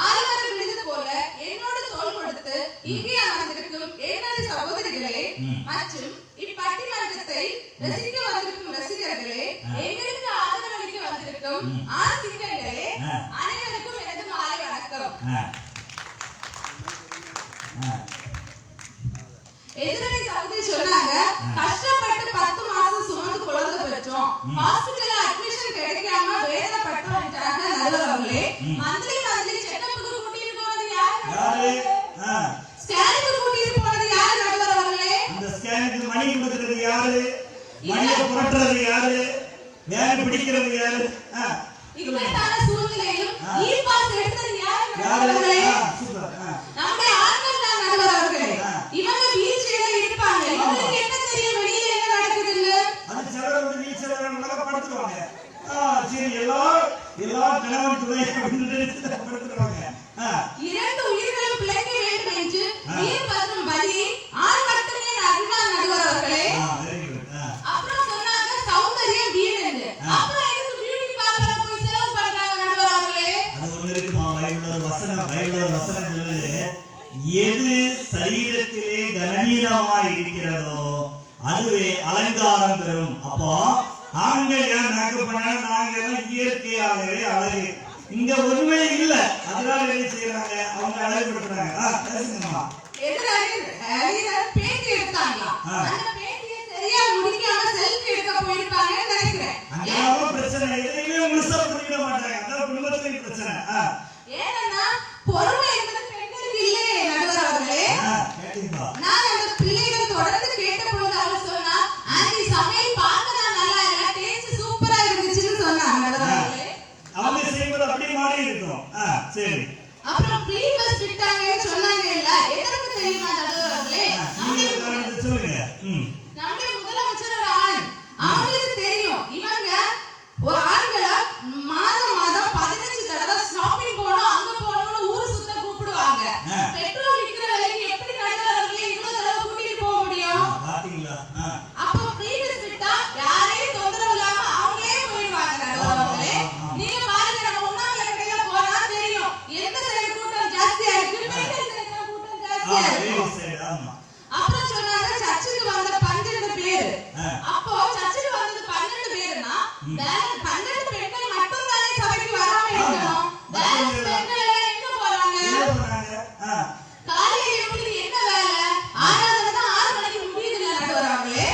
ஆழ்வார் விழுது போல என்னோடு தோள் கொடுத்து இங்கே அமர்ந்திருக்கும் எதிரணி சகோதரிகளே மற்றும் இப்பட்டிமன்றத்தை ரசிக்க வந்திருக்கும் ரசிகர்களே, எங்களுக்கு ஆதரவளிக்க வந்திருக்கும் ஆசிரியர்களே, அனைவருக்கும் எனது மாலை வணக்கம். எதிரணி சகோதரி சொன்னாங்க, கஷ்டப்பட்டு 10 மாசம் சுமந்து குழந்தை பெற்றோம், ஹாஸ்பிடல்ல அட்மிஷன் கிடைக்காம வேதனைப்பட்டோம் என்றாங்க நடுவர்களே. மந்த்லி செக்கப்புக்கு கூட்டிட்டு போனது யாரு? ஸ்கேனுக்கு கூட்டிட்டு போனது யாரு நடுவர்களே? அந்த ஸ்கேனுக்கு மணி கொடுக்கிறது யாரு? மணியை புரட்டுறது யாரு? வேலை பிடிக்கிறது யாரு? இப்படியான சூழ்நிலையிலும் இ பாஸ் எடுத்தது யாரு நடுவர்களே? நம்முடைய ஆண்கள் தான் நடுவர்களே. இவங்க வீழ்ச்சியில இருப்பாங்க, இவங்களுக்கு என்ன தெரியும் வெளியில என்ன நடக்குதுன்னு? அது சிலரோட வீழ்ச்சியில படுத்துருவாங்க. சரி, எல்லா கணவன் துணை படுத்துருவாங்க. 2 உயிர்களும் பிழைக்க வேண்டும் என்று உயிர் பற்றும் வழி ஆண் மட்டுமே அறிவார் நடுவர்களே. அப்புறம் சொன்னாங்க சௌந்தர்யம் வீடு. அப்புறம் எதுக்கு பியூட்டி பார்லர் போய் செலவு பண்றாங்க நடுவர்களே? அது ஒண்ணு இருக்குமா? பைபிள்ல ஒரு வசனம் வேண்டும். அப்போ ஆண்கள் ஏன் மேக்கப் பண்ணா நாங்க எல்லாம் இயற்கையாகவே அழகு. இங்க ஒண்ணுமே இல்ல, அதனால என்ன செய்யறாங்க, அவங்க அழகுபடுத்துறாங்க. பேசுங்கம்மா. பேட்டி எடுத்தாங்களா, அந்த பேட்டியை சரியா முடிக்காம செல்ஃபி எடுக்க போயிருப்பாங்கன்னு நினைக்கிறேன். அங்கேயும் பிரச்சனை, எதையுமே முழுசா புரிஞ்சிட மாட்டாங்க. அதான் குடும்பத்திலேயும் பிரச்சனை. ஏன்னா பொறுமை என்பது பெண்களுக்கு இல்லையே நடுவர் அவர்களே. நான் அந்த பிள்ளைகள் தொடர்ந்து கேட்ட பொழுது அவர் சொன்னா, ஆண்டி சமையல் பார்க்கதான் நல்லா இல்ல, டேஸ்ட் சூப்பரா இருந்துச்சுன்னு சொன்னாங்க நடுவர் அவர்களே. அவங்க செய்வது அப்படியே மாறி இருக்கும். சரி, அப்புறம் ப்ரீபஸ் விட்டாங்கன்னு சொன்னாங்க இல்ல, எதற்கு தெரியுமா நடுவர் அவர்களே? சொல்லுங்க. நம்முடைய முதலமைச்சர் ஒரு ஆண், அவங்களுக்கு தெரியும் இவங்க ஒரு ஆண்களை மாதம் 15 தடவை ஷாப்பிங் போகணும், அங்க போகணும்னு ஊர் சுத்த கூப்பிடுவாங்க. பெட்ரோல் விக்கிற விலைக்கு எப்படி நடுவர்களே இவ்வளவு தடவை கூட்டிட்டு போக முடியும்? அப்போ ப்ரீபஸ் விட்டா யாரையும் தொந்தரவு இல்லாம அவங்களே போயிடுவாங்க நடுவர்களே. நீங்க பாருங்க, நம்ம உண்ணாவில கடையில போனா தெரியும் எந்த சைடு கூட்டம் ஜாஸ்தியா இருக்கு, பெண்கள் சைடு கூட்டம் ஜாஸ்தியா இருக்கு. அப்புறம் சொன்னாங்க சர்ச்சுக்கு வந்த 12 பேர். அப்போ சர்ச்சுக்கு வந்தது 12 பேர்னா 12 பெண்கள் மட்டும் தானே சபைக்கு வராம இருக்கணும். பேலன்ஸ் பெண்கள் எல்லாம் எங்க போறாங்க? காலையில எப்படி என்ன வேலை? ஆராதனை தான் 6 மணிக்கு முடியுதுல நடுவர் அவர்களே.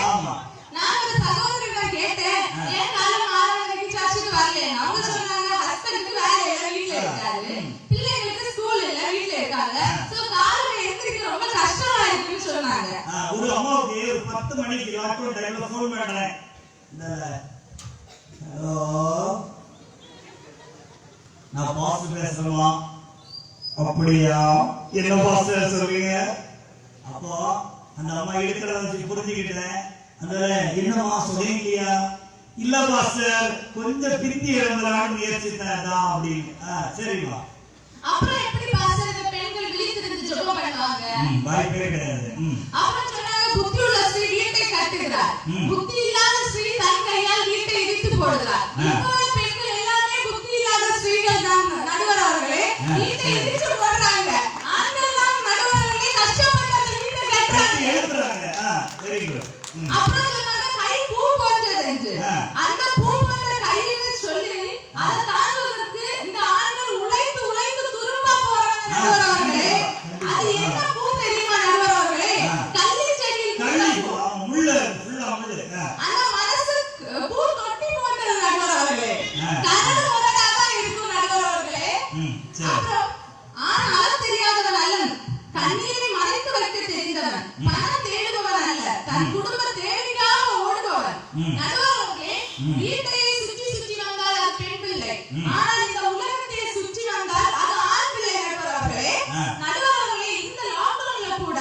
நான் ஒரு சகோதரியிடம் கேட்டேன், ஏன் காலையில 6 மணிக்கு சர்ச்சுக்கு வரல? அவங்க சொன்னாங்க ஹஸ்பண்டுக்கு வேலை இல்ல, வீட்டுல இருக்காரு, பிள்ளைங்களுக்கு ஸ்கூல் இல்ல, வீட்டுல இருக்காங்க, சோ காலையில எந்திரிக்க ரொம்ப கஷ்டமா இருக்குன்னு சொன்னாங்க. ஒரு அம்மாவுக்கு ஒரு 10 மணிக்கு லாக்டவுன் டைம்ல ஃபோன் பண்றேன். ஹலோ, நான் பாஸ் பேசுறேமா. அப்படியா, என்ன பாஸ் சொல்றீங்க? அப்போ அந்த அம்மா இருக்கிறத வச்சு புரிஞ்சுக்கிட்டேன். அந்த என்னமா சொல்றீங்கயா? இல்ல பாஸ்டர், கொஞ்சம் பிரித்தி எழுந்தலான்னு முயற்சித்தேன் அப்படின்னு. சரிமா. அப்புறம் எப்படி பாஸ்டர் இந்த பெண்கள் விழித்திருந்து ஜெபம் பண்ணுவாங்க? வாய்ப்பே கிடையாது. அப்புறம் சொன்னாங்க புத்தியுள்ள ஸ்திரீ வீட்டை கட்டுகிறார், புத்தி இல்லாத ஸ்திரீ தன் கையால் வீட்டை இடித்து போடுகிறார். இப்போ பெண்கள் எல்லாமே புத்தி இல்லாத ஸ்திரீகள் தான் நடுவர் அவர்களே, வீட்டை இடித்து போடுறாங்க. ஆண்கள் தான் நடுவர் அவர்களே கஷ்டப்பட்டு அந்த வீட்டை கட்டுறாங்க. Very good. அப்புறம் சொன்னாங்க கை பூ போன்றது. அந்த பூ போன்ற கையில சொல்லி அதை தாங்குவதற்கு இந்த ஆண்கள் உழைத்து உழைத்து துரும்ப போறாங்க நடுவர் அவர்களே. அது என்ன பூ தெரியுமா நடுவர் அவர்களே? கள்ளி செடியில் முள்ள ஃபுல்லா முள்ள. அந்த மனசு பூ தொட்டி போன்றது நடுவர் அவர்களே. கனவு முரடா தான் இருக்கும் நடுவர் அவர்களே. அப்புறம் ஆனால் தெரியாதவன் அல்லன், கண்ணீரை மறைத்து வைக்க தெரிந்தவன், பணம் தேடுபவன் அல்ல, தன் குடும்ப தேவைக்காக ஓடுபவன் நடுவர் அவர்களே. வீட்டையை சுற்றி சுற்றி வந்தால் அது பெண் பிள்ளை, ஆனால் இந்த உலகத்தை சுற்றி வந்தால் அது ஆண் பிள்ளை நடுவர் அவர்களே. நடுவர் அவர்களே, இந்த லாக்டவுன்ல கூட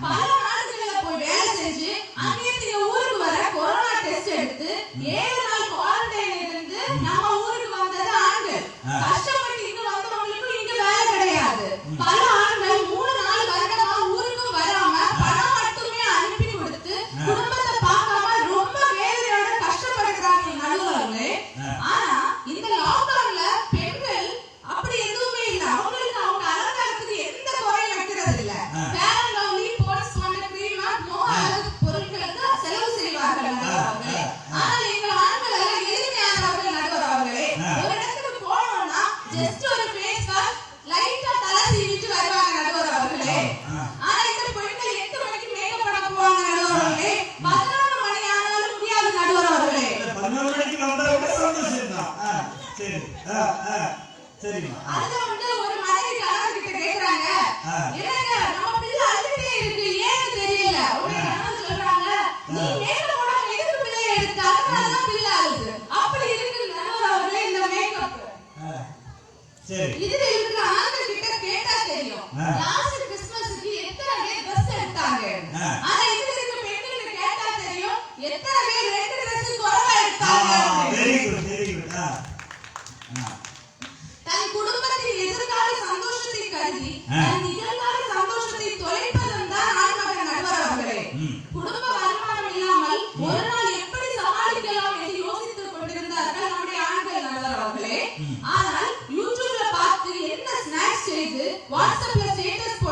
பல நாடுகள்ல போய் வேலை செஞ்சு அங்கிருந்து ஊருக்கு வர கொரோனா டெஸ்ட் எடுத்து 7 நாள் குவாரண்டைன் இருந்து நம்ம ஊருக்கு வந்தது ஆண்கள். கஷ்டப்பட்டு இங்க வந்தவங்களுக்கு இங்க வேலை கிடையாது. பல ஆண்கள் 3-4 வருடமா ஊருக்கு வராம பணம் மட்டுமே அனுப்பி கொடுத்து குடும்பத்தை பார்க்காம ரொம்ப வேதனையோட கஷ்டப்படுறாங்க நடுவர்களே. ஆனா இந்த லாக்டவுன்ல பெண்கள் அப்படி எதுவுமே இல்ல, அவங்களுக்கு அவங்க அலங்காரத்துக்கு எந்த குறையும் வைக்கிறது இல்ல. ஃபேர் அண்ட் லவ்லி, போன்ஸ் போன்ற கிரீமா, அழகு பொருட்களுக்கு செலவு செய்வார்கள் நடுவர்களே. ஆனால் எங்கள் ஆண்கள் எல்லாம் எளிமையானவர்கள் நடுவர்களே. ஒரு இடத்துக்கு போனோம்னா ஜஸ்ட் ஒரு ஃபேஸ் வாஷ், லைட்டா தலை சீவிட்டு வருவாங்க நடுவர்களே. ஆனா இந்த பெண்கள் 8 மணிக்கு மேக்கப் பண்ண போவாங்க நடுவர்களே. 11 மணி ஆனாலும் முடியாது நடுவர்களே. 11 மணிக்கு வந்தா கூட சந்தோஷம் தான். சரி. சரிமா. அதுல வந்து ஒரு மனைவி கணவன் கிட்ட கேக்குறாங்க, என்னங்க நம்ம பிள்ளை அழுதுட்டே இருக்கு, ஏன்னு தெரியல. உடனே கணவன் சொல்றாங்க, நீ மேக்கப் போடாம எதுக்கு பிள்ளை எடுத்த, அதனாலதான் பிள்ளை அழுது. அப்படி இருக்கு நடுவர்களே இந்த மேக்கப். சரி. இதுல இருக்கிற ஆண்கள் கிட்ட கேட்டா தெரியும் லாஸ்ட் கிறிஸ்மஸ்க்கு எத்தனை பேர் ட்ரெஸ் எடுத்தாங்க. ஆனா இதுல இருக்கிற பெண்களுக்கு கேட்டா தெரியும் எத்தனை பேர் 2 ட்ரெஸ் குறைவா எடுத்தாங்க. Very good, very good. தன் குடும்பத்தின் எதிர்கால சந்தோஷத்தை கருதி தன் நிகழ்கால சந்தோஷத்தை தொலைப்பதும் தான் ஆண்மகன் நடுவர் அவர்களே. குடும்ப வருமானம் இல்லாமல் ஒரு நாள் எப்படி சமாளிக்கலாம் என்று யோசித்துக் கொண்டிருந்தார்கள் நம்முடைய ஆண்கள் நடுவர் அவர்களே. ஆனால் யூடியூப்ல பார்த்து என்ன ஸ்நாக்ஸ் செய்து வாட்ஸ்அப்ல ஸ்டேட்டஸ்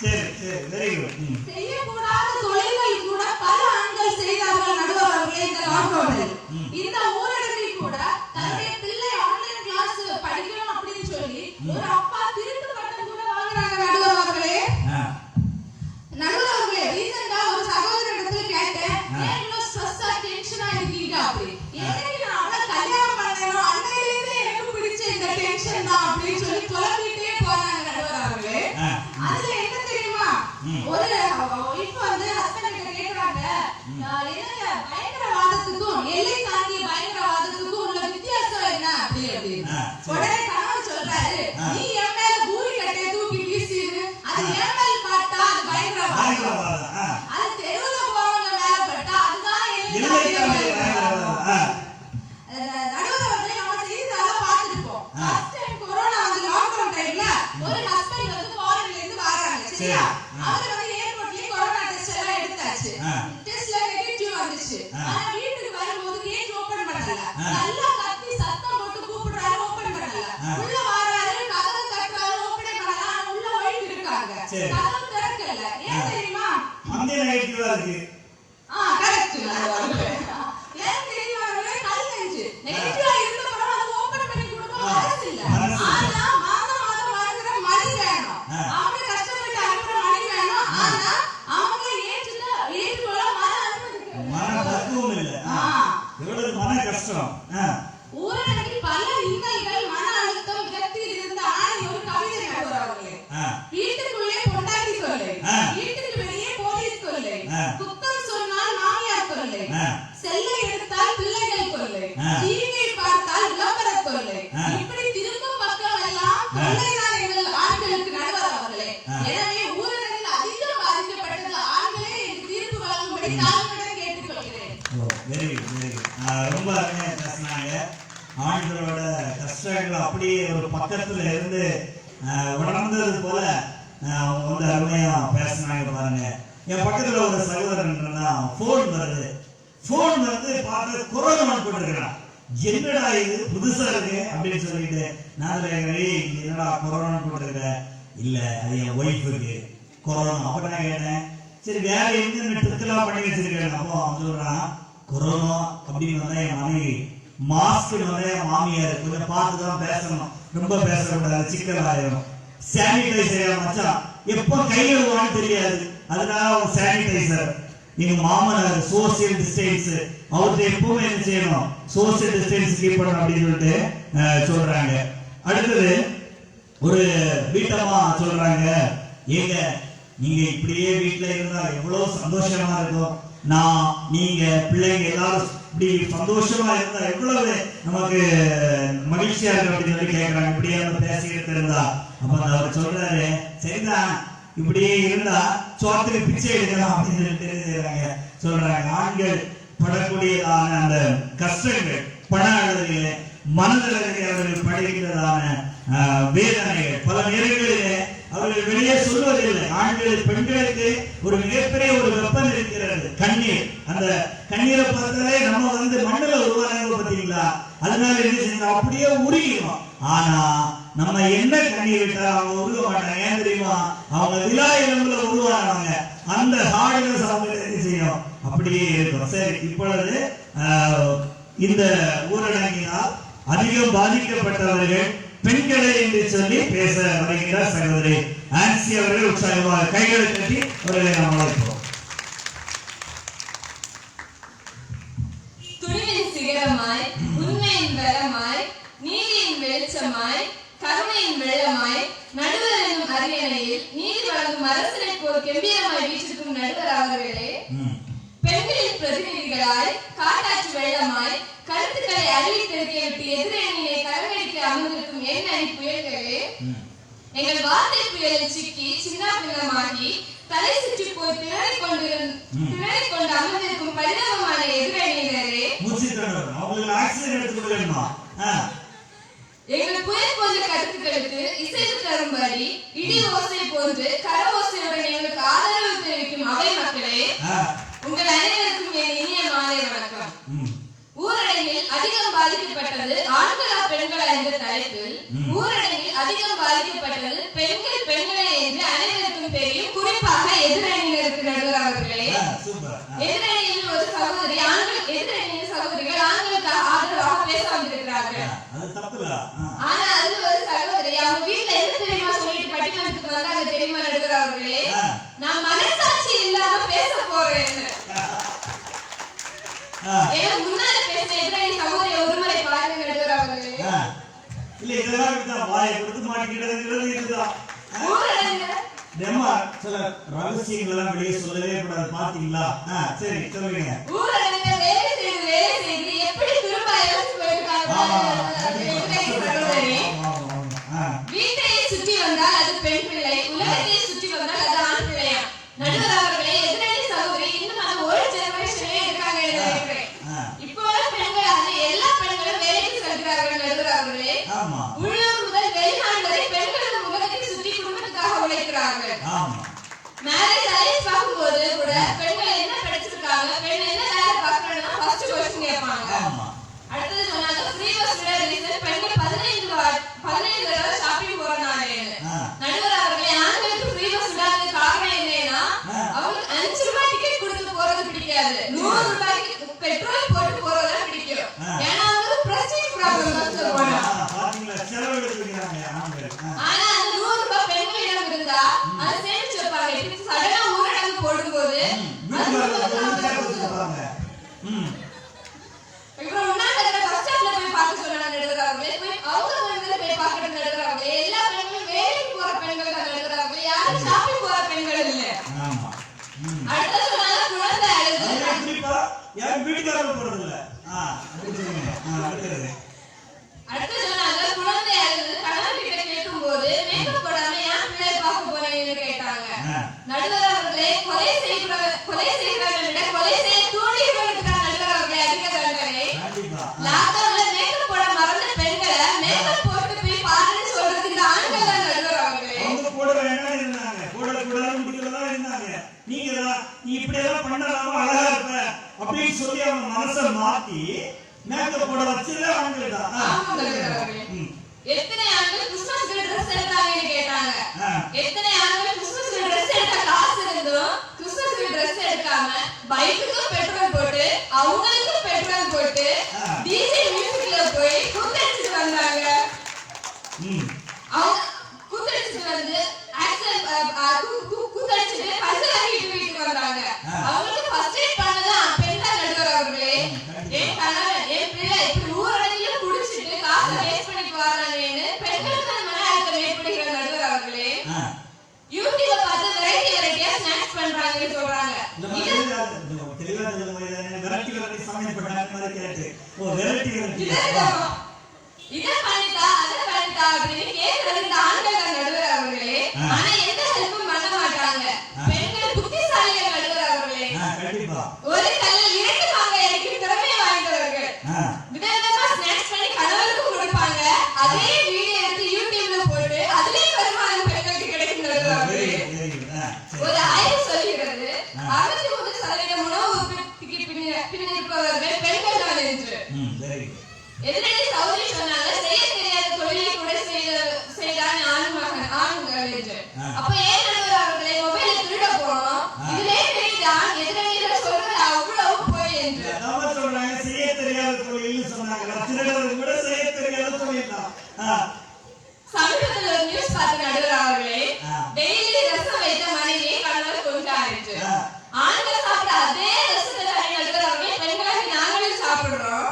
சரி சரி வெரி குட். செய்யக்கூடாத தொழில்கள் கூட பல ஆண்கள் செய்தார்கள் நடுவர் அவர்களே இந்த லாக்டவுனில். இந்த ஊரடங்கில் கூட தன்னுடைய பிள்ளை ஆன்லைன் கிளாஸ் படிக்கணும் அப்படின்னு சொல்லி ஒரு அப்பா திருட்டு பட்டம் கூட வாங்குறாங்க நடுவர் அவர்களே. நடுவர் அவர்களே ரீசெண்டா ஒரு சகோதரனிடத்துல கேட்டேன், ஏன் இவ்வளவு ஸ்ட்ரெஸ்ஸா டென்ஷனா இருக்கீங்க அப்படி. எனக்கு நான் அவளை கல்யாணம் பண்ணணும், அன்னையிலிருந்து எனக்கு பிடிச்ச இந்த டென்ஷன் தான் அப்படின்னு சொல்லி குழப்பிட்டே போறாங்க நடுவர் அவர்களே. அதுல என்ன தெரியுமா, ஒரு இப்ப வந்து ஹஸ்பண்ட் கிட்ட கேக்குறாங்க, என்னங்க பயங்கரவாதத்துக்கும் எல்லை தாண்டிய பயங்கரவாதத்துக்கும் உள்ள வித்தியாசம் என்ன அப்படி அப்படின்னு. உடனே கணவன் சொல்றாரு, நீ என் மேல பூரி கட்டையை தூக்கி வீசிடு, அது என் மேல பட்டா அது பயங்கரவாதம், அது தெருவுல போறவங்க மேல பட்டா அதுதான் எல்லை தாண்டிய பயங்கரவாதம். நடுவர் அவர்களே நம்ம செய்தித்தாள பார்த்திருப்போம். ஃபர்ஸ்ட் டைம் கொரோனா வந்து லாக்டவுன் டைம்ல ஒரு ஹஸ்பண்ட் வந்து ஃபாரின்ல இருந்து வராங்க சரியா. அவர் வந்து ஏர்போர்ட்லயே கொரோனா டெஸ்ட் எல்லாம் எடுத்தாச்சு. டெஸ்ட்ல நெகட்டிவ் வந்துச்சு. ஆனா வீட்டுக்கு வரும்போது கேட் ஓபன் பண்ணல. நல்லா கத்தி சத்தம் போட்டு கூப்பிடுறாரு, ஓபன் பண்ணல. உள்ள வராரு, கதவு தட்டுறாரு, ஓபன் பண்ணல. ஆனா உள்ள ஒய்ஃப் இருக்காங்க. கதவு திறக்கல. ஏன் தெரியுமா? அந்த நெகட்டிவா இருக்கு. கரெக்ட். ஏன் தெரியுமா? கல் நெஞ்சு நெகட்டிவா இருந்த படம் அது ஓபன் பண்ணி கொடுக்க மனசு இல்ல. ஆனா மாதம் வாங்குற மணி வேணும். அவங்க கஷ்டப்பட்டு அனுப்புற மணி வேணும். ஆனா அவங்க ஏற்றுக்கொள்ள மன பக்குவம் இல்ல. எவ்வளவு மன கஷ்டம். ஊரடங்கில் பல இன்னல்கள், மன அழுத்தம், விரக்தியில் இருந்த ஆணை ஒரு கவிதை நடுவர்களே. வீட்டுக்குள்ளே பொண்டாட்டி தொல்லை, வீட்டுக்கு வெளியே போலீஸ் தொல்லை, குத்தம் சொன்னால் மாமியார் தொல்லை, செல்லை எடுத்தால் பிள்ளைகள் தொல்லை, டிவியை பார்த்தால் விளம்பர தொல்லை, இப்படி திரும்பும் பக்கம் எல்லாம் தொல்லைதான் எங்கள் ஆண்களுக்கு நடுவர் அவர்களே. எனவே ஊரடங்கில் அதிகம் பாதிக்கப்பட்டது ஆண்களே என்று தீர்ப்பு வழங்கும்படி தாழ்மையுடன் கேட்டுக்கொள்கிறேன். Very good very good. ரொம்ப அருமையா பேசினாங்க. ஆண்களோட கஷ்டங்கள் அப்படியே ஒரு பக்கத்துல இருந்து உணர்ந்தது போல அவங்க வந்து அருமையா பேசினாங்க பாருங்க. என் பக்கத்துல ஒரு சகோதரன் போன் வருது. போன் வந்து பார்த்து கொரோனா போட்டுருக்கிறான். என்னடா இது புதுசா இருக்கு அப்படின்னு சொல்லிட்டு நான் என்னடா கொரோனா போட்டுருக்க. இல்ல அது என் ஒய்ஃபுக்கு கொரோனா. அப்ப நான் கேட்டேன், சரி வேற எங்க ட்ரிக்கெல்லாம் பண்ணி வச்சிருக்கேன். அப்போ அவன் சொல்றான், கொரோனா அப்படின்னு வந்தா என் மனைவி, மாஸ்க் வந்தா என் மாமியார், கொஞ்சம் பார்த்துதான் பேசணும், ரொம்ப பேசக்கூடாது, சிக்கல் ஆயிரும். சானிடைசர் மச்சான் எப்ப கை கழுவான்னு தெரியாது, அதனால அவன் சானிடைசர். எங்க மாமனார் சோசியல் டிஸ்டன்ஸ், அவர்கிட்ட எப்பவுமே என்ன செய்யணும், சோசியல் டிஸ்டன்ஸ் கீப் பண்ணணும் அப்படின்னு சொல்லிட்டு சொல்றாங்க. அடுத்தது ஒரு வீட்டம்மா சொல்றாங்க, ஏங்க நீங்க இப்படியே வீட்டுல இருந்தா எவ்வளவு சந்தோஷமா இருக்கும், நான் நீங்க பிள்ளைங்க எல்லாரும் இப்படி சந்தோஷமா இருந்தா எவ்வளவு நமக்கு மகிழ்ச்சியா இருக்கு அப்படின்னு சொல்லி கேட்கறாங்க. இப்படியே பேசிக்கிட்டு இருந்தா அப்ப அவர் சொல்றாரு, சரிதான் இப்படியே இருந்தா சோத்துக்கு பிச்சை எடுக்கலாம் அப்படின்னு சொல்லிட்டு சொல்றாங்க. ஆண்கள் படக்கூடியதான அந்த கஷ்டங்கள், பண அழகிலே மனதளவிலே அவர்கள் படுகிறதான வேதனைகள் பல நேரங்களிலே அவர்கள் வெளியே சொல்வதில்லை. ஆண்கள் பெண்களுக்கு ஒரு மிகப்பெரிய ஒரு வெப்பம் இருக்கிறது, கண்ணீர். அந்த கண்ணீரை பார்த்தாலே நம்ம வந்து மண்ணில் உருவானவங்க பார்த்தீங்களா, அதனால என்ன செய்யணும், அப்படியே உருகிடும். ஆனா நம்ம என்ன கண்ணீர் விட்டா அவங்க உருக மாட்டாங்க. ஏன் தெரியுமா, அவங்க விழா இடங்களை உருவாங்க. அந்த ஹார்ட்னஸ் அவங்க என்ன செய்யும், அப்படியே இருக்கும். சரி, இப்பொழுது இந்த ஊரடங்கினால் அதிகம் பாதிக்கப்பட்டவர்கள் பெண்களை என்று சொல்லி பேச வருகிறார் சகோதரி ஆன்சி அவர்கள். உற்சாகமாக கைகளை கட்டி அவர்களை நாம் அழைப்போம். துணிவின் சிகரமாய், உண்மையின் பலமாய், நீதியின் வெளிச்சமாய், கருணையின் வெள்ளமாய், நடுவர் என்னும் அரியணையில் நீதி வழங்கும் அரசனை போல் கம்பீரமாய் வீற்றிருக்கும் நடுவர் அவர்களே, பெண்களின் பிரதிநிதிகளாய் காட்டாற்று வெள்ளமாய் கருத்துக்களை அள்ளி தெளித்து எதிரணியை கரவெடுக்க அமர்ந்திருக்கும் எண்ணெய் புயல்களே, எங்கள் வார்த்தை புயலில் சிக்கி சின்ன பின்னமாகி தலை சுற்றி போய் திணறிக் கொண்டு அமர்ந்திருக்கும் பரிதாபமான எதிரணியினரே, எங்கள் புயல் போன்ற கருத்துக்களுக்கு இசைத்து தரும்படி இடி ஓசை போன்று கர ஓசையுடன் எங்களுக்கு ஆதரவு தெரிவிக்கும் அவை மக்களே, உங்கள் அனைவருக்கும் என் இனிய மாலை வணக்கம். ஊரடங்கில் அதிகம் பாதிக்கப்பட்டது ஆண்களா பெண்களா என்ற தலைப்பில் ஊரடங்கில் அதிகம் பாதிக்கப்பட்டது பெண்களே என்று அனைவருக்கும் தெரியும், சூப்பர். எதிரணியில் ஒரு சகோதரி எதிரணியின் சகோதரிகள் ஆண்களுக்கு ஆதரவாக பேச வந்திருக்கிறார்கள். அது தப்புல. ஆனா அது ஒரு சகோதரி அவங்க வீட்டுல என்ன தெரியுமா சொல்லிட்டு பட்டிமன்றத்துக்கு வந்தாங்க தெரியுமா நடுவர்களே? நான் மனசாட்சி இல்லாம பேச போறேன். ஏன் முன்னாடி பேச எதிரணி சகோதரி ஒரு முறை பாருங்க நடுவர்களே. இல்ல இதெல்லாம் விட்டா வாயை கொடுத்து மாட்டிக்கிட்டதுங்கிறது இதுதான். சில ரகசியங்கள் எல்லாம் வெளியே சொல்லவே கூடாது பாத்தீங்களா? சரி சொல்லுங்க. ஊரடங்கு வேலை செய்து எப்படி திரும்ப இறந்து போயிருக்காங்க. வீட்டை சுற்றி வந்தால் அது பெண் பிள்ளை, உலகத்தை சுற்றி வந்தால் அது ஆண் பிள்ளையா? நடுவர் அவர்களே, எதிரணி சகோதரி இன்னும் அந்த ஒரு ஜெனரேஷனே இருக்காங்க நினைக்கிறேன். இப்போ பெண்கள் அது எல்லா பெண்களும் வேலைக்கு செல்கிறார்கள் நடுவர் அவர்களே. உள்ளூர் முதல் வெளிநாடு வரை பெண்கள் உலகத்தை சுற்றி குடும்பத்துக்காக உழைக்கிறார்கள். மேரேஜ் அலைன்ஸ் பார்க்கும்போது கூட பெண்கள் என்ன படிச்சிருக்காங்க, பெண் என்ன வேலை பார்க்கறதுனா ஃபர்ஸ்ட் क्वेश्चन கேட்பாங்க. அடுத்து சொன்னாங்க ஃப்ரீ பஸ் ரீசன் பெண்கள் 15 தடவை ஷாப்பிங் போறாங்க. நடுவர் அவர்களே, ஆண்களுக்கு ஃப்ரீ பஸ் விடாத காரணம் என்னன்னா அவங்களுக்கு 5 ரூபாய் டிக்கெட் கொடுத்து போறது பிடிக்காது, 100 ரூபாய்க்கு பெட்ரோல் போட்டு போறது பிடிக்கும். ஏன்னா அவங்களுக்கு பிரஸ்டீஜ் ப்ராப்ளம் பஸ்ல போனா பாத்தீங்களா செலவு எடுத்துக்கிறாங்க ஆண்கள். ஆனா அந்த 100 ரூபாய் பெண்களிடம் இருந்தா அது சேமிச்சு வைப்பாங்க. இப்படி சடனா ஊரடங்கு போடும்போது இப்போ உன்னால பஸ் ஸ்டாப்ல போய் பார்க்க சொன்னாங்க நடுவர்களே. போய் அவங்க பெண்களை போய் பார்க்கறது நடுவர்களே. எல்லா பெண்களும் வேலைக்கு போற பெண்கள் தான் நடுவர்களே, யாரும் ஷாப்பிங் போற பெண்கள் இல்ல. ஆமா. அடுத்து சொன்னாங்க குழந்தை அழுது. கண்டிப்பா யாரும் வீட்டுக்காரங்க போறது இல்ல. அடுத்து சொன்னாங்க குழந்தை அழுது. கணவன் கிட்ட கேட்கும்போது மேக்கப் போடாம ஏன் பிள்ளை பார்க்க போறீங்கன்னு கேட்டாங்க. நடுவர் அவர்களே, கொலை செய்கிறவர்களை விட கொலை செய்ய தூண்டியவர்களுக்கு நடுவர் அவர்களே அதிக தண்டனை. லாக்டவுன்ல மேக்கப் போட மறந்த பெண்களை மேக்கப் போட்டு போய் பாருன்னு சொல்றது இந்த ஆண்கள் தான் நடுவர் அவர்களே. அவங்க போட வேண்டாம் இருந்தாங்க, போடக்கூடாது முடிக்கிறதா இருந்தாங்க. நீங்க நீ இப்படி எல்லாம் பண்ணலாமா அழகா இருப்ப அப்படின்னு சொல்லி அவங்க மனசை மாத்தி மேக்கப் போட வச்சதே ஆண்கள் தான். எத்தனை ஆண்கள் கிறிஸ்மஸ் ட்ரெஸ் எடுத்தாங்கன்னு கேட்டாங்க. எத்தனை ஆண்கள் கிறிஸ்மஸ் ட்ரெஸ் எடுக்க காசு இருந்தும் கிறிஸ்மஸ் ட்ரெஸ் எடுக்காம பைக்குக்கும் பெட்ரோல் போட்டு அவங்களுக்கும் பெட்ரோல் போட்டு டிஜே மியூசிக்ல போய் கூத்தடிச்சிட்டு வந்தாங்க. அவங்க கூத்தடிச்சிட்டு வந்து கூத்தடிச்சிட்டு பஞ்சலாகிட்டு வீட்டுக்கு வந்தாங்க. அவங்களுக்கு ஃபர்ஸ்ட் எய்ட் பண்ணதான் பெண் தான் நடுவர் அவர்களே. என் கணவன் என் பிள்ளை இப்படி ஊரடங்கில குடிச்சிட்டு காசை வேஸ்ட் பண்ணிட்டு வராங்கன்னு பெண்களுக்கு மன அழுத்தம் ஏற்படுகிற நடுவர் அவர்களே. யூடியூப்ல பார்த்து வெரைட்டியா ஸ்நாக்ஸ் பண்றாங்கன்னு சொல்றாங்க. இத பண்ணிட்டா அத பண்ணிட்டா அப்படின்னு கேட்கறது இந்த ஆண்கள் தான் நடுவர் அவர்களே. ஆனா எந்த ஹெல்ப்பும் பண்ண மாட்டாங்க. பெண்கள் புத்திசாலிகள் நடுவர் அவர்களே. ஒரு கல்லில் 2 மாங்காய் அடிக்கிற திறமையை வாய்ந்தவர்கள். விதவிதமா ஸ்நாக்ஸ் பண்ணி கணவருக்கும் கொடுப்பாங்க. அதே வீடியோ எடுத்து யூடியூப்ல போட்டு அதுலயே வருமானம் பெண்களுக்கு கிடைக்கும் நடுவர் அவர்களே. ஒரு ஆய்வு சொல்கிறது 63% உணவு உற்பத்திக்கு பின்னிருப்பவர்கள் பெண்கள் தான் என்று. எதிரணி சகோதரி சொன்னாங்க செய்ய தெரியாத தொழிலை கூட செய்தான் ஆண்கள் என்று. அப்ப ஏன் நடுவர் அவர்களை மொபைலை திருட போனோம்? இதுலே தெரியுதான் எதிரணியில சொல்றது அவ்வளவு போய் என்று. சொல்றாங்க செய்ய தெரியாத தொழில்னு சொன்னாங்க. திருடறது கூட செய்ய தெரியாத தொழில் தான். சமீபத்தில் ஒரு நியூஸ் பார்த்து நடுவர் அவர்களே, டெய்லி ரசம் வைத்த மனைவியை கணவர் கொண்டார் என்று. ஆண்கள் சாப்பிட அதே ரசத்தை நடுவர் அவர்களே பெண்களாக நாங்களும் சாப்பிடுறோம்.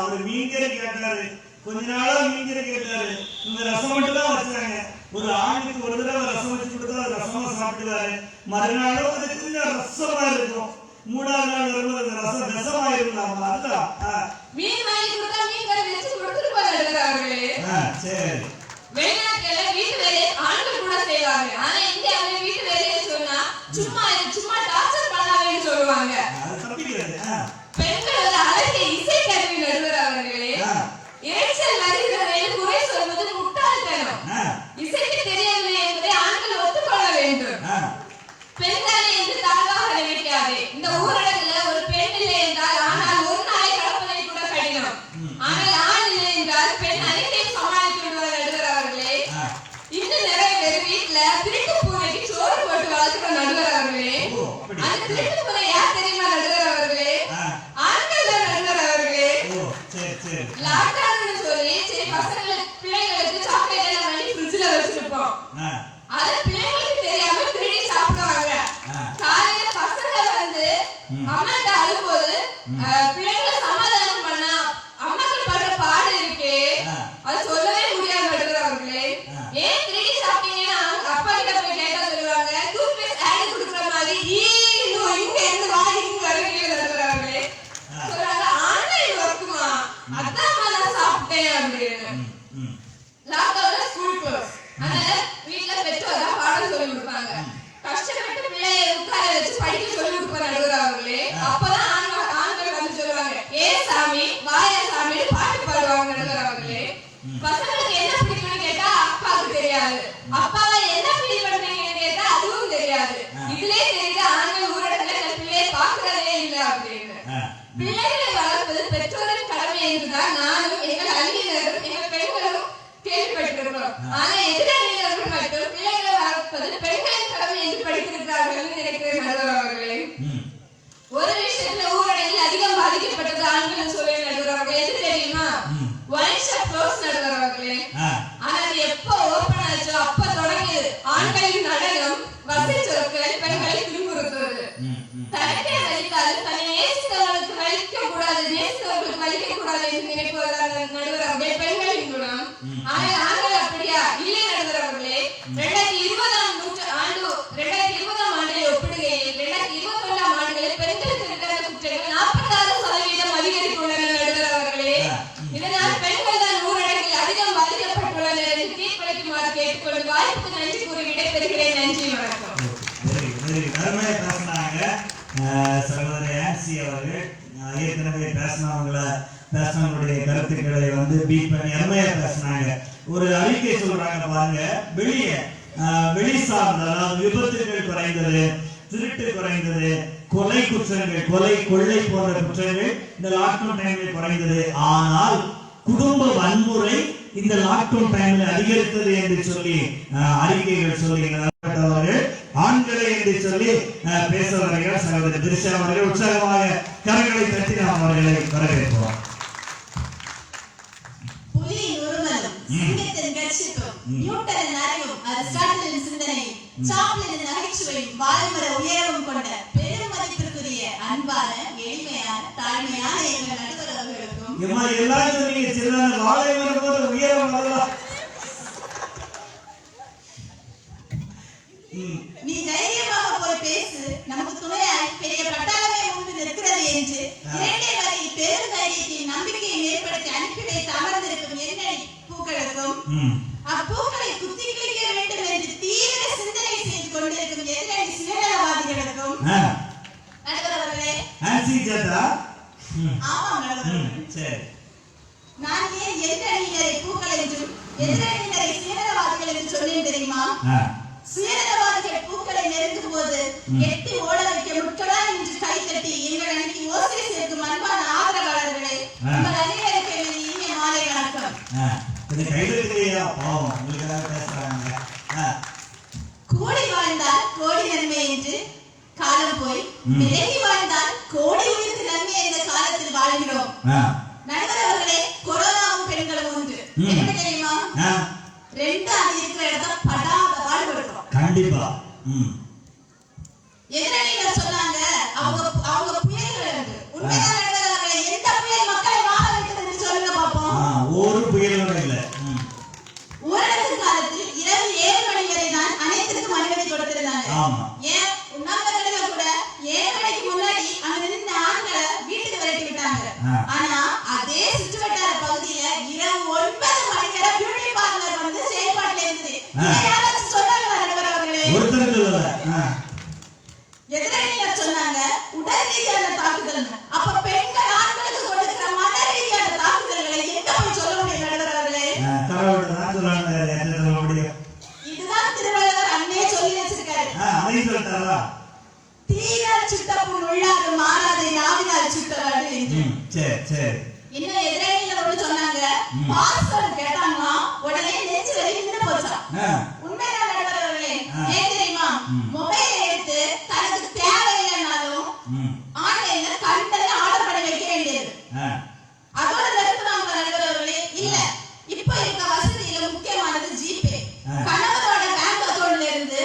அவரு மீன்கறி கேட்டாரு, கொஞ்ச நாளா மீன்கறி கேட்டாரு. இந்த ரசம் மட்டும் தான் வச்சாங்க. ஒரு ஆணுக்கு ஒரு தடவை ரசம் வச்சு கொடுத்தா ரசமா சாப்பிடுவாரு. மறுநாளும் அது கொஞ்சம் ரசமா இருக்கும். 3ஆவது நாள் வரும்போது அந்த ரசம் ரசமா இருந்தாங்க. அதுதான் மீன் வாங்கி கொடுத்தா மீன் கறி வச்சு கொடுத்துட்டு போறாரு. சரி, வெளிநாட்டுல வீட்டு வேலையை ஆண்கள் கூட செய்வாங்க. ஆனா இந்தியாவில வீட்டு வேலையை சொன்னா சும்மா டார்ச்சர் பண்ணாங்கன்னு சொல்லுவாங்க. பெண்கள் ஒரு அழகிய இசை கருவி நடுவர் அவர்களே. இறைச்சல் வருகிறதை குறை சொல்வது முட்டாள்தனம். இசைக்கு தெரியவில்லை என்பதை ஆண்கள் ஒத்துக்கொள்ள வேண்டும். பெண்களை என்று தாழ்வாக நினைக்காதே. இந்த ஊரடங்குல ஒரு பெண் இல்லை என்றால் ஆனால் ஒரு நாளை கடப்பதை கூட கடினம். ஆனால் ஆண் இல்லை என்றால் பெண் அனைத்தையும் சமாளித்து விடுவார் நடுவர் பிள்ளைங்களுக்கு தெரியாம திருடி சாப்பிடுவாங்க. காலையில பசங்க வந்து அம்மாட்ட அழும்போது பிள்ளைங்களை சமாதானம் பண்ணா அம்மாக்கள் படுற பாடு இருக்கே அது சொல்லவே முடியாது நடுவர்களே. ஏன் திருடி சாப்பிட்டீங்கன்னா அப்பா கிட்ட போய் கேட்டா சொல்லுவாங்க டூத் பேஸ்ட் ஆட் கொடுக்குற மாதிரி இங்க இருந்து வா இங்க வரீங்க நடுவர்களே. சொல்றாங்க ஆன்லைன் ஒர்க்குமா அதான் நான் சாப்பிட்டேன் அப்படின்னு. லாக்டவுன்ல ஸ்கூல் க்ளோஸ், அதனால வீட்ல பெற்றோர் தான் பாடம் சொல்லி கொடுப்பாங்க. கஷ்டப்பட்டு பிள்ளையை உட்கார வச்சு படிக்க சொல்லி கொடுப்பாங்க நடுவர்களே. அப்பதான் ஆண்கள் வந்து சொல்லுவாங்க ஏ சாமி வாயா சாமி பாட்டு பாடுவாங்க நடுவர்களே. பசங்களுக்கு என்ன பிடிக்கும்னு கேட்டா அப்பாவுக்கு தெரியாது, அப்பாவை என்ன ஃபீல் பண்றீங்கன்னு கேட்டா அதுவும் தெரியாது. இதுலயே தெரியுது ஆண்கள் ஊரடங்குல இந்த பிள்ளையை பாக்குறதே இல்ல அப்படின்னு. பிள்ளைகளை வளர்ப்பது பெற்றோரின் கடமை என்றுதான் நானும் எங்கள் அணியினரும் எங்கள் பெண்களும் கேள்விப்பட்டிருக்கிறோம். ஆனா எதிரணியினர்கள் மட்டும் பிள்ளைகளை வளர்ப்பது பெண்களின் கடமை என்று படித்திருக்கிறார்கள் நினைக்கிறேன் நடுவர்களே. ஒரு விஷயத்துல ஊரடங்கில் அதிகம் பாதிக்கப்பட்டது ஆண்கள் சொல்லி நடுவர்களே. எது தெரியுமா? ஒயின் ஷாப் க்ளோஸ் நடுவர்களே. ஆனா அது எப்ப ஓபன் ஆச்சோ அப்ப தொடங்கியது ஆண்களின் நடனம், வசை சொற்கள், பெண்களை துன்புறுத்துவது. தனக்கே வலிக்காது தன்னை நேசித்தவர்களுக்கு வலிக்க கூடாது, நேசித்தவர்களுக்கு வலிக்க கூடாது என்று நினைப்பவர்கள் நடுவர்களே பெண்களின் குணம். ஆனால் ஆண்கள் அப்படியா? இல்லை நடுவர்களே. 2020ஆம் ஆண்டை ஒப்பிடுகையில் 2021ஆம் ஆண்டில் பெண்களுக்கு இருக்கிற குற்றங்கள் 46% அதிகரித்துள்ளன நடுவர்களே. இதனால் பெண்கள் தான் ஊரடங்கில் அதிகம் பாதிக்கப்பட்டுள்ளனர் என்று தீர்ப்பளிக்குமாறு கேட்டுக்கொண்டு வாய்ப்புக்கு நன்றி கூறி விடைபெறுகிறேன். நன்றி, வணக்கம். அருமையா பேசினாங்க சகோதரி ஆன்சி அவர்கள். ஏற்கனவே பேசினவங்களுடைய கருத்துக்களை வந்து பீட் பண்ணி அருமையா பேசினாங்க. ஒரு அறிக்கை சொல்றாங்க பாருங்க, வெளி சார்ந்த அதாவது விபத்துகள் குறைந்தது, திருட்டு குறைந்தது, கொலை குற்றங்கள், கொள்ளை போன்ற குற்றங்கள் இந்த லாக்டவுன் டைமில் குறைந்தது. ஆனால் குடும்ப வன்முறை இந்த லாக்டவுன் டைமில் அதிகரித்தது என்று சொல்லி அறிக்கைகள் சொல்லுகிறார்கள். ஆண்களை என்று சொல்லி பேச வருகிறார் சகோதரி திரிஷா அவர்கள். உற்சாகமாக கரங்களை தட்டி நாம் அவர்களை வரவேற்போம். புலியின் உருவலும் சிங்கத்தின் கர்ஜிப்பும் நியூட்டனின் அறிவும் அரிஸ்டாட்டிலின் சிந்தனையும் சாப்ளினின் நகைச்சுவையும் வாழ்முறை உயரமும் கொண்ட பெரும் மதிப்பிற்குரிய அன்பான எளிமையான தாழ்மையான எங்கள் நடுவர்களுக்கும் எல்லாரும் சொன்னீங்க சிறந்த வாழை மரம் உயரம் வரலாம். நீ தைரியமாக போய் பேசு, நமக்கு துணையாய் பெரிய பட்டாளமே முன்பு நிற்கிறது என்று இரண்டே வரை பெரும் தைரியத்தையும் நம்பிக்கையை ஏற்படுத்தி அனுப்பி வைத்து அமர்ந்திருக்கும் எண்ணெய் பூக்களுக்கும் அப்பூக்களை குத்தி கிழிக்க வேண்டும் என்று தீவிர சிந்தனை செய்து கொண்டிருக்கும் எதிரணி சுயநலவாதிகளுக்கும் நடுவர்களே. ஆமாம் நடுவர்களே. நான் ஏன் எதிரணியினரை பூக்கள் என்றும் எதிரணியினரை சுயநலவாதிகள் என்று சொன்னேன் தெரியுமா? சுயநலவாதிகள் பூக்களை நெருங்கும் போது எட்டி ஓட வைக்க முட்களா என்று கை தட்டி எங்கள் அன்னைக்கு ஓசை சேர்க்கும் அன்பான ஆதரவாளர்களே, உங்கள் அனைவருக்கு இனிய மாலை வணக்கம். கூடி வாழ்ந்தால் கோடி நன்மை என்று காலம் போய் விலகி வாழ்ந்தால் கோடி உயிருக்கு நன்மை என்ற காலத்தில் வாழ்கிறோம். நடுவர் அவர்களே, கொரோனாவும் பெண்களும் ஒன்று. என்ன தெரியுமா? 2 அணி இருக்கிற இடத்துல படாத பாடுபடுறோம். கண்டிப்பா. எதிரணியினர் சொன்னாங்க அவங்க புயல்கள் இருக்கு. உண்மைதான் நடுவர் அவர்களே. எந்த புயல் மக்களை வாழ வைக்கிறது என்று சொல்லுங்க பாப்போம். ஒரு புயலும் இல்ல. ஊரடங்கு காலத்தில் இரவு 7 மணி வரை தான் அனைத்துக்கும் அனுமதி கொடுத்திருந்தாங்க. ஏன் உண்ணாவிரதத்துல கூட 7 மணிக்கு முன்னாடி அங்க நின்ற ஆண்களை வீட்டுக்கு விரட்டி விட்டாங்க. ஆனா அதே சுற்றுவட்டார பகுதியில இரவு 9 மணி வரை பியூட்டி பார்லர் வந்து செயல்பாட்டுல இருந்தது. யாராச்சும் சொன்னாங்க நடுவர் அவர்களே? ஒருத்தர் சொல்லல. எதிரணியினர் சொன்னாங்க உடல் ரீதியான தாக்குதல். அப்ப பெண்கள் ஆண்களுக்கு கொடுக்கிற மன ரீதியான தாக்குதல்களை எங்க போய் சொல்ல முடியும் நடுவர் அவர்களே? இதுதான் திருவள்ளுவர் அன்னையே சொல்லி வச்சிருக்காரு. தீயால் சுட்ட புண் உள்ளாது மாறாது நாவினால் சுட்டவாடு என்று. இன்னும் எதிரணியினர் ஒன்று சொன்னாங்க, பாஸ்வேர்டு கேட்டாங்கன்னா உடனே நெஞ்சு வலி நின்று போச்சா. உண்மைதான் நடுவர் அவர்களே. ஏன் தெரியுமா? மொபைல் எடுத்து தனக்கு தேவையில்லைனாலும் ஆன்லைன்ல கண்டதை ஆர்டர் பண்ணி வைக்க வேண்டியது. அதோட நிறுத்துவாங்க நடுவர் அவர்களே. இல்ல, இப்ப இருக்க வசதியில முக்கியமானது ஜிபே. கணவரோட பேங்க் அக்கவுண்ட்ல இருந்து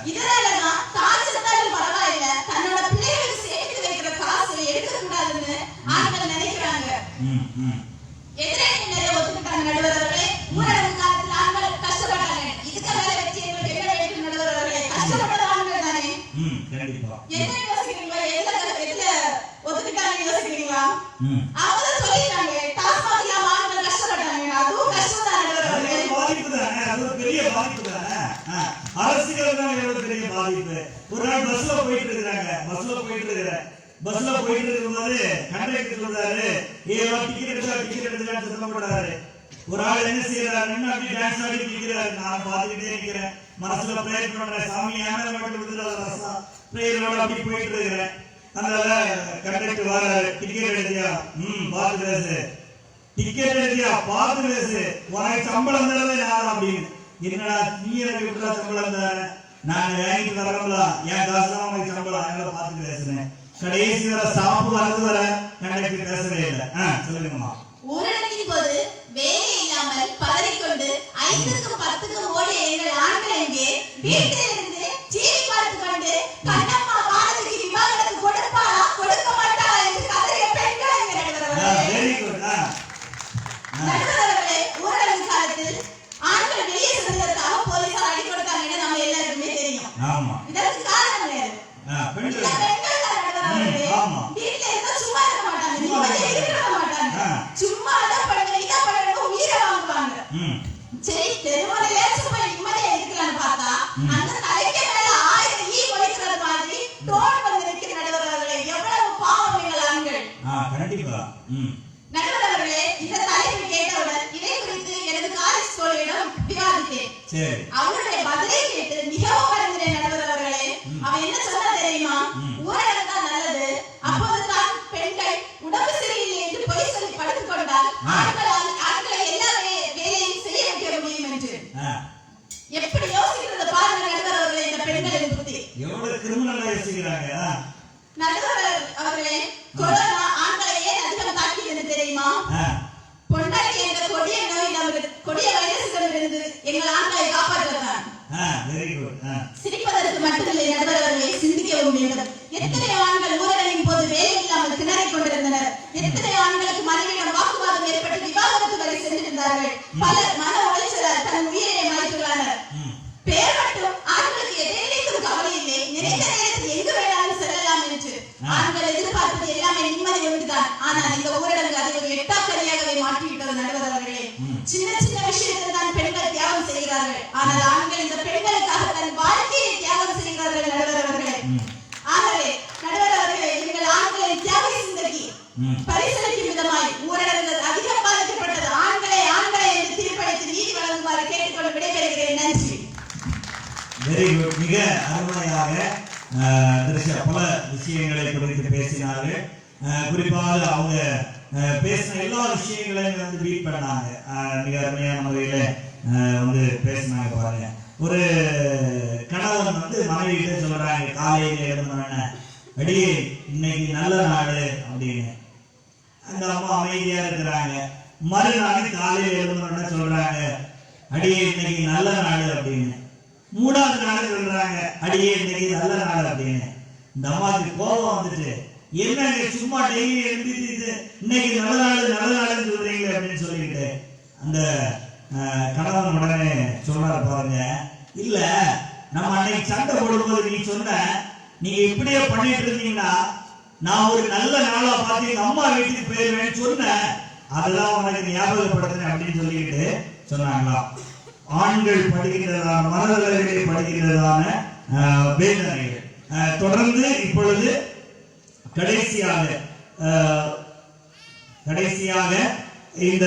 இதனாலதான் தான் செத்தாலும் பரவாயில்ல, தன்னோட பிள்ளைகளுக்கு சேர்த்து வைக்கிற காசை எடுக்க கூடாதுன்னு ஆண்கள் நினைக்கிறாங்க. எதிரணியினரை ஒத்துக்கிட்டாங்க நடுவர்களே. ஊரடங்கு காலத்துல ஆண்கள் கஷ்டப்பட்டாங்க. இதுக்கு மேல வச்சு எங்களுக்கு என்ன வேண்டும் நடுவர்களே? கஷ்டப்பட்டது ஆண்கள் தானே. என்ன யோசிக்கிறீங்களா? எதுல ஒத்துக்கிட்டாங்க யோசிக்கிறீங்களா? அவங்க சொல்லிட்டாங்க டாஸ்மாக் ஆண்கள் கஷ்டப்பட்டாங்க. அதுவும் கஷ்டம் தான் நடுவர்களே. பாதிப்பு தானே, அது ஒரு பெரிய பாதிப்பு தானே. அரசியல் தான் எவ்வளவு பெரிய பாதிப்பு. ஒரு நாள் பஸ்ல போயிட்டு இருக்கிறாங்க, பஸ்ல போயிட்டு இருக்கும்போது கண்டக்டர் சொல்றாரு, ஏவா டிக்கெட் எடுத்தான்னு சொல்ல போறாரு. ஒரு ஆள் என்ன செய்யறாரு, அப்படி டான்ஸ் ஆடி நிற்கிறாரு. நான் பார்த்துக்கிட்டே இருக்கிறேன், மனசுல பிரேயர் பண்றேன், சாமி ஏன் மட்டும் விடுதலை பிரேயரோட அப்படி போயிட்டு இருக்கிறேன். அதனால கண்டக்டர் வராரு, டிக்கெட் எடுத்தியா? பார்த்து பேசு. டிக்கெட் எடுத்தியா? பார்த்து பேசு. உனக்கு சம்பளம் தரவே நான் அப்படின்னு. என்னடா நீ எனக்கு விட்டுறா சம்பளம் தர? நாங்க வாங்கிட்டு வரல, என் காசு தான் உனக்கு சம்பளம். எங்களை பார்த்து பேசுறேன். கடைசி வர சாப்பு வரது வர கண்டக்டர் பேசவே இல்லை. சொல்லுங்கம்மா. ஊரடங்கின் போது வேலை இல்லாமல் பதறிக்கொண்டு 5க்கு 10க்கு ஓடிய எங்கள் ஆண்கள் எங்கே? வீட்டில் இருந்து டிவி பார்த்து கொண்டு கண்ணம்மா வாடகைக்கு விவாகரத்து கொடுப்பாளா கொடுக்க மாட்டாளா என்று கதறிய பெண்கள் எங்க நடுவர்களே. Very good. நடுவர்களே, ஊரடங்கு காலத்தில் ஆண்கள் வெளியே சென்றதற்காக போலீசார் அடி கொடுத்தாங்கன்னு நம்ம எல்லாருக்குமே தெரியும். ஆமா. இதற்கு காரணம் வேறு. பெண்கள் ஆமா. வீட்ல இருந்தா சும்மா இருக்க மாட்டாங்க, நிம்மதியா இருக்க மாட்டாங்க. சும்மா தான் பண்ணுங்க, இதா பண்ணுங்க, உயிரை வாங்குவாங்க. சரி, தெருமலையில சும்மா நிம்மதியா இருக்கலாம்னு பார்த்தா அந்த தலைக்கு மேல 1000 ஈ ஒழிக்கிறது மாதிரி டோன் வந்து நிற்கிற நடுவர்களே. எவ்வளவு பாவம் எங்கள் ஆண்கள். கண்டிப்பா. நடுவர்களே, இந்த தலைப்பு கேட்டவுடன் இதை குறித்து எனது காலேஜ் தோழியிடம் விவாதித்தேன். சரி. அவருடைய பதிலை கேட்டு மிகவும் வருந்தினேன் நடுவர்களே. அவன் என்ன சொன்னா தெரியுமா? ஊரடங்கு தான் நல்லது, அப்போதுதான் பெண்கள் உடம்பு சரியில்லை என்று பொய் சொல்லி படுத்துக் கொண்டால் ஆண்களை எல்லா வேலையும் செய்ய வைக்க முடியும் என்று. எப்படி யோசிக்கிறது பாருங்க நடுவர்களே, இந்த பெண்களின் புத்தி எவ்வளவு கிரிமினலா யோசிக்கிறாங்க. நடுவர் அவர்களே, கொரோனா ஆண்களை ஏன் அதிகம் தாக்கியது தெரியுமா? பொண்டாட்டி என்ற கொடிய நோய் நமக்கு கொடிய வைரஸ்களிலிருந்து எங்கள் ஆண்களை காப்பாற்றுவதுதான். Very good. சிரிப்பதற்கு மட்டுமில்லை நடுவர்களே, சிந்திக்கவும் வேண்டும். எத்தனை ஆண்கள் ஊரடங்கின் போது வேலை இல்லாமல் திணறிக் கொண்டிருந்தனர். எத்தனை ஆண்களுக்கு மனைவியிடம் வாக்குவாதம் ஏற்பட்டு விவாகரத்து வரை சென்றிருந்தார்கள். பலர் மன உளைச்சலால் தன் உயிரை மாய்த்துள்ளனர். பேர் மட்டும் ஆண்களுக்கு எதிர்க்கும் கவலை இல்லை, நினைத்த நேரத்தில் எங்கு வேணாலும் செல்லலாம் என்று. ஆண்கள் எதிர்பார்ப்பது எல்லாமே நிம்மதி ஒன்றுதான். ஆனால் இந்த ஊரடங்கு அதை ஒரு எட்டாக்கடியாகவே மாற்றிவிட்டது நடுவர்களே. சின்ன சின்ன விஷயத்தில் தான் பெண்கள் தியாகம் செய்கிறார்கள். ஆனால் ஆண்கள் இந்த பெண்களுக்காக தன் வாழ்க்கையை தியாகம் செய்கிறார்கள் நடுவர்களே. ஆகவே நடுவர்களே, எங்கள் ஆண்களின் தியாக சிந்தனைக்கு பரிசளிக்கும் விதமாய் ஊரடங்கு அதிகம் பாதிக்கப்பட்டது ஆண்களை என்று தீர்ப்பளித்து நீதி வழங்குமாறு கேட்டுக்கொண்டு விடைபெறுகிறேன். நன்றி. Very good. மிக அருமையாக பல விஷயங்களை குறித்து பேசினார்கள். குறிப்பாக அவங்க பேசின எல்லா விஷயங்களையும் வந்து பீட் பண்ணாங்க. மிக அருமையான முறையில வந்து பேசினாங்க. பாருங்க, ஒரு கணவன் வந்து மனைவியிட்ட சொல்றாங்க, காலையில எழுந்தோடனே, அடியே இன்னைக்கு நல்ல நாடு அப்படின்னு. அந்த அம்மா அமைதியா இருக்கிறாங்க. மறுநாள் காலையில எழுந்தோடனே சொல்றாங்க, அடியே இன்னைக்கு நல்ல நாடு அப்படின்னு. 3வது நாள் சொல்றாங்க, அடியே இன்னைக்கு நல்ல நாள் அப்படின்னு. இந்த அம்மாவுக்கு கோபம் வந்துட்டு, என்னங்க சும்மா டெய்லி எழுந்திட்டு இன்னைக்கு நல்ல நாளுன்னு சொல்றீங்க அப்படின்னு சொல்லிட்டு அந்த கணவன் உடனே சொல்றாரு, பாருங்க, இல்ல நம்ம அன்னைக்கு சண்டை போடும்போது நீ சொன்ன, நீங்க இப்படியே பண்ணிட்டு இருந்தீங்கன்னா நான் ஒரு நல்ல நாளா பார்த்து எங்க அம்மா வீட்டுக்கு போயிருவேன்னு சொன்னேன், அதெல்லாம் உனக்கு ஞாபகப்படுத்தினேன் அப்படின்னு சொல்லிட்டு சொன்னாங்களாம். ஆண்கள் படுகின்றதான மனதளவிலே படுகின்றதான வேதனைகள். தொடர்ந்து இப்பொழுது கடைசியாக இந்த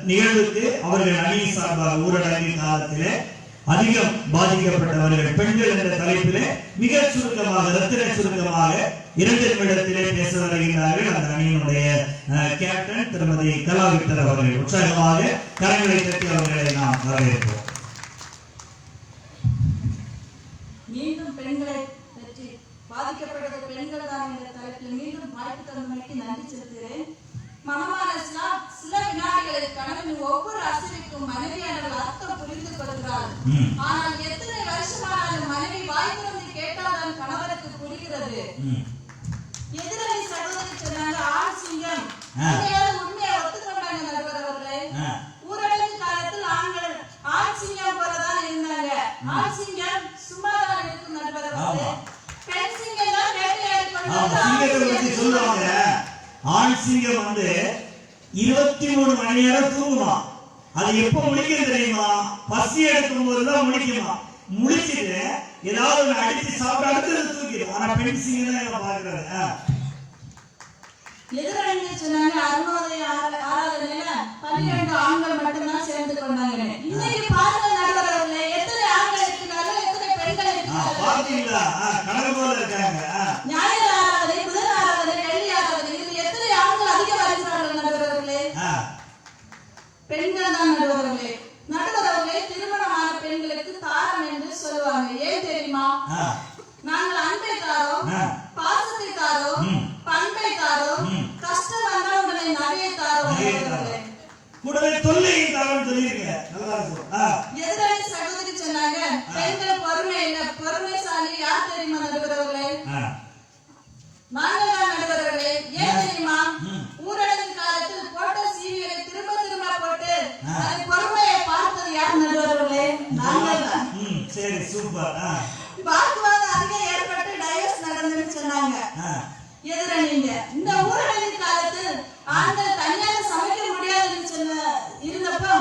நிகழ்வுக்கு அவர்கள் அணி சார்பாக ஊரடங்கு காலத்திலே அதிகம் பாதிக்கப்பட்டவர்கள் பெண்கள் என்ற தலைப்பிலே மிக சுருக்கமாக ரத்தின சுருக்கமாக 2 நிமிடத்திலே பேச வருகிறார்கள். அந்த அணியினுடைய கேப்டன் திருமதி கலா விக்டர் அவர்கள். உற்சாகமாக கரங்களை தட்டி அவர்களை நாம் வரவேற்போம். மீண்டும் பெண்களை பற்றி பாதிக்கப்பட்டது பெண்கள் தான் என்ற தலைப்பில் மீண்டும் வாய்ப்பு தந்தமைக்கு நன்றி செலுத்துகிறேன். மனமான சில வினாடிகளில் கணவன் ஒவ்வொரு அசைவுக்கும் மனைவியானவர்கள் அர்த்தம் புரிந்து கொள்கிறார். ஆனால் எத்தனை வருஷமானாலும் இருக்கிறது. ம். எதிரணி சகோதரி சொன்னாங்க ஆண் சிங்கம். ஆ. உண்மையாவது உண்மையை ஒத்துக்கொண்டாங்க நடுவர் அவர்களே. ஆ. ஊரடங்கு காலத்தில் ஆண்கள் ஆண் சிங்கம் போலதான் இருந்தாங்க. ஆண் சிங்கம் சும்மாதான் இருக்கும் நடுவர் அவர்களே. ஆமா. பெண் சிங்கம் தான் வேட்டையாடி கொண்டு ஆமா, வந்து ஆண் சிங்கத்தை பத்தி சிங்கத்தை சொல்லுவாங்க. ஆண் சிங்கம் வந்து 23 மணி நேரம் தூங்குமா. அது எப்ப முழிக்கும் தெரியுமா? பசி எடுக்கும் போதுதான் முழிக்குமா. முழிச்சிட்டு ஏதாவது ஒண்ணு அடிச்சு சாப்பிட்டு அடுத்தது தூக்கிடும். ஆனா பெண் சிங்கம் தான் இவங்க பாக்குறாரு. எதிரணி சொன்னாங்க அருணோதய ஆராதனையில 12 ஆண்கள் மட்டும்தான் சேர்ந்து கொண்டாங்க. இன்னைக்கு பாருங்க நடுவர் அவர்களே, எத்தனை ஆண்கள் இருக்கிறாங்க, எத்தனை பெண்கள் இருக்கிறாங்க. பாத்தீங்களா? கணக்கு போல இருக்காங்க. ஞாயிறு ஆராதனை, புதன் ஆராதனை, வெள்ளி ஆராதனை, இதுல எத்தனை ஆண்கள் அதிகம் வருகிறார்கள் நடுவர் அவர்களே? பெண்கள் தான் நடுவர் அவர்களே. நடுவர் அவர்களே, திருமணமான பெண்களுக்கு தாரம் என்று சொல்லுவாங்க. ஏன் தெரியுமா? நாங்கள் அன்பை தாரோம், பாசத்தை தாரோம், பண்பை தாரோம், கஷ்டம் வந்தால் உடனே நகையை தாரோம் நடுவர் அவர்களே. கூடவே தொல்லையை தாரோம் சொல்லிருங்க. நல்லா இருக்கும். எதிரணி சகோதரி சொன்னாங்க பெண்கள் பொறுமை இல்ல, பொறுமைசாலி யார் தெரியுமா நடுவர் அவர்களே? நாங்கள் தான் நடுவர் அவர்களே. ஏன் தெரியுமா? ஊரடங்கு காலத்தில் போட்ட சீவிகளை திரும்ப திரும்ப போட்டு அதை பொறுமையை பார்த்தது யார் நடுவர் அவர்களே? நாங்கள் தான். சரி, சூப்பர். வாக்குவாதம் அதிகம் ஏற்பட்டு டைவர்ஸ் நடந்துன்னு சொன்னாங்க எதிரணிங்க. இந்த ஊரடங்கு காலத்தில் ஆண்கள் தனியாக சமைக்க முடியாதுன்னு இருந்தப்போ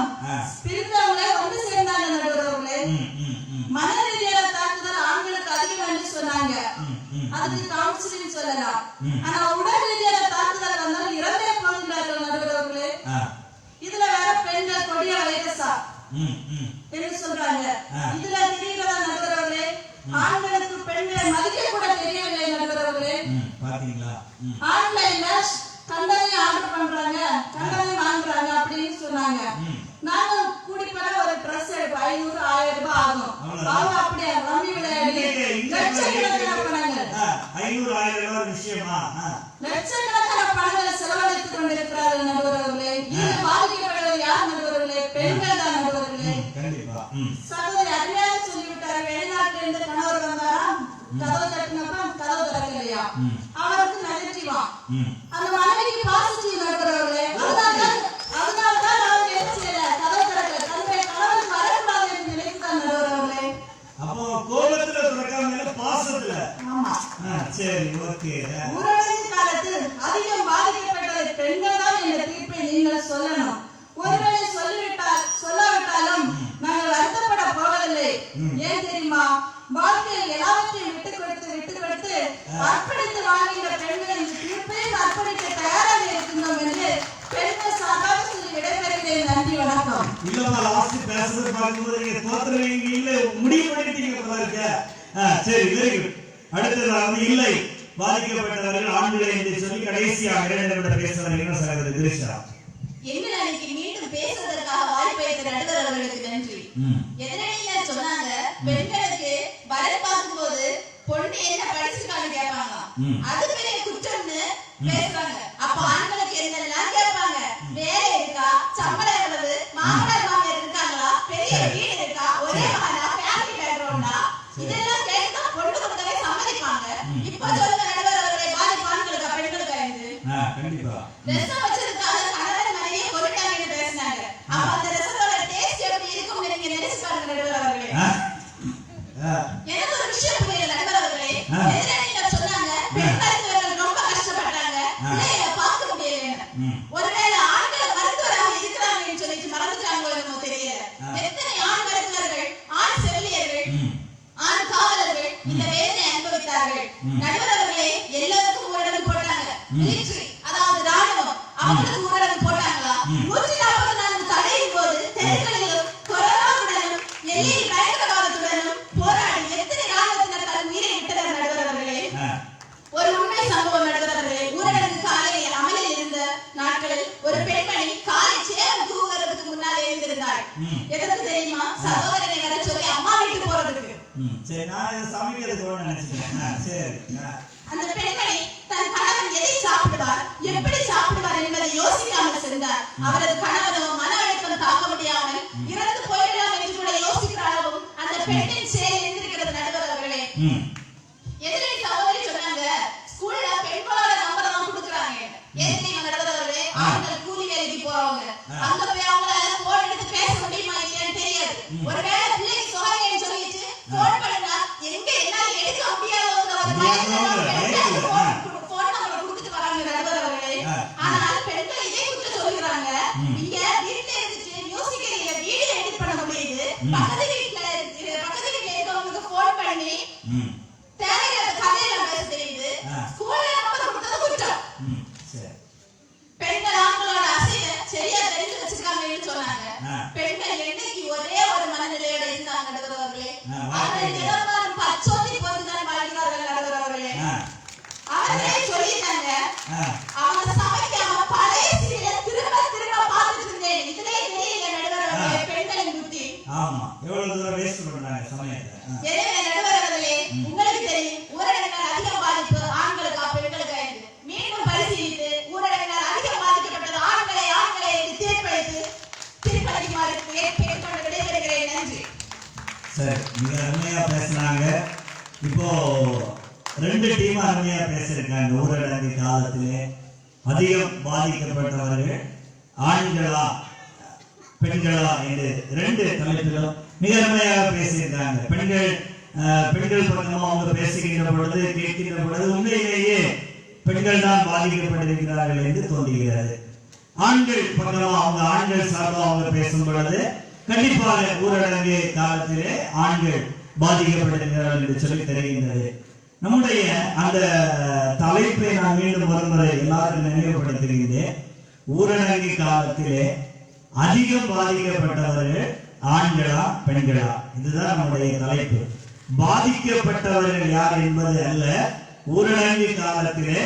பிரிந்தவங்களே ஒன்று சேர்ந்தாங்க நடுவர் அவர்களே. மன ரீதியான தாக்குதல் ஆண்களுக்கு அதிகம் என்று சொன்னாங்க. அதுக்கு கவுன்சிலிங் சொல்லலாம். ஆனா உடல் ரீதியான தாக்குதல் வந்தாலும் இறந்தே போகிறார்கள் நடுவர் அவர்களே. இதுல வேற பெண்கள் கொடிய வைரஸா என்று சொல்றாங்க. இதுல தெரியறதா நடுவர் அவர்களே? ஆண்களுக்கு பெண்களை மதிக்க கூட தெரியவில்லை நடுவர் அவர்களே. பாத்தீங்களா? ஆன்லைன்ல கண்டனை ஆர்டர் பண்றாங்க, கண்டனை வாங்குறாங்க அப்படின்னு சொன்னாங்க. நாங்க கூடி போற ஒரு ட்ரெஸ் எடுப்போம், 500 1000 ரூபாய் ஆகும். அவங்க அப்படியே ரம்மி விளையாடி லட்சக்கணக்கான பணங்கள் 500 1000 ரூபாய் விஷயமா? லட்சக்கணக்கான பணங்களை செலவழித்துக் கொண்டிருக்கிறார்கள் நடுவர் அவர்களே. இது பாதிக்கப்படுவது யார் நடுவர் அவர்களே? பெண்கள் தான் நடுவர் அவர்களே. கண்டிப்பா. சகோதரி அருமையாக சொல்லிவிட்டாரு. வெளிநாட்டுல இருந்து கணவர் வந்தாராம், கதவு தட்டினப்ப கதவு திறக்கலையா, அவருக்கு நெகட்டிவா. அந்த மனைவிக்கு பாசிட்டிவ் நடுக்கிறவர்களே. அதனால்தான் அவங்க என்ன செய்யல, கதவு திறக்கல. தன்னுடைய கணவன் வரக்கூடாது என்று நினைத்துதான் நடுகிறவர்களே. அப்போ கோபத்துல திறக்காம பாசத்துல. ஆமா. சரி, ஓகே. ஊரடங்கு காலத்தில் அதிகம் பாதிக்கப்பட்டது பெண்கள் தான் என்ற தீர்ப்பை நீங்கள் சொல்லணும். ஒருவேளை சொல்லாவிட்டாலும் நாங்கள் வருத்தப்பட போவதில்லை. ஏன் தெரியுமா? வாழ்க்கையில் எல்லாவற்றையும் விட்டு கொடுத்து அர்ப்பணித்து வாழ்கின்ற பெண்கள் இந்த தீர்ப்பையும் அர்ப்பணிக்க தயாராக இருக்கின்றோம் என்று பெண்கள் சார்பாக சொல்லி விடைபெறுகிறேன். நன்றி, வணக்கம். இல்லம்மா, லாஸ்ட் பேசுறது பார்க்கும்போது நீங்க தோத்துறவங்க இல்ல முடிவு பண்ணிட்டீங்க போல இருக்க. சரி, வெரி குட். அடுத்தது இல்லை பாதிக்கப்பட்டவர்கள் ஆண்களை என்று சொல்லி கடைசியாக 2 நிமிடம் பேசுவார்கள் சகோதரி திரிஷா. எங்கள் அன்னைக்கு மீண்டும் பேசுவதற்காக வாய்ப்பை நடுவர் அவர்களுக்கு நன்றி. எதிரணியில சொன்னாங்க பெண்களுக்கு வரன் பார்க்கும் போது பொண்ணு என்ன படிச்சிருக்கான்னு கேட்பாங்க, அது பெரிய குற்றம்னு பேசுறாங்க. அப்ப ஆண்களுக்கு என்னெல்லாம் கேட்பாங்க? வேலை இருக்கா, சம்பளம் எவ்வளவு, மாமனார் மாமியார் இருக்காங்களா, பெரிய வீடு இருக்கா, ஒரே மகனா, ஃபேமிலி பேக்ரவுண்டா, இதெல்லாம் கேட்டா பொண்ணு கொடுக்கவே சம்மதிப்பாங்க. இப்ப சொல்லுங்க நடுவர் அவர்களை, பாதிப்பு ஆண்களுக்கா பெண்களுக்கா? இது கண்டிப்பா. ரசம் வச்சிருக்காங்க, கணவன் மனைவியை கொண்டுட்டாங்கன்னு பேசினாங்க. அப்ப அந்த ரசத்தோட டேஸ்ட் எப்படி இருக்கும் நீங்க நினைச்சு பாருங்க நடுவர் அவர்களே. எனக்கு ஒரு விஷயம் புரியல நடுவர் அவர்களே. எதிரணியில சொன்னாங்க பெண்களுக்கு ரொம்ப கஷ்டப்பட்டாங்க, பிள்ளைகளை பார்க்க முடியலன்னு. ஒருவேளை ஆண்கள் மருத்துவராக இருக்கிறாங்கன்னு சொல்லிட்டு மறந்துட்டாங்களோ என்னமோ தெரியல. எத்தனை ஆண் மருத்துவர்கள், ஆண் செவிலியர்கள், ஆண் காவலர்கள் இந்த வேதனை அனுபவித்தார்கள். நடுவர் அவர்களே, எல்லாருக்கும் ஊரடங்கு போட்டாங்க. மிலிட்டரி, அதாவது ராணுவம், அவங்களுக்கு ஊரடங்கு போட்டாங்களா? 144 தடையின் போது தெருக்களிலும் கொரோனாவுடனும் எல்லையில் பயங்கரவாதத்துடனும் போராடி எத்தனை ராணுவத்தினர் தன் உயிரை விட்டனர் நடுவர் அவர்களே. ஒரு உண்மை சம்பவம் நடுவர் அவர்களே. ஊரடங்கு காலையில் அமலில் இருந்த நாட்களில் ஒரு பெண்மணி காலை சேலம் தூங்குறதுக்கு முன்னாலே எழுந்திருந்தாள். எதற்கு தெரியுமா? சகோதரனை வர சொல்லி அம்மா வீட்டுக்கு போறதுக்கு. சரி, நான் சமைக்கிறது நினைச்சிட்டேன். சரி. அந்த பெண்மணி தன் கணவன் எதை சாப்பிடுவார், எப்படி சாப்பிடுவார் என்பதை யோசிக்காமல் சென்றார். அவரது கணவனோ மன அழுத்தம் தாக்க முடியாமல் இறந்து போயிடலாம் என்று கூட யோசிக்கிற அளவும் அந்த பெண்ணின் செயல் இருந்திருக்கிறது நடுவர் அவர்களே. எதிரே சகோதரி ஒரு வயசுல போன் நம்பர் கொடுத்துட்டு வராங்க நடுவர் அவர்களே. ஆனால் பெண்கள் இதே குற்றம் சொல்கிறாங்க. இங்க வீட்ல இருந்துட்டு மியூசிக்கல்ல வீடியோ எடிட் பண்ண முடியுது. பக்கத்து வீட்ல இருக்கவங்களுக்கு போன் பண்ணி தேவையில்லாத கதையெல்லாம் பேச தெரியுது. ஸ்கூல்ல நம்பர் கொடுத்தது குற்றம். பெண்கள் ஆண்களோட அசைவை சரியா தெரிஞ்சு வச்சிருக்காங்கன்னு சொன்னாங்க. பெண்கள் என்னைக்கு ஒரே ஒரு மனநிலையோட இருந்தாங்க நடுவர்களே. அவர்கள் தினமும் பச்சோந்தி போட்டுதான் வாழ்கிறார்கள் நடுவர்களே. அவர்களே சொல்லிட்டாங்க, அவங்க சமைக்காம பழைய சீரியலை திரும்ப திரும்ப பார்த்துட்டு இருந்தேன். இதுலயே தெரியல நடுவர்களே பெண்களின் புத்தி. ஆமா, எவ்வளவு தூரம் வேஸ்ட் பண்றாங்க சமயத்தை. எனவே நடுவர்களே, உங்களுக்கு தெரியும் ஊரடங்கால் அதிக பாதிப்பு ஆண்களுக்கா பெண்களுக்கா என்று மீண்டும் பரிசீலித்து ஊரடங்கால் அதிக பாதிக்கப்பட்டது ஆண்களை தீர்ப்பளிக்குமாறு கேட்டுக்கொண்டு விடைபெறுகிறேன். நன்றி. சரி, மிக அருமையா பேசுனாங்க. இப்போ 2 டீம் அருமையா பேசியிருக்காங்க. ஊரடங்கு காலத்திலே அதிகம் பாதிக்கப்பட்டவர்கள் ஆண்களா பெண்களா என்று 2 தலைப்பிலும் மிக அருமையாக பேசியிருக்காங்க. பெண்கள் பக்கமா அவங்க பேசுகின்ற பொழுது கேட்கின்ற பொழுது உண்மையிலேயே பெண்கள் தான் பாதிக்கப்பட்டிருக்கிறார்கள் என்று தோன்றுகிறது. ஆண்கள் பக்கமா அவங்க ஆண்கள் சார்பாக அவங்க பேசும் பொழுது கண்டிப்பாக ஊரடங்கு காலத்திலே ஆண்கள் பாதிக்கப்பட்டிருக்கிறார்கள் என்று சொல்லி தெரிகின்றது. நம்முடைய அந்த தலைப்பை நான் மீண்டும் ஒருமுறை எல்லாருக்கும் நினைவுபடுத்துகின்றேன். ஊரடங்கு காலத்திலே அதிகம் பாதிக்கப்பட்டவர்கள் ஆண்களா பெண்களா, இதுதான் நம்முடைய தலைப்பு. பாதிக்கப்பட்டவர்கள் யார் என்பது அல்ல, ஊரடங்கு காலத்திலே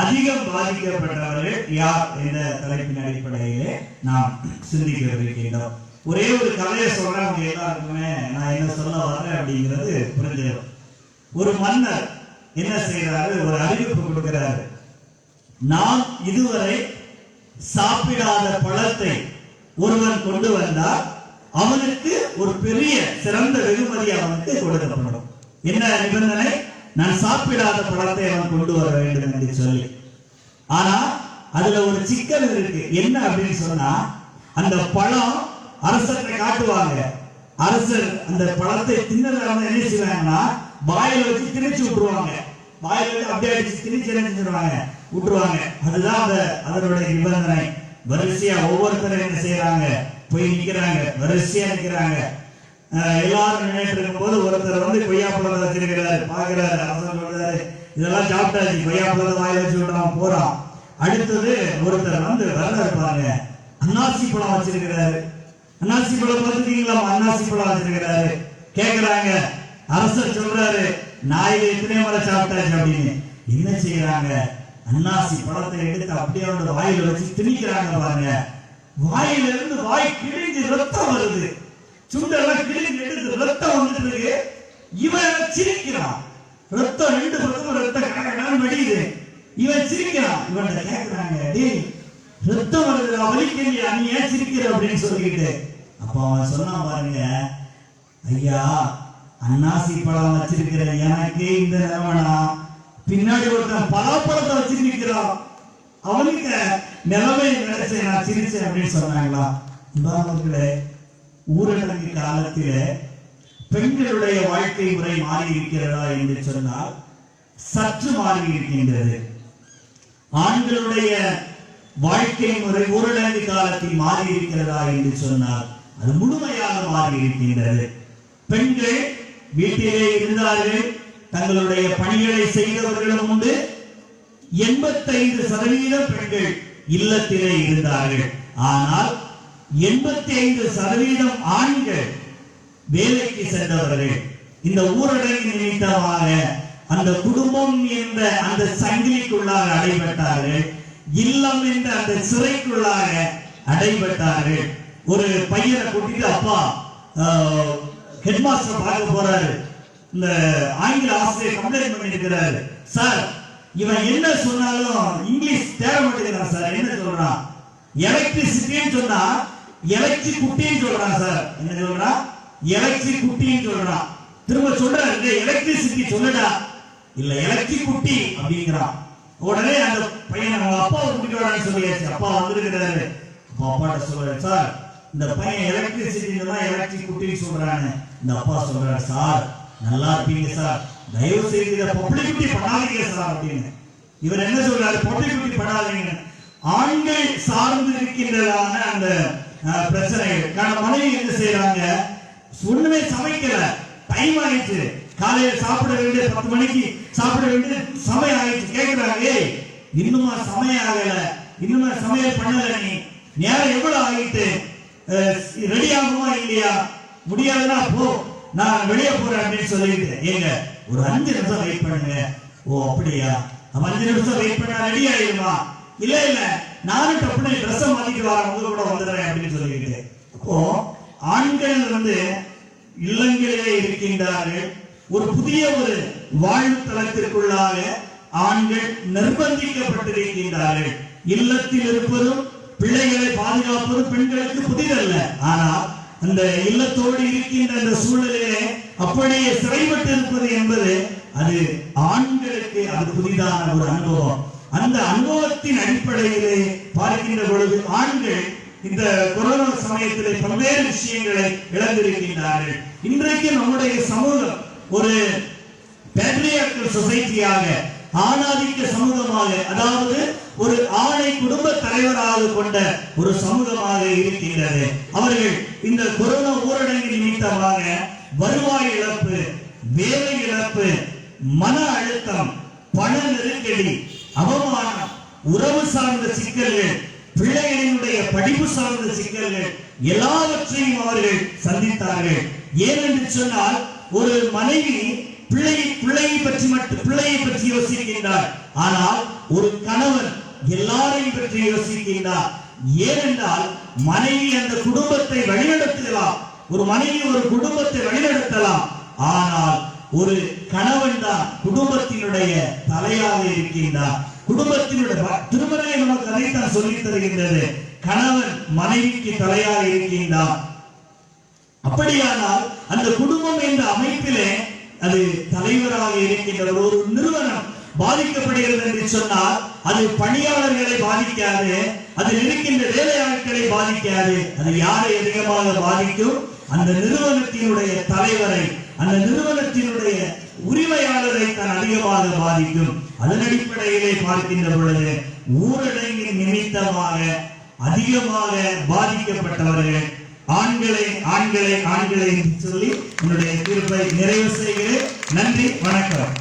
அதிகம் பாதிக்கப்பட்டவர்கள் யார் என்ற தலைப்பின் அடிப்படையிலே நாம் சிந்திக்க இருக்கின்றோம். ஒரே ஒரு கதையை சொல்றேன், அவங்க எல்லாருக்குமே நான் என்ன சொல்ல வர்றேன் அப்படிங்கிறது புரிஞ்சிடும். ஒரு மன்னர் என்ன செய்யறாரு, ஒரு அறிவிப்பு கொடுக்கிறாரு. நாம் இதுவரை சாப்பிடாத பழத்தை ஒருவன் கொண்டு வந்தால் அவனுக்கு ஒரு பெரிய சிறந்த வெகுமதி அவனுக்கு கொடுக்கப்படும். என்ன நிபந்தனை? நான் சாப்பிடாத பழத்தை அவன் கொண்டு வர வேண்டும் என்று சொல்லி. ஆனா அதுல ஒரு சிக்கல் இருக்கு. என்ன அப்படின்னு சொன்னா, அந்த பழம் அரசர்கிட்ட காட்டுவாங்க. அரசர் அந்த பழத்தை தின்னதான என்ன செய்வாங்கன்னா வாயில வச்சு திணிச்சு விட்டுருவாங்க. வாயில வச்சு அப்படியே அடிச்சு திணிச்சு என்ன செஞ்சிருவாங்க, விட்டுருவாங்க. அதுதான் அதனுடைய நிபந்தனை. வரிசையா ஒவ்வொருத்தரும் என்ன செய்யறாங்க, போய் நிக்கிறாங்க, வரிசையா நிக்கிறாங்க. எல்லாரும் நினைட்டு இருக்கும் போது ஒருத்தர் வந்து கொய்யாப்பழத்தை வச்சிருக்கிறாரு, பாக்குறாரு. அரசர் சொல்றாரு, இதெல்லாம் சாப்பிட்டாச்சு, கொய்யாப்பழத்தை வாயில வச்சு விட்டுறான் போறான். அடுத்தது ஒருத்தர் வந்து வரல இருப்பாங்க, அன்னாசி பழம் வச்சிருக்கிறாரு. அன்னாசி பழம் பார்த்துட்டீங்களா? அன்னாசி பழம் வச்சிருக்கிறாரு. கேக்குறாங்க, அரசர் சொல்றாரு, நான் இதை எத்தனை முறை சாப்பிட்டாச்சு அப்படின்னு. என்ன செய்யறாங்க, அன்னாசி பழத்தை எடுத்து அப்படியே அவனோட வாயில வச்சு திணிக்கிறாங்க பாருங்க. வாயில இருந்து வாய் கிழிஞ்சு ரத்தம் வருது. சுண்டெல்லாம் கிழிஞ்சு எடுத்து ரத்தம் வந்துட்டு இருக்கு. இவன் சிரிக்கிறான், ரத்தம் 2 பக்கமும் ரத்தம் கடகடன்னு வடியுது. இவன் சிரிக்கிறான். இவன் கேட்கிறாங்க, டேய் ரத்தம் வருது, வலிக்கலையா, நீ ஏன் சிரிக்கிற அப்படின்னு சொல்லிக்கிட்டு. அப்ப அவன் சொன்னா பாருங்க, ஐயா அன்னாசி பழம் வச்சிருக்கிற எனக்கு இந்த நிலவனா, பின்னாடி ஒருத்தன் பலாப்பழத்தை வச்சு நிற்கிறான், அவனுக்கு நிலைமை நினைச்ச நான் சிரிச்சேன் அப்படின்னு சொன்னாங்களா. உதாரணங்களே, ஊரடங்கு காலத்திலே பெண்களுடைய வாழ்க்கை முறை மாறி இருக்கிறதா என்று சொன்னால் சற்று மாறி இருக்கின்றது. ஆண்களுடைய வாழ்க்கை முறை ஊரடங்கு காலத்தில் மாறி இருக்கிறதா என்று சொன்னால் அது முழுமையாக மாறி இருக்கின்றது. பெண்கள் வீட்டிலே இருந்தார்கள், தங்களுடைய பணிகளை செய்தவர்களும் உண்டு. 85% பெண்கள் இல்லத்திலே இருந்தார்கள். ஆனால் 85% ஆண்கள் வேலைக்கு சென்றவர்கள். இந்த ஊரடங்கு நிமித்தமாக அந்த குடும்பம் என்ற அந்த சங்கிலிக்குள்ளாக அடைபட்டார்கள். இல்லம் என்ற அந்த சிறைக்குள்ளாக அடைபட்டார்கள். ஒரு பையனை கூட்டிட்டு அப்பா ஹெட்மாஸ்டர் பார்க்க போறாரு. இந்த ஆங்கில ஆசிரியர் கம்ப்ளைண்ட் பண்ணிருக்கிறாரு, சார் இவன் என்ன சொன்னாலும் இங்கிலீஷ் தேர மாட்டேங்கிறான் சார். என்ன சொல்றான், எலக்ட்ரிசிட்டின்னு சொன்னா எலக்ட்ரிக் குட்டின்னு சொல்றான் சார். என்ன சொல்றான், எலக்ட்ரிக் குட்டின்னு சொல்றான். திரும்ப சொல்றாரு, எலக்ட்ரிசிட்டி சொல்லடா, இல்ல எலக்ட்ரிக் குட்டி அப்படிங்கிறான். உடனே அந்த பையன் அவங்க அப்பாவை கூட்டிட்டு வரான்னு சொல்லியாச்சு. அப்பா வந்திருக்கிறாரு. அப்பா அப்பாட்ட சொல்றாரு, சார் இந்த பையன் எலக்ட்ரிசிட்டி எலக்ட்ரிக் குட்டின்னு சொல்றான்னு. இந்த அப்பா சொல்றாரு, சார் நல்லா இருப்பீங்க சார், தயவு செய்து இதை பப்ளிசிட்டி பண்ணாதீங்க சார் அப்படின்னு. இவர் என்ன சொல்றாரு? பப்ளிசிட்டி பண்ணாதீங்க. ஆண்கள் சார்ந்து இருக்கின்றதான அந்த பிரச்சனைகள். மனைவி என்ன செய்யறாங்க? ஒண்ணுமே சமைக்கல, டைம் ஆயிடுச்சு, காலையில சாப்பிட வேண்டிய 10 மணிக்கு சாப்பிட வேண்டிய சமயம் ஆயிடுச்சு. கேக்குறாங்க, இன்னுமா சமயம் ஆகல, இன்னுமா சமையல் பண்ணல, நீ நேரம் எவ்வளவு ஆகிட்டு, ரெடி ஆகுமா இல்லையா? முடியாதுன்னா போ, நான் வெளியே போறேன் அப்படின்னு சொல்லிட்டு, ஏங்க ஒரு 5 நிமிஷம் வெயிட் பண்ணுங்க. ஓ அப்படியா, 5 நிமிஷம் வெயிட் பண்ணா ரெடி ஆயிடுமா? இல்ல இல்ல, நானும் டப்புனு ட்ரெஸ் மாத்திட்டு வரேன், உங்க கூட வந்துடுறேன் அப்படின்னு சொல்லிட்டு. அப்போ ஆண்கள் இல்லங்களிலே இருக்கின்றார்கள். ஒரு புதிய ஒரு வாழ்வு தளத்திற்குள்ளாக ஆண்கள் நிர்பந்திக்கப்பட்டிருக்கின்றார்கள். இல்லத்தில் இருப்பதும் பிள்ளைகளை பாதுகாப்பதும் பெண்களுக்கு புதிதல்ல. ஆனால் அந்த இல்லத்தோடு இருக்கின்ற அந்த சூழலிலே அப்படியே சிறைப்பட்டு இருப்பது என்பது அது ஆண்களுக்கு அது புதிதான ஒரு அனுபவம். அந்த அனுபவத்தின் அடிப்படையிலே பார்க்கின்ற பொழுது ஆண்கள் இந்த கொரோனா சமயத்திலே பல்வேறு விஷயங்களை இழந்திருக்கின்றார்கள். இன்றைக்கு நம்முடைய சமூகம் ஒரு பேட்ரியார்க்கல் சொசைட்டியாக, ஆணாதிக்க சமூகமாக, அதாவது ஒரு ஆணை குடும்ப தலைவராக கொண்ட ஒரு சமூகமாக இருக்கின்றது. அவர்கள் இந்த கொரோனா ஊரடங்கு நிமித்தமாக வருவாய் இழப்பு, வேலை இழப்பு, மன அழுத்தம், பண நெருக்கடி, அவமானம், உறவு சார்ந்த சிக்கல்கள், பிள்ளைகளினுடைய படிப்பு சார்ந்த சிக்கல்கள் எல்லாவற்றையும் அவர்கள் சந்தித்தார்கள். ஏனென்று சொன்னால் ஒரு மனைவி பிள்ளையை பற்றி யோசிக்கின்றார். ஆனால் ஒரு கணவன் எல்லாரையும் பற்றி யோசிக்கின்றார். ஏனென்றால் மனைவி அந்த குடும்பத்தை வழிநடத்தலாம், ஒரு மனைவி ஒரு குடும்பத்தை வழிநடத்தலாம். ஆனால் ஒரு கணவன் தான் குடும்பத்தினுடைய தலையாக இருக்கின்றார். குடும்பத்தினுடைய திருமணம் நமக்கு அதைத்தான் சொல்லித் தருகின்றது. கணவன் மனைவிக்கு தலையாக இருக்கின்றார். அப்படியானால் அந்த குடும்பம் என்ற அமைப்பிலே அது தலைவராக இருக்கின்ற ஒரு நிறுவனம் பாதிக்கப்படுகிறது என்று சொன்னால் அது பணியாளர்களை பாதிக்காது, அதில் இருக்கின்ற வேலையாட்களை பாதிக்காது. அது யாரை அதிகமாக பாதிக்கும்? அந்த நிறுவனத்தினுடைய தலைவரை, அந்த நிறுவனத்தினுடைய உரிமையாளரை தான் அதிகமாக பாதிக்கும். அதன் அடிப்படையிலே பார்க்கின்ற பொழுது ஊரடங்கின் நிமித்தமாக அதிகமாக பாதிக்கப்பட்டவர்கள் ஆண்களை சொல்லி என்னுடைய தீர்ப்பை நிறைவு செய்கிறேன். நன்றி, வணக்கம்.